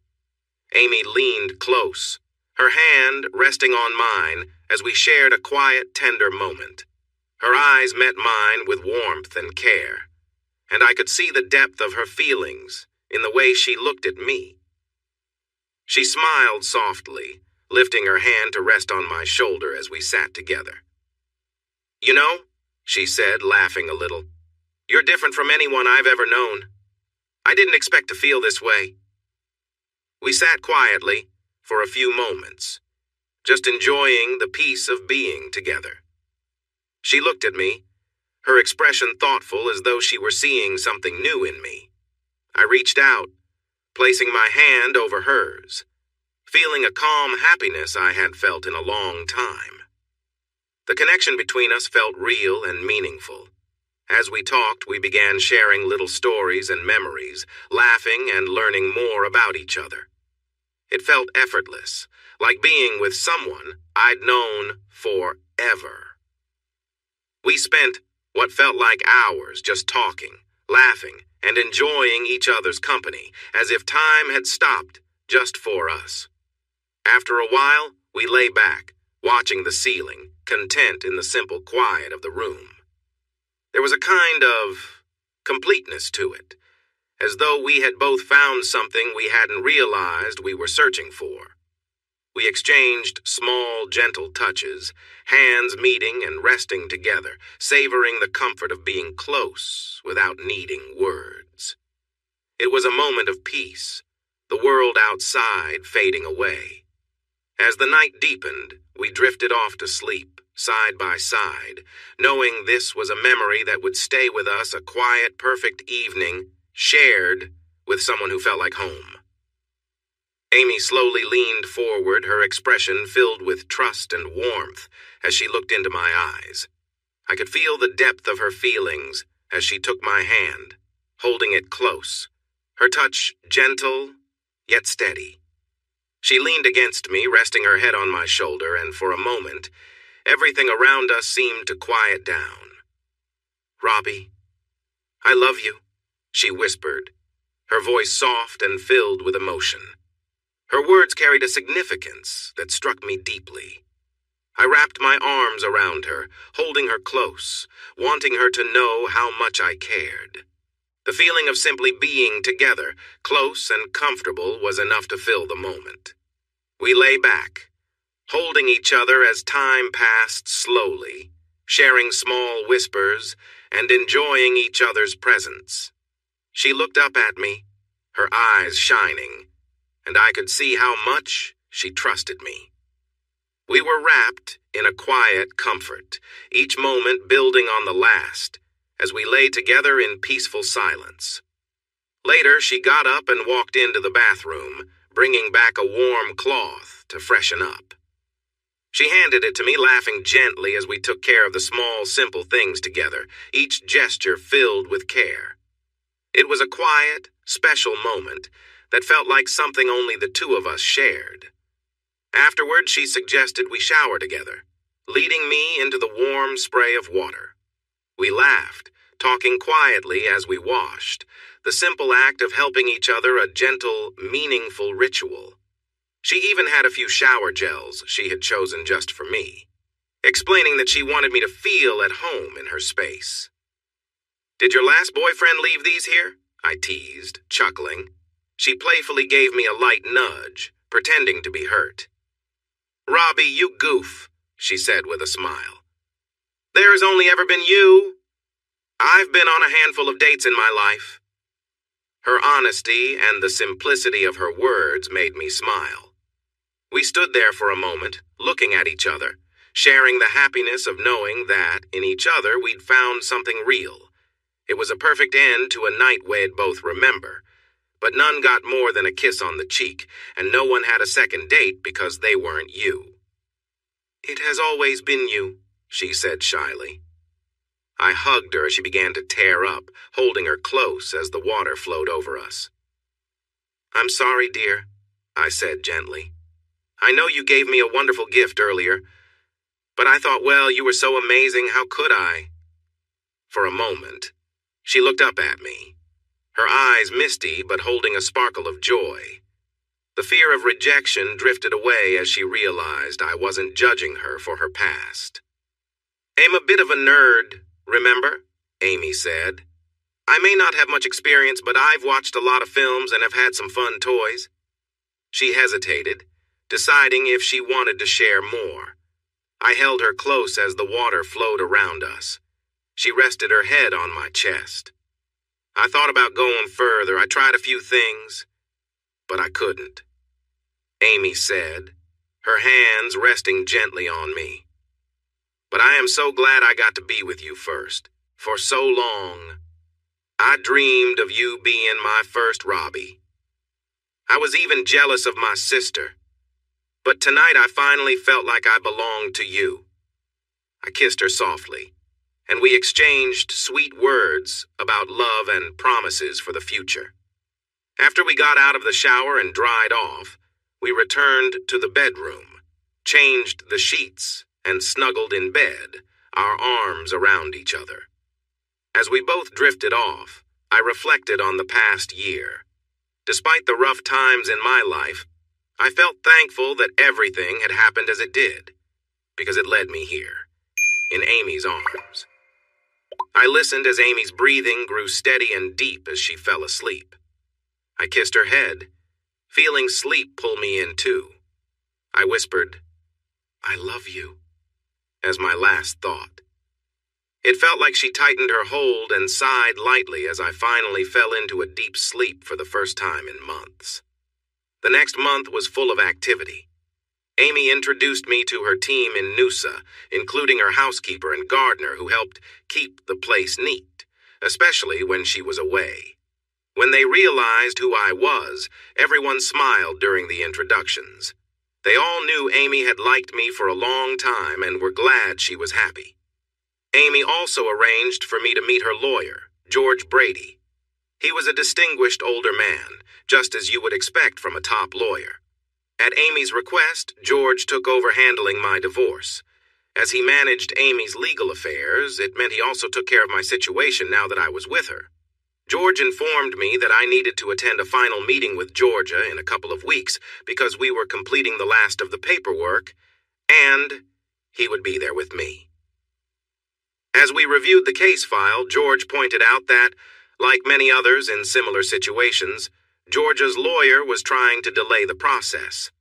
Amy leaned close, her hand resting on mine as we shared a quiet, tender moment. Her eyes met mine with warmth and care, and I could see the depth of her feelings in the way she looked at me. She smiled softly, lifting her hand to rest on my shoulder as we sat together. "You know," she said, laughing a little, "you're different from anyone I've ever known. I didn't expect to feel this way." We sat quietly for a few moments, just enjoying the peace of being together. She looked at me, her expression thoughtful as though she were seeing something new in me. I reached out, placing my hand over hers, feeling a calm happiness I had felt in a long time. The connection between us felt real and meaningful. As we talked, we began sharing little stories and memories, laughing and learning more about each other. It felt effortless, like being with someone I'd known forever. We spent what felt like hours just talking, laughing, and enjoying each other's company, as if time had stopped just for us. After a while, we lay back, watching the ceiling, content in the simple quiet of the room. There was a kind of completeness to it, as though we had both found something we hadn't realized we were searching for. We exchanged small, gentle touches, hands meeting and resting together, savoring the comfort of being close without needing words. It was a moment of peace, the world outside fading away. As the night deepened, we drifted off to sleep, side by side, knowing this was a memory that would stay with us, a quiet, perfect evening, shared with someone who felt like home. Amy slowly leaned forward, her expression filled with trust and warmth as she looked into my eyes. I could feel the depth of her feelings as she took my hand, holding it close, her touch gentle yet steady. She leaned against me, resting her head on my shoulder, and for a moment, everything around us seemed to quiet down. "Robbie, I love you," she whispered, her voice soft and filled with emotion. Her words carried a significance that struck me deeply. I wrapped my arms around her, holding her close, wanting her to know how much I cared. The feeling of simply being together, close and comfortable, was enough to fill the moment. We lay back, holding each other as time passed slowly, sharing small whispers and enjoying each other's presence. She looked up at me, her eyes shining, and I could see how much she trusted me. We were wrapped in a quiet comfort, each moment building on the last, as we lay together in peaceful silence. Later, she got up and walked into the bathroom, bringing back a warm cloth to freshen up. She handed it to me, laughing gently as we took care of the small, simple things together, each gesture filled with care. It was a quiet, special moment that felt like something only the two of us shared. Afterward, she suggested we shower together, leading me into the warm spray of water. We laughed, talking quietly as we washed, the simple act of helping each other a gentle, meaningful ritual. She even had a few shower gels she had chosen just for me, explaining that she wanted me to feel at home in her space. "Did your last boyfriend leave these here?" I teased, chuckling. She playfully gave me a light nudge, pretending to be hurt. "Robbie, you goof," she said with a smile. "There has only ever been you. I've been on a handful of dates in my life." Her honesty and the simplicity of her words made me smile. We stood there for a moment, looking at each other, sharing the happiness of knowing that, in each other, we'd found something real. It was a perfect end to a night we'd both remember, but none got more than a kiss on the cheek, and no one had a second date because they weren't you. "It has always been you," she said shyly. I hugged her as she began to tear up, holding her close as the water flowed over us. "I'm sorry, dear," I said gently. "I know you gave me a wonderful gift earlier, But I thought, well, you were so amazing, how could I? For a moment, she looked up at me, her eyes misty but holding a sparkle of joy. The fear of rejection drifted away as she realized I wasn't judging her for her past. "I'm a bit of a nerd, remember?" Amy said. "I may not have much experience, but I've watched a lot of films and have had some fun toys." She hesitated, deciding if she wanted to share more. I held her close as the water flowed around us. She rested her head on my chest. I thought about going further. I tried a few things, but I couldn't. Amy said, her hands resting gently on me. "But I am so glad I got to be with you first. For so long, I dreamed of you being my first Robbie. I was even jealous of my sister. But tonight I finally felt like I belonged to you." I kissed her softly, and we exchanged sweet words about love and promises for the future. After we got out of the shower and dried off, we returned to the bedroom, changed the sheets, and snuggled in bed, our arms around each other. As we both drifted off, I reflected on the past year. Despite the rough times in my life, I felt thankful that everything had happened as it did, because it led me here, in Amy's arms. I listened as Amy's breathing grew steady and deep as she fell asleep. I kissed her head, feeling sleep pull me in too. I whispered, "I love you," as my last thought. It felt like she tightened her hold and sighed lightly as I finally fell into a deep sleep for the first time in months. The next month was full of activity. Amy introduced me to her team in Noosa, including her housekeeper and gardener who helped keep the place neat, especially when she was away. When they realized who I was, everyone smiled during the introductions. They all knew Amy had liked me for a long time and were glad she was happy. Amy also arranged for me to meet her lawyer, George Brady. He was a distinguished older man, just as you would expect from a top lawyer. At Amy's request, George took over handling my divorce. As he managed Amy's legal affairs, it meant he also took care of my situation now that I was with her. George informed me that I needed to attend a final meeting with Georgia in a couple of weeks because we were completing the last of the paperwork, and he would be there with me. As we reviewed the case file, George pointed out that, like many others in similar situations, Georgia's lawyer was trying to delay the process.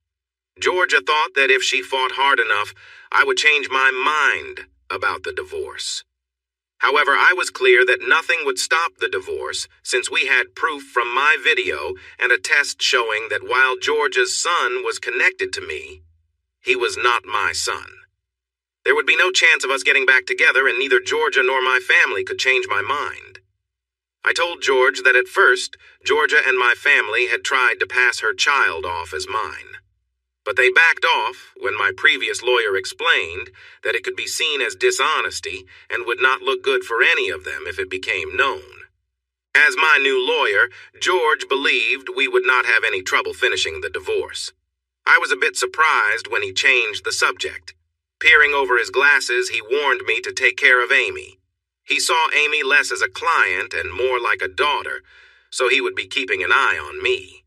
Georgia thought that if she fought hard enough, I would change my mind about the divorce. However, I was clear that nothing would stop the divorce since we had proof from my video and a test showing that while Georgia's son was connected to me, he was not my son. There would be no chance of us getting back together, and neither Georgia nor my family could change my mind. I told George that at first, Georgia and my family had tried to pass her child off as mine. But they backed off when my previous lawyer explained that it could be seen as dishonesty and would not look good for any of them if it became known. As my new lawyer, George believed we would not have any trouble finishing the divorce. I was a bit surprised when he changed the subject. Peering over his glasses, he warned me to take care of Amy. He saw Amy less as a client and more like a daughter, so he would be keeping an eye on me.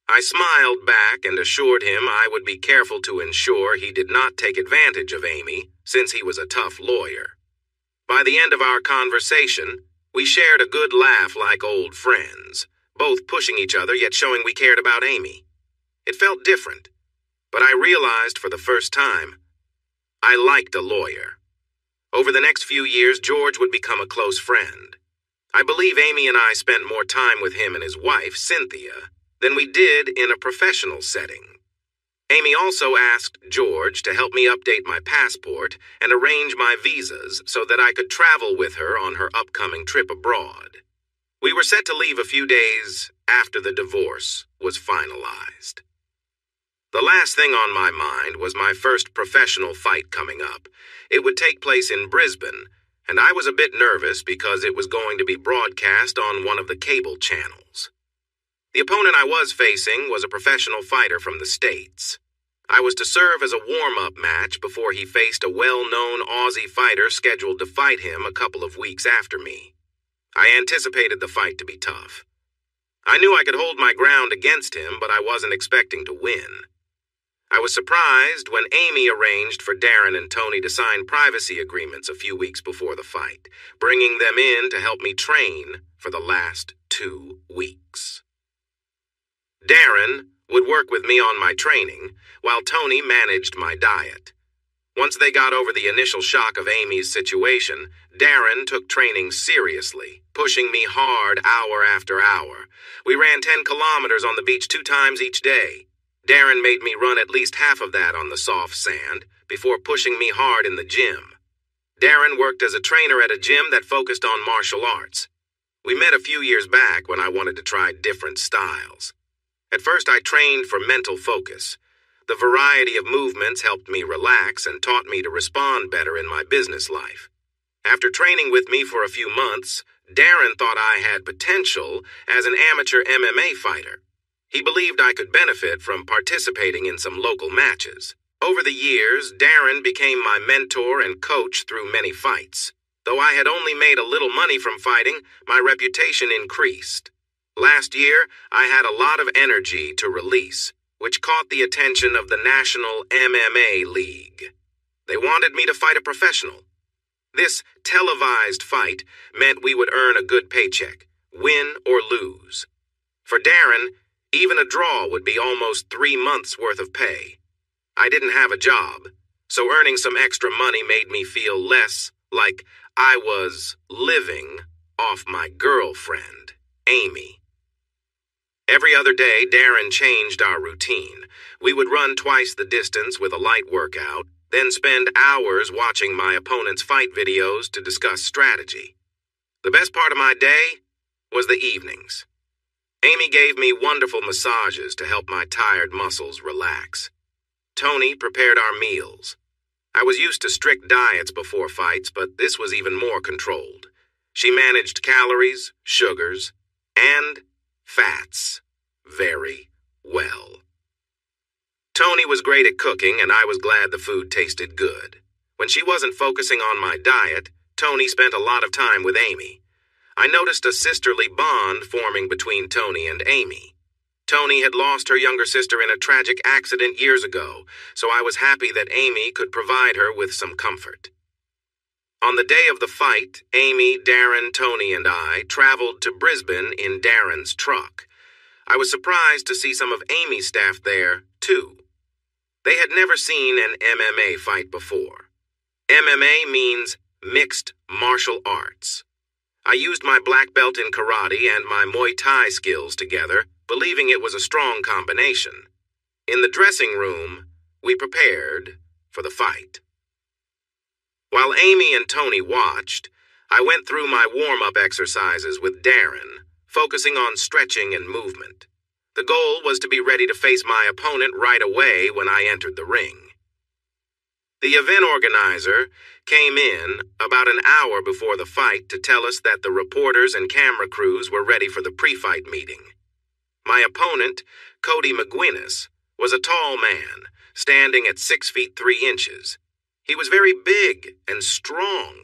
I smiled back and assured him I would be careful to ensure he did not take advantage of Amy, since he was a tough lawyer. By the end of our conversation, we shared a good laugh like old friends, both pushing each other yet showing we cared about Amy. It felt different, but I realized for the first time, I liked a lawyer. Over the next few years, George would become a close friend. I believe Amy and I spent more time with him and his wife, Cynthia, than we did in a professional setting. Amy also asked George to help me update my passport and arrange my visas so that I could travel with her on her upcoming trip abroad. We were set to leave a few days after the divorce was finalized. The last thing on my mind was my first professional fight coming up. It would take place in Brisbane, and I was a bit nervous because it was going to be broadcast on one of the cable channels. The opponent I was facing was a professional fighter from the States. I was to serve as a warm-up match before he faced a well-known Aussie fighter scheduled to fight him a couple of weeks after me. I anticipated the fight to be tough. I knew I could hold my ground against him, but I wasn't expecting to win. I was surprised when Amy arranged for Darren and Tony to sign privacy agreements a few weeks before the fight, bringing them in to help me train for the last 2 weeks. Darren would work with me on my training, while Tony managed my diet. Once they got over the initial shock of Amy's situation, Darren took training seriously, pushing me hard hour after hour. We ran 10 kilometers on the beach 2 times each day. Darren made me run at least half of that on the soft sand before pushing me hard in the gym. Darren worked as a trainer at a gym that focused on martial arts. We met a few years back when I wanted to try different styles. At first, I trained for mental focus. The variety of movements helped me relax and taught me to respond better in my business life. After training with me for a few months, Darren thought I had potential as an amateur MMA fighter. He believed I could benefit from participating in some local matches. Over the years, Darren became my mentor and coach through many fights. Though I had only made a little money from fighting, my reputation increased. Last year, I had a lot of energy to release, which caught the attention of the National MMA League. They wanted me to fight a professional. This televised fight meant we would earn a good paycheck, win or lose. For Darren, even a draw would be almost 3 months' worth of pay. I didn't have a job, so earning some extra money made me feel less like I was living off my girlfriend, Amy. Every other day, Darren changed our routine. We would run twice the distance with a light workout, then spend hours watching my opponent's fight videos to discuss strategy. The best part of my day was the evenings. Amy gave me wonderful massages to help my tired muscles relax. Tony prepared our meals. I was used to strict diets before fights, but this was even more controlled. She managed calories, sugars, and fats very well. Tony was great at cooking, and I was glad the food tasted good. When she wasn't focusing on my diet, Tony spent a lot of time with Amy. I noticed a sisterly bond forming between Tony and Amy. Tony had lost her younger sister in a tragic accident years ago, so I was happy that Amy could provide her with some comfort. On the day of the fight, Amy, Darren, Tony, and I traveled to Brisbane in Darren's truck. I was surprised to see some of Amy's staff there, too. They had never seen an MMA fight before. MMA means mixed martial arts. I used my black belt in karate and my Muay Thai skills together, believing it was a strong combination. In the dressing room, we prepared for the fight. While Amy and Tony watched, I went through my warm-up exercises with Darren, focusing on stretching and movement. The goal was to be ready to face my opponent right away when I entered the ring. The event organizer came in about an hour before the fight to tell us that the reporters and camera crews were ready for the pre-fight meeting. My opponent, Cody McGuinness, was a tall man, standing at 6 feet 3 inches. He was very big and strong,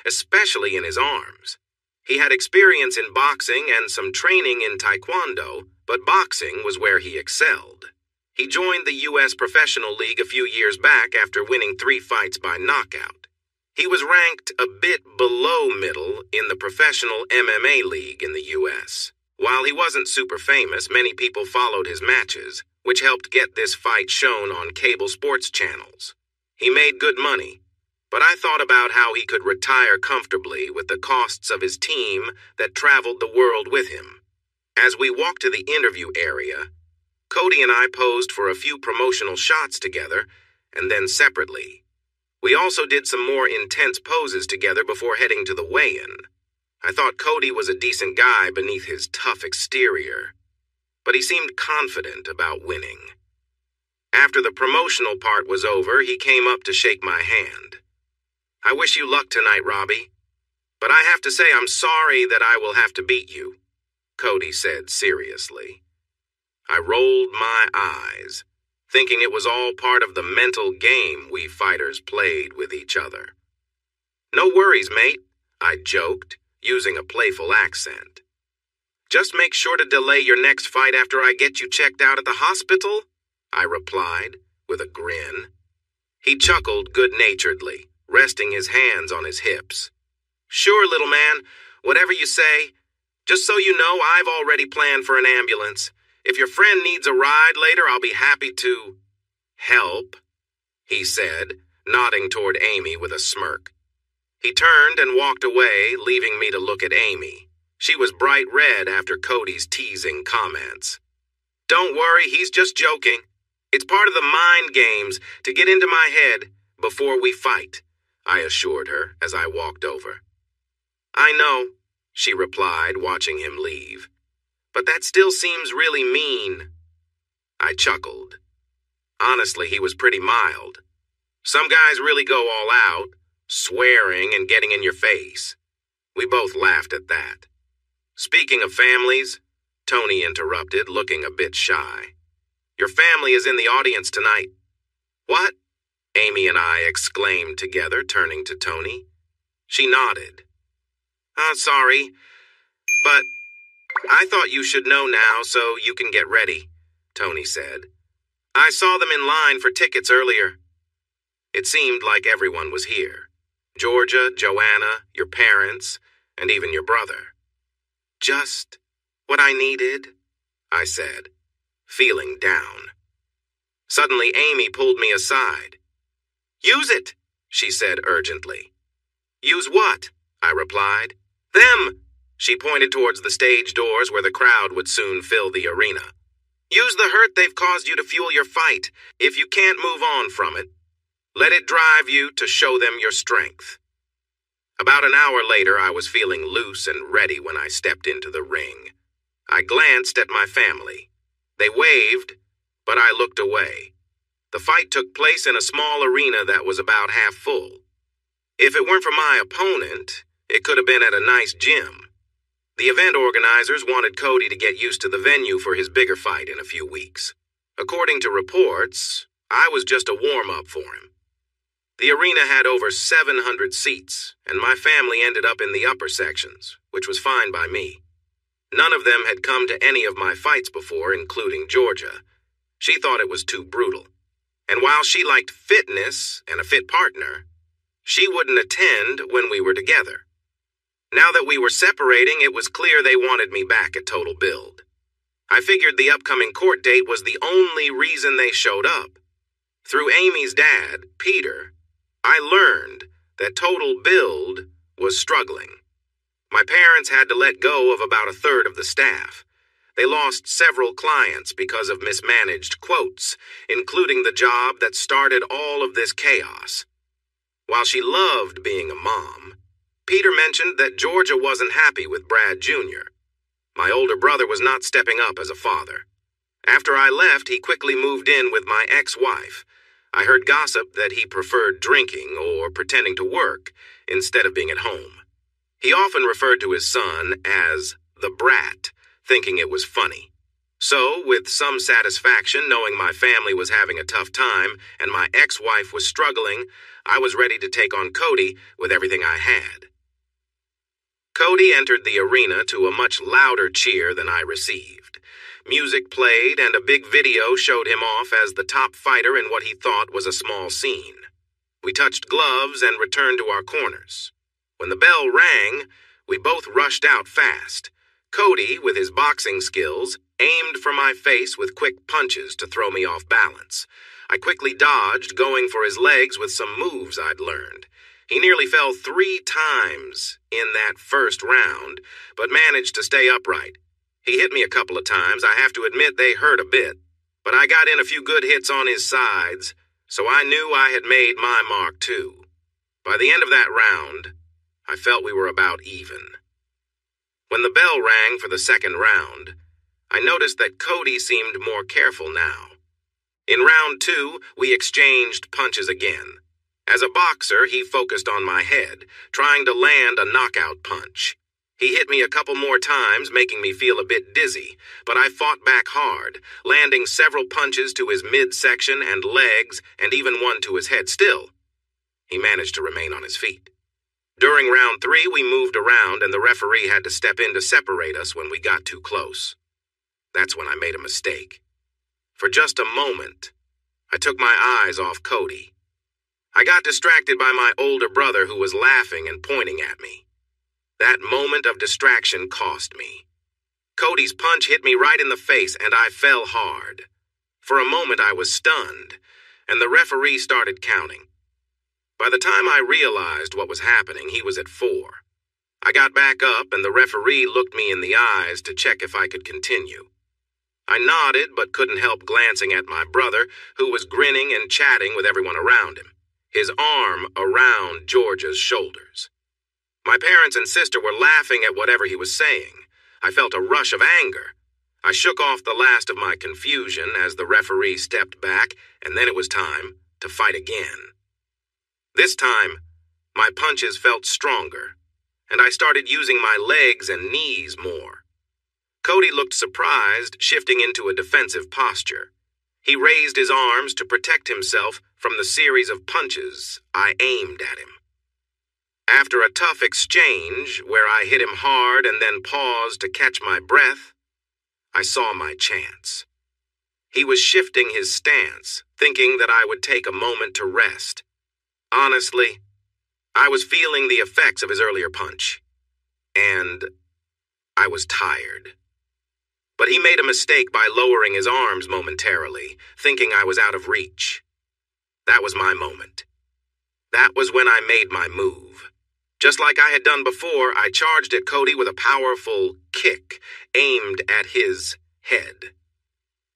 especially in his arms. He had experience in boxing and some training in taekwondo, but boxing was where he excelled. He joined the U.S. Professional League a few years back after winning 3 fights by knockout. He was ranked a bit below middle in the Professional MMA League in the U.S. While he wasn't super famous, many people followed his matches, which helped get this fight shown on cable sports channels. He made good money, but I thought about how he could retire comfortably with the costs of his team that traveled the world with him. As we walked to the interview area, Cody and I posed for a few promotional shots together, and then separately. We also did some more intense poses together before heading to the weigh-in. I thought Cody was a decent guy beneath his tough exterior, but he seemed confident about winning. After the promotional part was over, he came up to shake my hand. "I wish you luck tonight, Robbie, but I have to say I'm sorry that I will have to beat you," Cody said seriously. I rolled my eyes, thinking it was all part of the mental game we fighters played with each other. "No worries, mate," I joked, using a playful accent. "Just make sure to delay your next fight after I get you checked out at the hospital," I replied, with a grin. He chuckled good-naturedly, resting his hands on his hips. "Sure, little man, whatever you say. Just so you know, I've already planned for an ambulance. If your friend needs a ride later, I'll be happy to help," he said, nodding toward Amy with a smirk. He turned and walked away, leaving me to look at Amy. She was bright red after Cody's teasing comments. "Don't worry, he's just joking. It's part of the mind games to get into my head before we fight," I assured her as I walked over. "I know," she replied, watching him leave. "But that still seems really mean." I chuckled. Honestly, he was pretty mild. Some guys really go all out, swearing and getting in your face. We both laughed at that. "Speaking of families," Tony interrupted, looking a bit shy. "Your family is in the audience tonight." "What?" Amy and I exclaimed together, turning to Tony. She nodded. Sorry, but I thought you should know now so you can get ready," Tony said. "I saw them in line for tickets earlier." It seemed like everyone was here. Georgia, Joanna, your parents, and even your brother. "Just what I needed," I said, feeling down. Suddenly, Amy pulled me aside. "Use it," she said urgently. "Use what?" I replied. "Them," she pointed towards the stage doors where the crowd would soon fill the arena. "Use the hurt they've caused you to fuel your fight. If you can't move on from it, let it drive you to show them your strength." About an hour later, I was feeling loose and ready when I stepped into the ring. I glanced at my family. They waved, but I looked away. The fight took place in a small arena that was about half full. If it weren't for my opponent, it could have been at a nice gym. The event organizers wanted Cody to get used to the venue for his bigger fight in a few weeks. According to reports, I was just a warm-up for him. The arena had over 700 seats, and my family ended up in the upper sections, which was fine by me. None of them had come to any of my fights before, including Georgia. She thought it was too brutal. And while she liked fitness and a fit partner, she wouldn't attend when we were together. Now that we were separating, it was clear they wanted me back at Total Build. I figured the upcoming court date was the only reason they showed up. Through Amy's dad, Peter, I learned that Total Build was struggling. My parents had to let go of about a third of the staff. They lost several clients because of mismanaged quotes, including the job that started all of this chaos. While she loved being a mom, Peter mentioned that Georgia wasn't happy with Brad Jr. My older brother was not stepping up as a father. After I left, he quickly moved in with my ex-wife. I heard gossip that he preferred drinking or pretending to work instead of being at home. He often referred to his son as the brat, thinking it was funny. So, with some satisfaction knowing my family was having a tough time and my ex-wife was struggling, I was ready to take on Cody with everything I had. Cody entered the arena to a much louder cheer than I received. Music played and a big video showed him off as the top fighter in what he thought was a small scene. We touched gloves and returned to our corners. When the bell rang, we both rushed out fast. Cody, with his boxing skills, aimed for my face with quick punches to throw me off balance. I quickly dodged, going for his legs with some moves I'd learned. He nearly fell 3 times in that first round, but managed to stay upright. He hit me a couple of times. I have to admit they hurt a bit, but I got in a few good hits on his sides, so I knew I had made my mark too. By the end of that round, I felt we were about even. When the bell rang for the second round, I noticed that Cody seemed more careful now. In round 2, we exchanged punches again. As a boxer, he focused on my head, trying to land a knockout punch. He hit me a couple more times, making me feel a bit dizzy, but I fought back hard, landing several punches to his midsection and legs, and even one to his head. Still, he managed to remain on his feet. During round 3, we moved around, and the referee had to step in to separate us when we got too close. That's when I made a mistake. For just a moment, I took my eyes off Cody. I got distracted by my older brother who was laughing and pointing at me. That moment of distraction cost me. Cody's punch hit me right in the face, and I fell hard. For a moment, I was stunned, and the referee started counting. By the time I realized what was happening, he was at 4. I got back up, and the referee looked me in the eyes to check if I could continue. I nodded, but couldn't help glancing at my brother, who was grinning and chatting with everyone around him, his arm around Georgia's shoulders. My parents and sister were laughing at whatever he was saying. I felt a rush of anger. I shook off the last of my confusion as the referee stepped back, and then it was time to fight again. This time, my punches felt stronger, and I started using my legs and knees more. Cody looked surprised, shifting into a defensive posture. He raised his arms to protect himself from the series of punches I aimed at him. After a tough exchange, where I hit him hard and then paused to catch my breath, I saw my chance. He was shifting his stance, thinking that I would take a moment to rest. Honestly, I was feeling the effects of his earlier punch, and I was tired. But he made a mistake by lowering his arms momentarily, thinking I was out of reach. That was my moment. That was when I made my move. Just like I had done before, I charged at Cody with a powerful kick aimed at his head.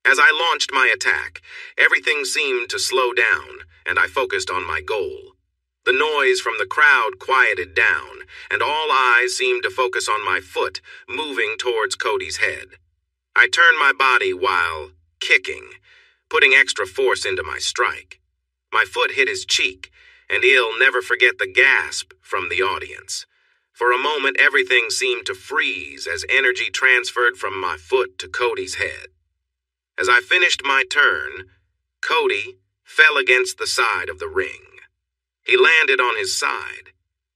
As I launched my attack, everything seemed to slow down, and I focused on my goal. The noise from the crowd quieted down, and all eyes seemed to focus on my foot, moving towards Cody's head. I turned my body while kicking, putting extra force into my strike. My foot hit his cheek, and he'll never forget the gasp from the audience. For a moment, everything seemed to freeze as energy transferred from my foot to Cody's head. As I finished my turn, Cody fell against the side of the ring. He landed on his side,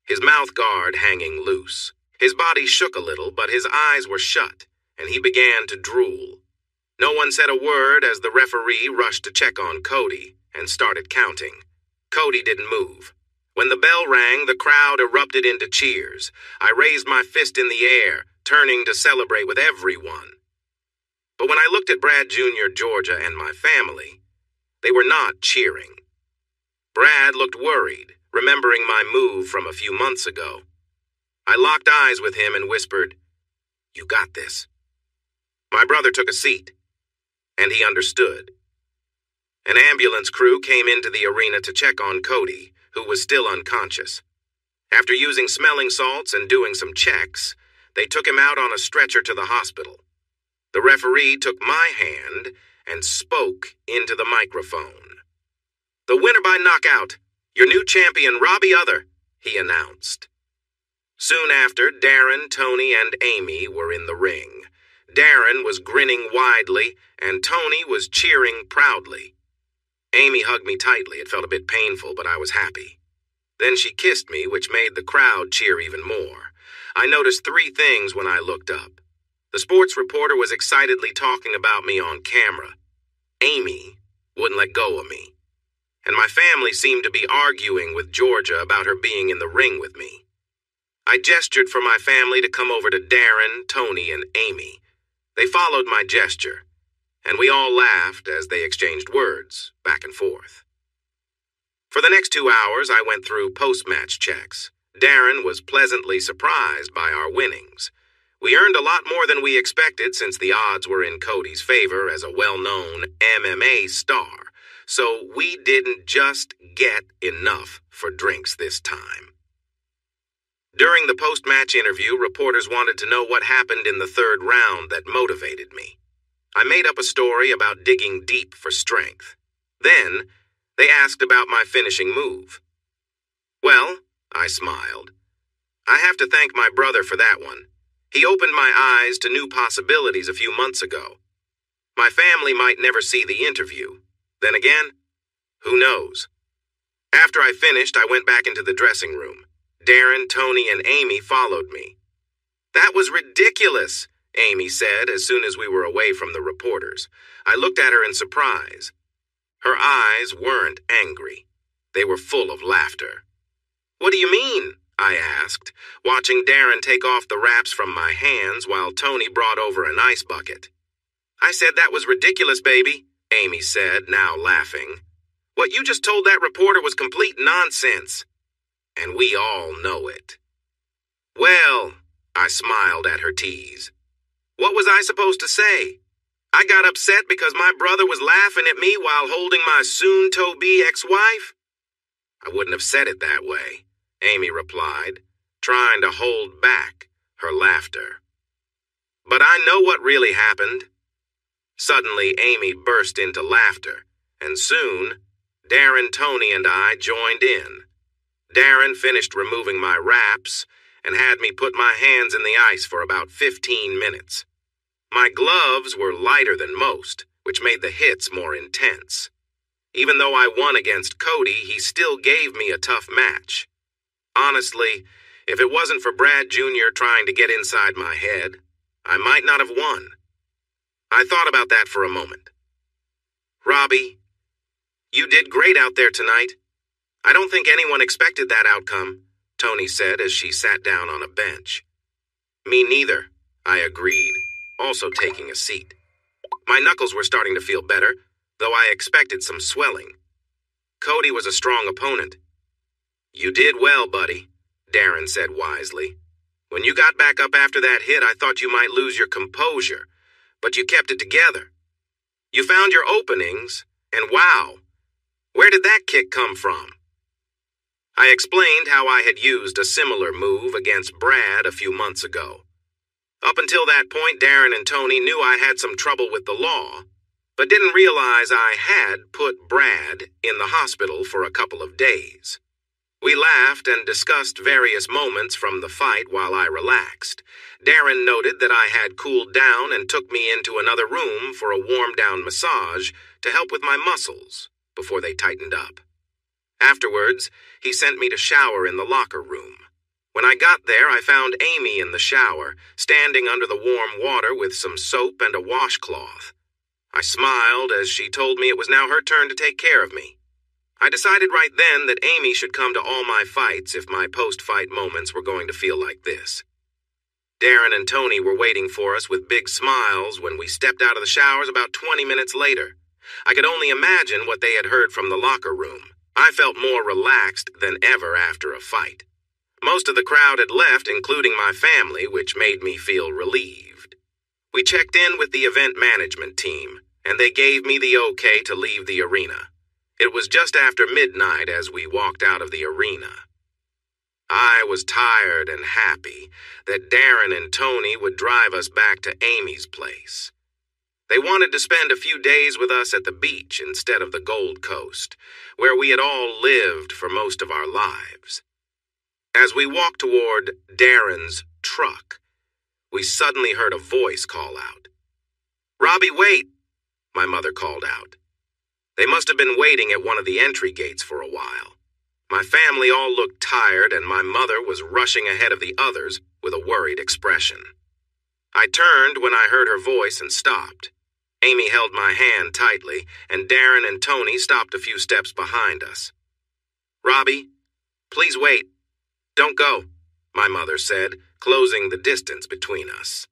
his mouth guard hanging loose. His body shook a little, but his eyes were shut, and he began to drool. No one said a word as the referee rushed to check on Cody and started counting. Cody didn't move. When the bell rang, the crowd erupted into cheers. I raised my fist in the air, turning to celebrate with everyone. But when I looked at Brad Jr., Georgia, and my family, they were not cheering. Brad looked worried, remembering my move from a few months ago. I locked eyes with him and whispered, "You got this." My brother took a seat, and he understood. An ambulance crew came into the arena to check on Cody, who was still unconscious. After using smelling salts and doing some checks, they took him out on a stretcher to the hospital. The referee took my hand and spoke into the microphone. "The winner by knockout, your new champion, Robbie Other," he announced. Soon after, Darren, Tony, and Amy were in the ring. Darren was grinning widely, and Tony was cheering proudly. Amy hugged me tightly. It felt a bit painful, but I was happy. Then she kissed me, which made the crowd cheer even more. I noticed 3 things when I looked up. The sports reporter was excitedly talking about me on camera. Amy wouldn't let go of me. And my family seemed to be arguing with Georgia about her being in the ring with me. I gestured for my family to come over to Darren, Tony, and Amy. They followed my gesture, and we all laughed as they exchanged words back and forth. For the next 2 hours, I went through post-match checks. Darren was pleasantly surprised by our winnings. We earned a lot more than we expected since the odds were in Cody's favor as a well-known MMA star. So we didn't just get enough for drinks this time. During the post-match interview, reporters wanted to know what happened in the 3rd round that motivated me. I made up a story about digging deep for strength. Then, they asked about my finishing move. Well, I smiled. I have to thank my brother for that one. He opened my eyes to new possibilities a few months ago. My family might never see the interview. Then again, who knows? After I finished, I went back into the dressing room. Darren, Tony, and Amy followed me. "That was ridiculous," Amy said as soon as we were away from the reporters. I looked at her in surprise. Her eyes weren't angry. They were full of laughter. "What do you mean?" I asked, watching Darren take off the wraps from my hands while Tony brought over an ice bucket. "I said that was ridiculous, baby," Amy said, now laughing. "What you just told that reporter was complete nonsense. And we all know it." "Well," I smiled at her tease. "What was I supposed to say? I got upset because my brother was laughing at me while holding my soon-to-be ex-wife?" "I wouldn't have said it that way," Amy replied, trying to hold back her laughter. "But I know what really happened." Suddenly, Amy burst into laughter, and soon, Darren, Tony, and I joined in. Darren finished removing my wraps and had me put my hands in the ice for about 15 minutes. My gloves were lighter than most, which made the hits more intense. Even though I won against Cody, he still gave me a tough match. Honestly, if it wasn't for Brad Jr. trying to get inside my head, I might not have won. I thought about that for a moment. "Robbie, you did great out there tonight. I don't think anyone expected that outcome," Tony said as she sat down on a bench. "Me neither," I agreed, also taking a seat. My knuckles were starting to feel better, though I expected some swelling. Cody was a strong opponent. "You did well, buddy," Darren said wisely. "When you got back up after that hit, I thought you might lose your composure, but you kept it together. You found your openings, and wow, where did that kick come from?" I explained how I had used a similar move against Brad a few months ago. Up until that point, Darren and Tony knew I had some trouble with the law, but didn't realize I had put Brad in the hospital for a couple of days. We laughed and discussed various moments from the fight while I relaxed. Darren noted that I had cooled down and took me into another room for a warm-down massage to help with my muscles before they tightened up. Afterwards, he sent me to shower in the locker room. When I got there, I found Amy in the shower, standing under the warm water with some soap and a washcloth. I smiled as she told me it was now her turn to take care of me. I decided right then that Amy should come to all my fights if my post-fight moments were going to feel like this. Darren and Tony were waiting for us with big smiles when we stepped out of the showers about 20 minutes later. I could only imagine what they had heard from the locker room. I felt more relaxed than ever after a fight. Most of the crowd had left, including my family, which made me feel relieved. We checked in with the event management team, and they gave me the okay to leave the arena. It was just after midnight as we walked out of the arena. I was tired and happy that Darren and Tony would drive us back to Amy's place. They wanted to spend a few days with us at the beach instead of the Gold Coast, where we had all lived for most of our lives. As we walked toward Darren's truck, we suddenly heard a voice call out. "Robbie, wait!" my mother called out. They must have been waiting at one of the entry gates for a while. My family all looked tired, and my mother was rushing ahead of the others with a worried expression. I turned when I heard her voice and stopped. Amy held my hand tightly, and Darren and Tony stopped a few steps behind us. "Robbie, please wait. Don't go," my mother said, closing the distance between us.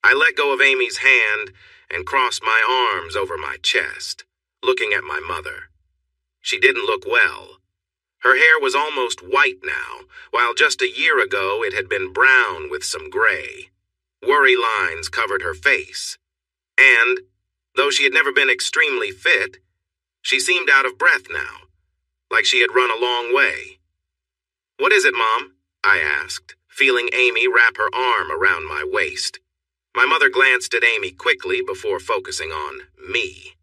I let go of Amy's hand and crossed my arms over my chest, looking at my mother. She didn't look well. Her hair was almost white now, while just a year ago it had been brown with some gray. Worry lines covered her face. And, though she had never been extremely fit, she seemed out of breath now, like she had run a long way. "What is it, Mom?" I asked, feeling Amy wrap her arm around my waist. My mother glanced at Amy quickly before focusing on me.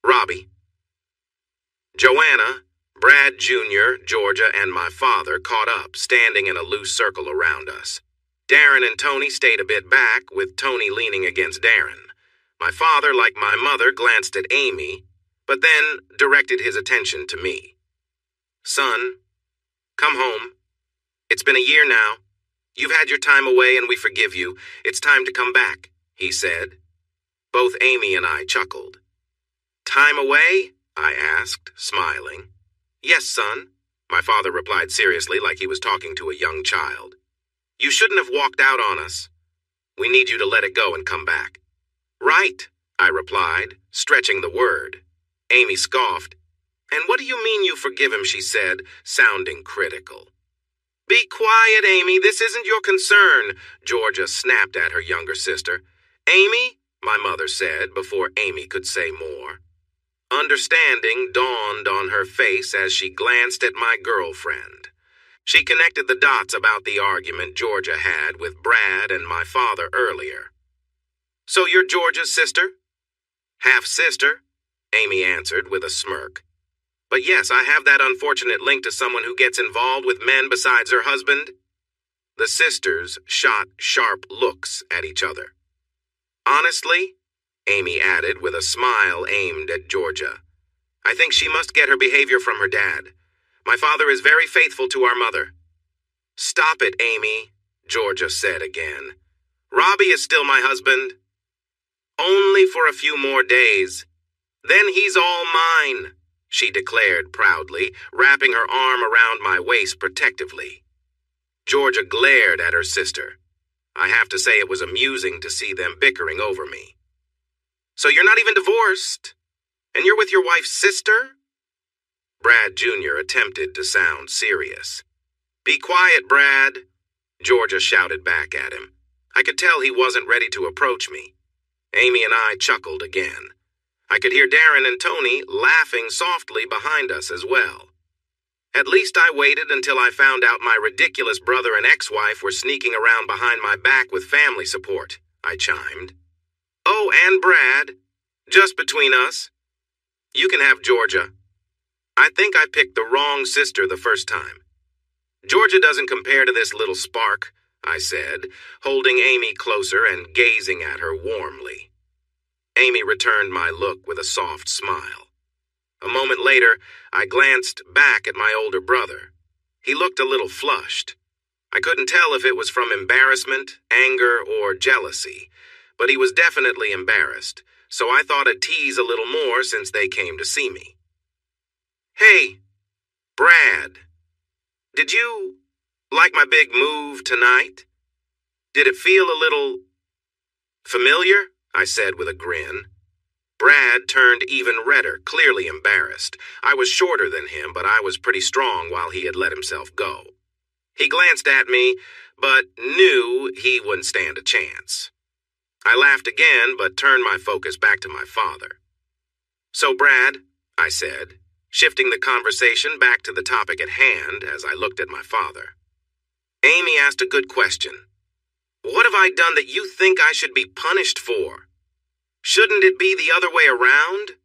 Robbie. Joanna, Brad Jr., Georgia, and my father caught up, standing in a loose circle around us. Darren and Tony stayed a bit back, with Tony leaning against Darren. My father, like my mother, glanced at Amy, but then directed his attention to me. "Son, come home. It's been a year now. You've had your time away and we forgive you. It's time to come back," he said. Both Amy and I chuckled. "Time away?" I asked, smiling. "Yes, son," my father replied seriously, like he was talking to a young child. "You shouldn't have walked out on us. We need you to let it go and come back." "Right," I replied, stretching the word. Amy scoffed. "And what do you mean you forgive him?" she said, sounding critical. "Be quiet, Amy. This isn't your concern," Georgia snapped at her younger sister. "Amy," my mother said before Amy could say more. Understanding dawned on her face as she glanced at my girlfriend. She connected the dots about the argument Georgia had with Brad and my father earlier. "So you're Georgia's sister?" "Half-sister," Amy answered with a smirk. "But yes, I have that unfortunate link to someone who gets involved with men besides her husband." The sisters shot sharp looks at each other. "Honestly," Amy added with a smile aimed at Georgia, "I think she must get her behavior from her dad. My father is very faithful to our mother." "Stop it, Amy," Georgia said again. "Robbie is still my husband." "Only for a few more days. Then he's all mine," she declared proudly, wrapping her arm around my waist protectively. Georgia glared at her sister. I have to say it was amusing to see them bickering over me. "So you're not even divorced? And you're with your wife's sister?" Brad Jr. attempted to sound serious. "Be quiet, Brad," Georgia shouted back at him. I could tell he wasn't ready to approach me. Amy and I chuckled again. I could hear Darren and Tony laughing softly behind us as well. "At least I waited until I found out my ridiculous brother and ex-wife were sneaking around behind my back with family support," I chimed. "Oh, and Brad. Just between us. You can have Georgia. I think I picked the wrong sister the first time." "Georgia doesn't compare to this little spark," I said, holding Amy closer and gazing at her warmly. Amy returned my look with a soft smile. A moment later, I glanced back at my older brother. He looked a little flushed. I couldn't tell if it was from embarrassment, anger, or jealousy, but he was definitely embarrassed, so I thought I'd tease a little more since they came to see me. "Hey, Brad, did you like my big move tonight? Did it feel a little familiar?" I said with a grin. Brad turned even redder, clearly embarrassed. I was shorter than him, but I was pretty strong while he had let himself go. He glanced at me, but knew he wouldn't stand a chance. I laughed again, but turned my focus back to my father. "So, Brad," I said, shifting the conversation back to the topic at hand as I looked at my father. "Amy asked a good question. What have I done that you think I should be punished for? Shouldn't it be the other way around?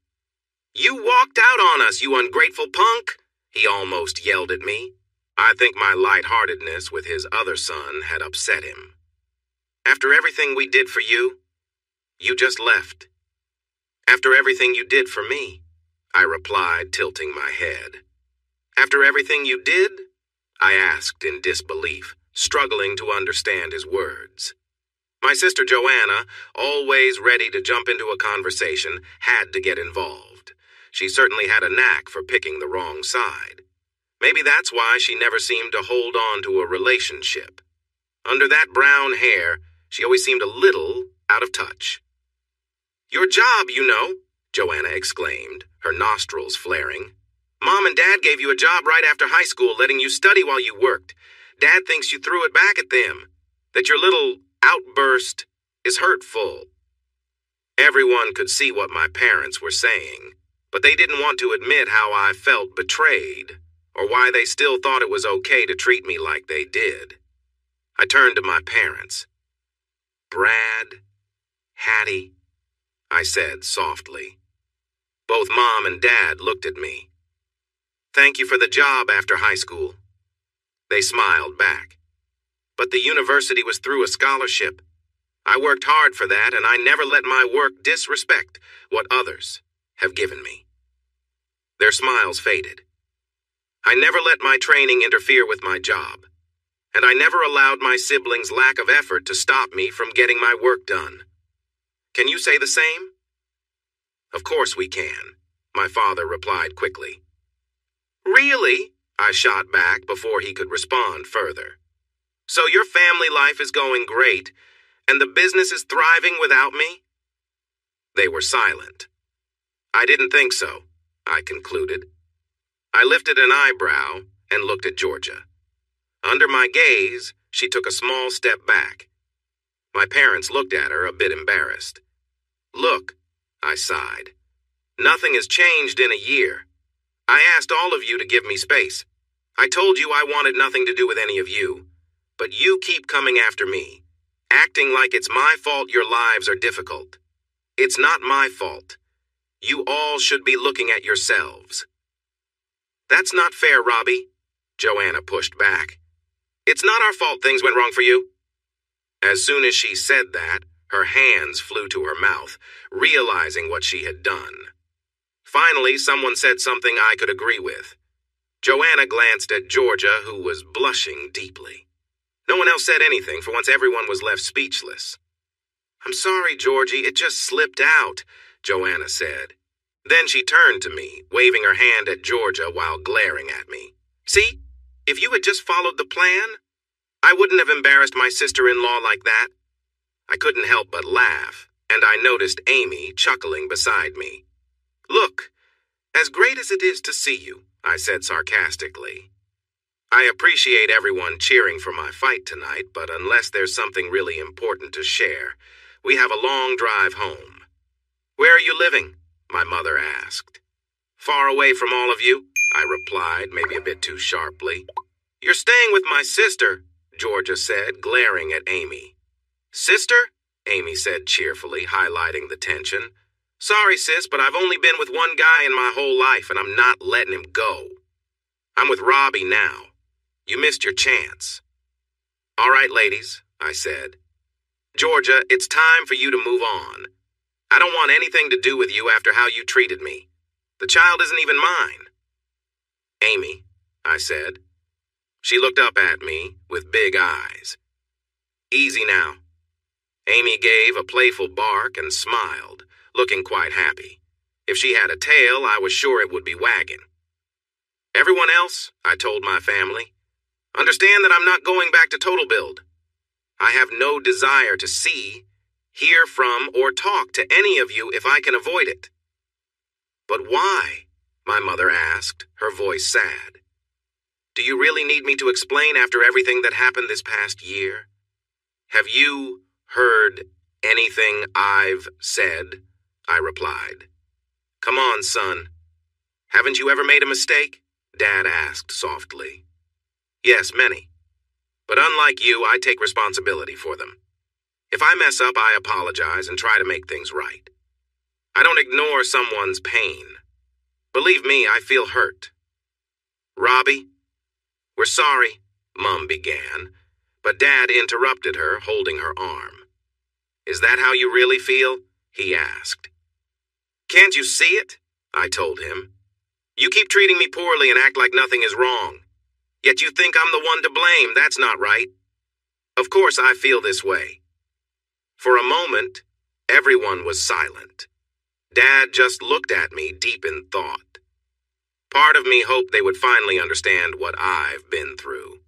You walked out on us, you ungrateful punk," he almost yelled at me. I think my lightheartedness with his other son had upset him. "After everything we did for you, you just left." "After everything you did for me," I replied, tilting my head. "After everything you did?" I asked in disbelief, struggling to understand his words. My sister Joanna, always ready to jump into a conversation, had to get involved. She certainly had a knack for picking the wrong side. Maybe that's why she never seemed to hold on to a relationship. Under that brown hair, she always seemed a little out of touch. "Your job, you know," Joanna exclaimed, her nostrils flaring. "Mom and Dad gave you a job right after high school, letting you study while you worked. Dad thinks you threw it back at them, that your little outburst is hurtful." Everyone could see what my parents were saying, but they didn't want to admit how I felt betrayed, or why they still thought it was okay to treat me like they did. I turned to my parents. "Brad, Hattie," I said softly. Both Mom and Dad looked at me. Thank you for the job after high school. They smiled back. But the university was through a scholarship. I worked hard for that, and I never let my work disrespect what others have given me. Their smiles faded. I never let my training interfere with my job, and I never allowed my siblings' lack of effort to stop me from getting my work done. Can you say the same? Of course we can, my father replied quickly. Really? I shot back before he could respond further. So your family life is going great, and the business is thriving without me? They were silent. I didn't think so, I concluded. I lifted an eyebrow and looked at Georgia. Under my gaze, she took a small step back. My parents looked at her a bit embarrassed. Look, I sighed. Nothing has changed in a year. I asked all of you to give me space. I told you I wanted nothing to do with any of you, but you keep coming after me, acting like it's my fault your lives are difficult. It's not my fault. You all should be looking at yourselves. That's not fair, Robbie, Joanna pushed back. It's not our fault things went wrong for you. As soon as she said that, her hands flew to her mouth, realizing what she had done. Finally, someone said something I could agree with. Joanna glanced at Georgia, who was blushing deeply. No one else said anything, for once everyone was left speechless. I'm sorry, Georgie, it just slipped out, Joanna said. Then she turned to me, waving her hand at Georgia while glaring at me. See, if you had just followed the plan, I wouldn't have embarrassed my sister-in-law like that. I couldn't help but laugh, and I noticed Amy chuckling beside me. Look, as great as it is to see you, I said sarcastically. I appreciate everyone cheering for my fight tonight, but unless there's something really important to share, we have a long drive home. Where are you living? My mother asked. Far away from all of you, I replied, maybe a bit too sharply. You're staying with my sister, Georgia said, glaring at Amy. Sister? Amy said cheerfully, highlighting the tension. Sorry, sis, but I've only been with one guy in my whole life, and I'm not letting him go. I'm with Robbie now. You missed your chance. All right, ladies, I said. Georgia, it's time for you to move on. I don't want anything to do with you after how you treated me. The child isn't even mine. Amy, I said. She looked up at me with big eyes. Easy now. Amy gave a playful bark and smiled, looking quite happy. If she had a tail, I was sure it would be wagging. Everyone else, I told my family, understand that I'm not going back to Total Build. I have no desire to see, hear from, or talk to any of you if I can avoid it. But why? My mother asked, her voice sad. Do you really need me to explain after everything that happened this past year? Have you heard anything I've said? I replied. Come on, son. Haven't you ever made a mistake? Dad asked softly. Yes, many. But unlike you, I take responsibility for them. If I mess up, I apologize and try to make things right. I don't ignore someone's pain. Believe me, I feel hurt. Robbie, we're sorry, Mom began, but Dad interrupted her, holding her arm. Is that how you really feel? He asked. Can't you see it? I told him. You keep treating me poorly and act like nothing is wrong. Yet you think I'm the one to blame. That's not right. Of course I feel this way. For a moment, everyone was silent. Dad just looked at me deep in thought. Part of me hoped they would finally understand what I've been through.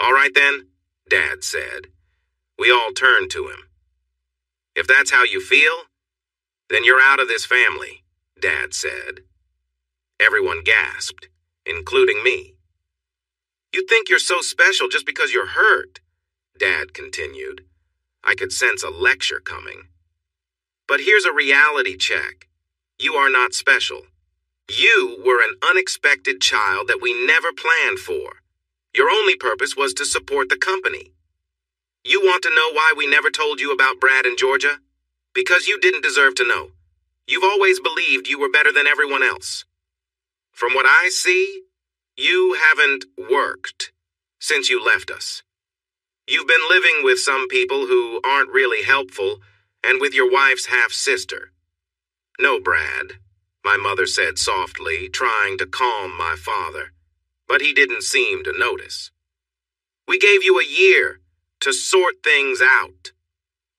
All right then, Dad said. We all turned to him. If that's how you feel, then you're out of this family, Dad said. Everyone gasped, including me. You think you're so special just because you're hurt, Dad continued. I could sense a lecture coming. But here's a reality check. You are not special. You were an unexpected child that we never planned for. Your only purpose was to support the company. You want to know why we never told you about Brad and Georgia? Because you didn't deserve to know. You've always believed you were better than everyone else. From what I see, you haven't worked since you left us. You've been living with some people who aren't really helpful and with your wife's half-sister. No, Brad, my mother said softly, trying to calm my father, but he didn't seem to notice. We gave you a year to sort things out,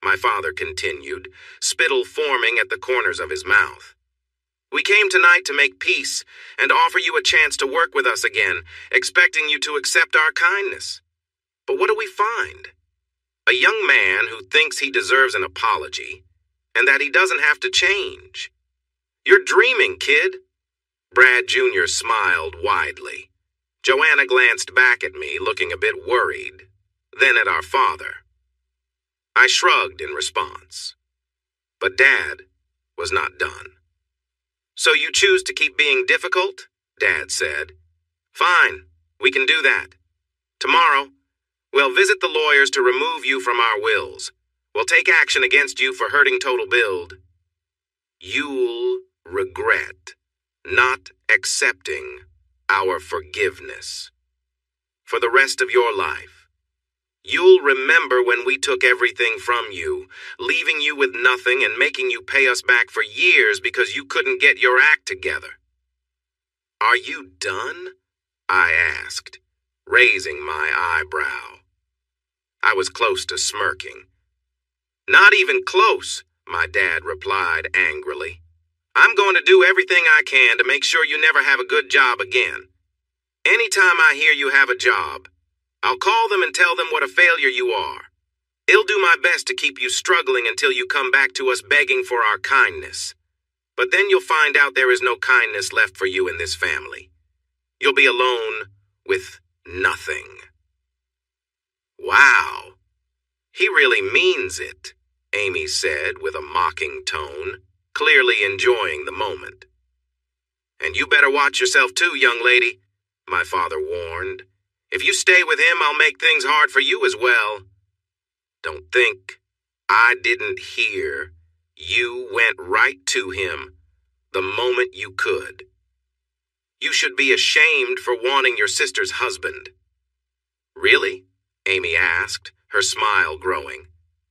my father continued, spittle forming at the corners of his mouth. We came tonight to make peace and offer you a chance to work with us again, expecting you to accept our kindness. But what do we find? A young man who thinks he deserves an apology and that he doesn't have to change. You're dreaming, kid. Brad Jr. smiled widely. Joanna glanced back at me, looking a bit worried, then at our father. I shrugged in response. But Dad was not done. So you choose to keep being difficult? Dad said. Fine, we can do that. Tomorrow, we'll visit the lawyers to remove you from our wills. We'll take action against you for hurting Total Build. You'll regret not accepting our forgiveness. For the rest of your life, you'll remember when we took everything from you, leaving you with nothing and making you pay us back for years because you couldn't get your act together. Are you done? I asked, raising my eyebrow. I was close to smirking. Not even close, my dad replied angrily. I'm going to do everything I can to make sure you never have a good job again. Anytime I hear you have a job, I'll call them and tell them what a failure you are. I'll do my best to keep you struggling until you come back to us begging for our kindness. But then you'll find out there is no kindness left for you in this family. You'll be alone with nothing. Wow, he really means it, Amy said with a mocking tone, clearly enjoying the moment. And you better watch yourself too, young lady, my father warned. If you stay with him, I'll make things hard for you as well. Don't think I didn't hear. You went right to him the moment you could. You should be ashamed for wanting your sister's husband. Really? Amy asked, her smile growing.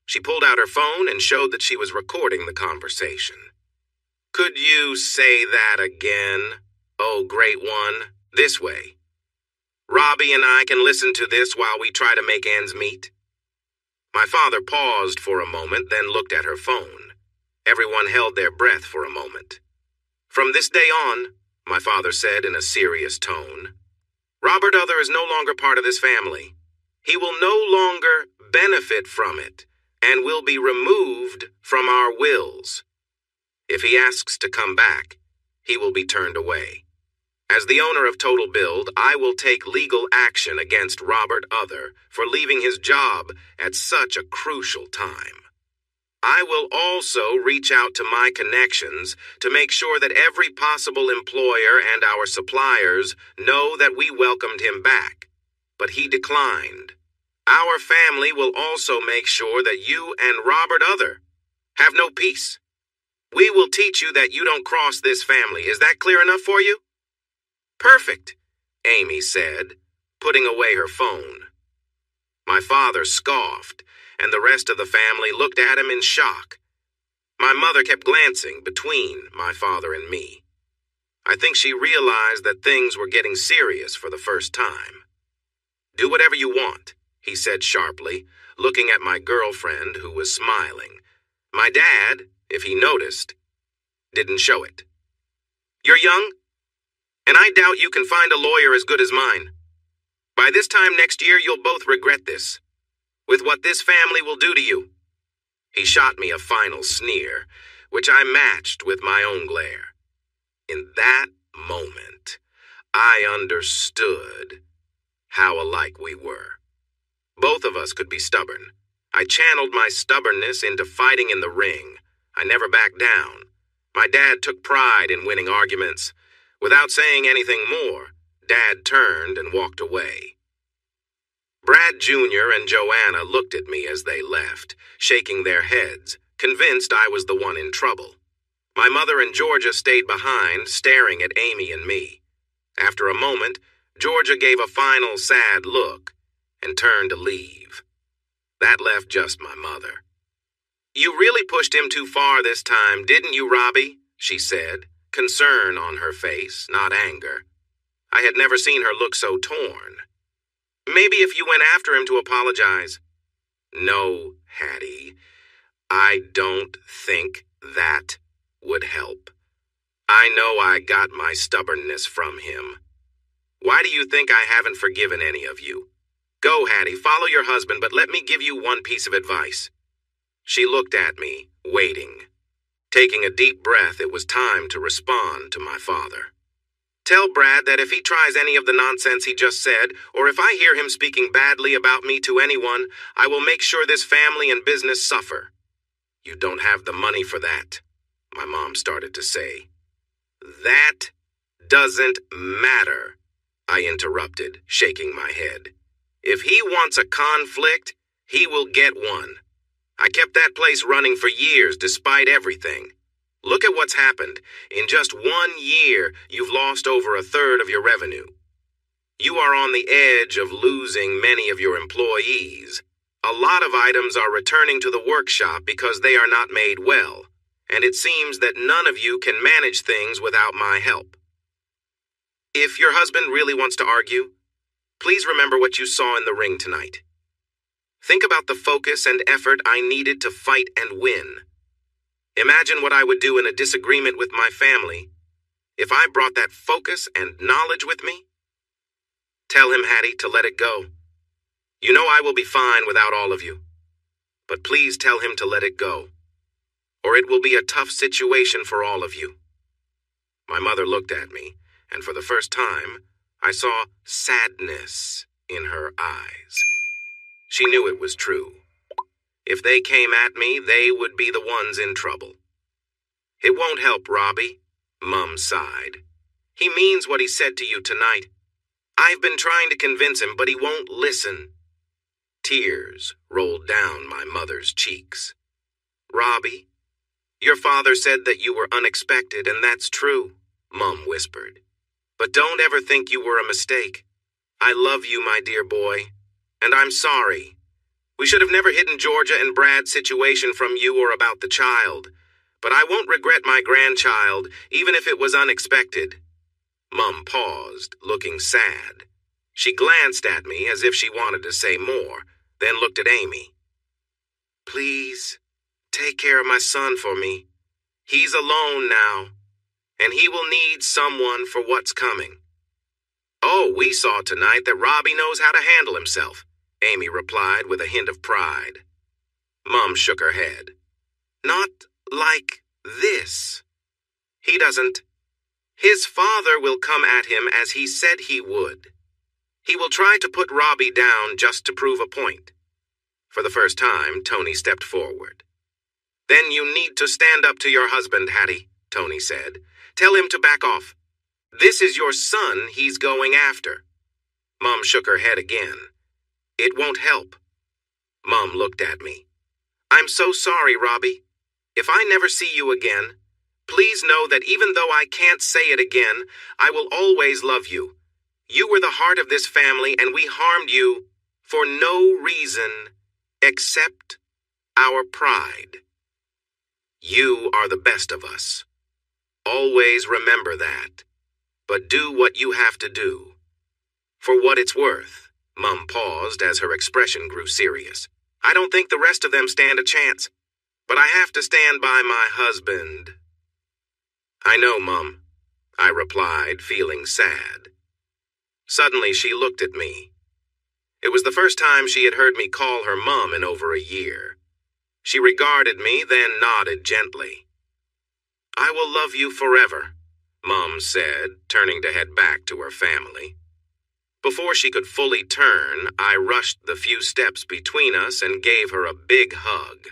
She pulled out her phone and showed that she was recording the conversation. Could you say that again? Oh, great one. This way. Robbie and I can listen to this while we try to make ends meet. My father paused for a moment, then looked at her phone. Everyone held their breath for a moment. From this day on, my father said in a serious tone, Robert Other is no longer part of this family. He will no longer benefit from it and will be removed from our wills. If he asks to come back, he will be turned away. As the owner of Total Build, I will take legal action against Robert Other for leaving his job at such a crucial time. I will also reach out to my connections to make sure that every possible employer and our suppliers know that we welcomed him back, but he declined. Our family will also make sure that you and Robert Other have no peace. We will teach you that you don't cross this family. Is that clear enough for you? Perfect, Amy said, putting away her phone. My father scoffed, and the rest of the family looked at him in shock. My mother kept glancing between my father and me. I think she realized that things were getting serious for the first time. Do whatever you want, he said sharply, looking at my girlfriend who was smiling. My dad, if he noticed, didn't show it. You're young, and I doubt you can find a lawyer as good as mine. By this time next year, you'll both regret this, with what this family will do to you. He shot me a final sneer, which I matched with my own glare. In that moment, I understood how alike we were. Both of us could be stubborn. I channeled my stubbornness into fighting in the ring. I never backed down. My dad took pride in winning arguments. Without saying anything more, Dad turned and walked away. Brad Jr. and Joanna looked at me as they left, shaking their heads, convinced I was the one in trouble. My mother and Georgia stayed behind, staring at Amy and me. After a moment, Georgia gave a final sad look and turned to leave. That left just my mother. "You really pushed him too far this time, didn't you, Robbie?" she said, concern on her face, not anger. I had never seen her look so torn. "Maybe if you went after him to apologize." "No, Hattie, I don't think that would help. I know I got my stubbornness from him. Why do you think I haven't forgiven any of you? Go, Hattie, follow your husband, but let me give you one piece of advice." She looked at me, waiting. Taking a deep breath, it was time to respond to my father. "Tell Brad that if he tries any of the nonsense he just said, or if I hear him speaking badly about me to anyone, I will make sure this family and business suffer." "You don't have the money for that," my mom started to say. "That doesn't matter," I interrupted, shaking my head. "If he wants a conflict, he will get one. I kept that place running for years despite everything. Look at what's happened. In just 1 year, you've lost over a third of your revenue. You are on the edge of losing many of your employees. A lot of items are returning to the workshop because they are not made well, and it seems that none of you can manage things without my help. If your husband really wants to argue, please remember what you saw in the ring tonight. Think about the focus and effort I needed to fight and win. Imagine what I would do in a disagreement with my family if I brought that focus and knowledge with me. Tell him, Hattie, to let it go. You know I will be fine without all of you. But please tell him to let it go, or it will be a tough situation for all of you." My mother looked at me, and for the first time, I saw sadness in her eyes. She knew it was true. If they came at me, they would be the ones in trouble. "It won't help, Robbie," Mum sighed. "He means what he said to you tonight. I've been trying to convince him, but he won't listen." Tears rolled down my mother's cheeks. "Robbie, your father said that you were unexpected, and that's true," Mum whispered. "But don't ever think you were a mistake. I love you, my dear boy, and I'm sorry. We should have never hidden Georgia and Brad's situation from you or about the child, but I won't regret my grandchild, even if it was unexpected." Mum paused, looking sad. She glanced at me as if she wanted to say more, then looked at Amy. "Please, take care of my son for me. He's alone now, and he will need someone for what's coming." "Oh, we saw tonight that Robbie knows how to handle himself," Amy replied with a hint of pride. Mum shook her head. "Not like this. He doesn't. His father will come at him as he said he would. He will try to put Robbie down just to prove a point." For the first time, Tony stepped forward. "Then you need to stand up to your husband, Hattie," Tony said. "Tell him to back off. This is your son he's going after." Mum shook her head again. "It won't help." Mum looked at me. "I'm so sorry, Robbie. If I never see you again, please know that even though I can't say it again, I will always love you. You were the heart of this family, and we harmed you for no reason except our pride. You are the best of us. Always remember that. But do what you have to do. For what it's worth," Mum paused as her expression grew serious, "I don't think the rest of them stand a chance. But I have to stand by my husband." "I know, Mum," I replied, feeling sad. Suddenly she looked at me. It was the first time she had heard me call her Mum in over a year. She regarded me, then nodded gently. "I will love you forever," Mum said, turning to head back to her family. Before she could fully turn, I rushed the few steps between us and gave her a big hug.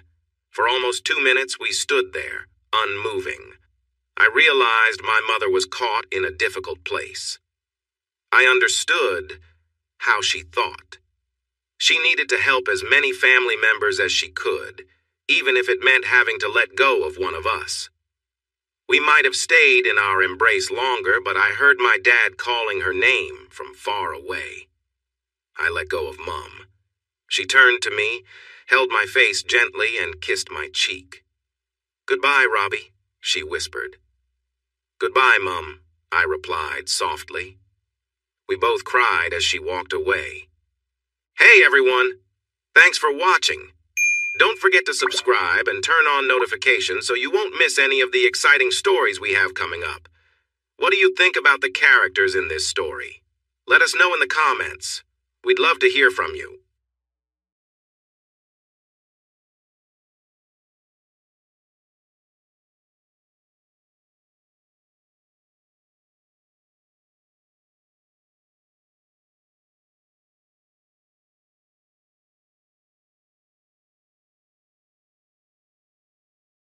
For almost 2 minutes we stood there, unmoving. I realized my mother was caught in a difficult place. I understood how she thought. She needed to help as many family members as she could, even if it meant having to let go of one of us. We might have stayed in our embrace longer, but I heard my dad calling her name from far away. I let go of Mum. She turned to me, held my face gently, and kissed my cheek. "Goodbye, Robbie," she whispered. "Goodbye, Mum," I replied softly. We both cried as she walked away. Hey, everyone! Thanks for watching. Don't forget to subscribe and turn on notifications so you won't miss any of the exciting stories we have coming up. What do you think about the characters in this story? Let us know in the comments. We'd love to hear from you.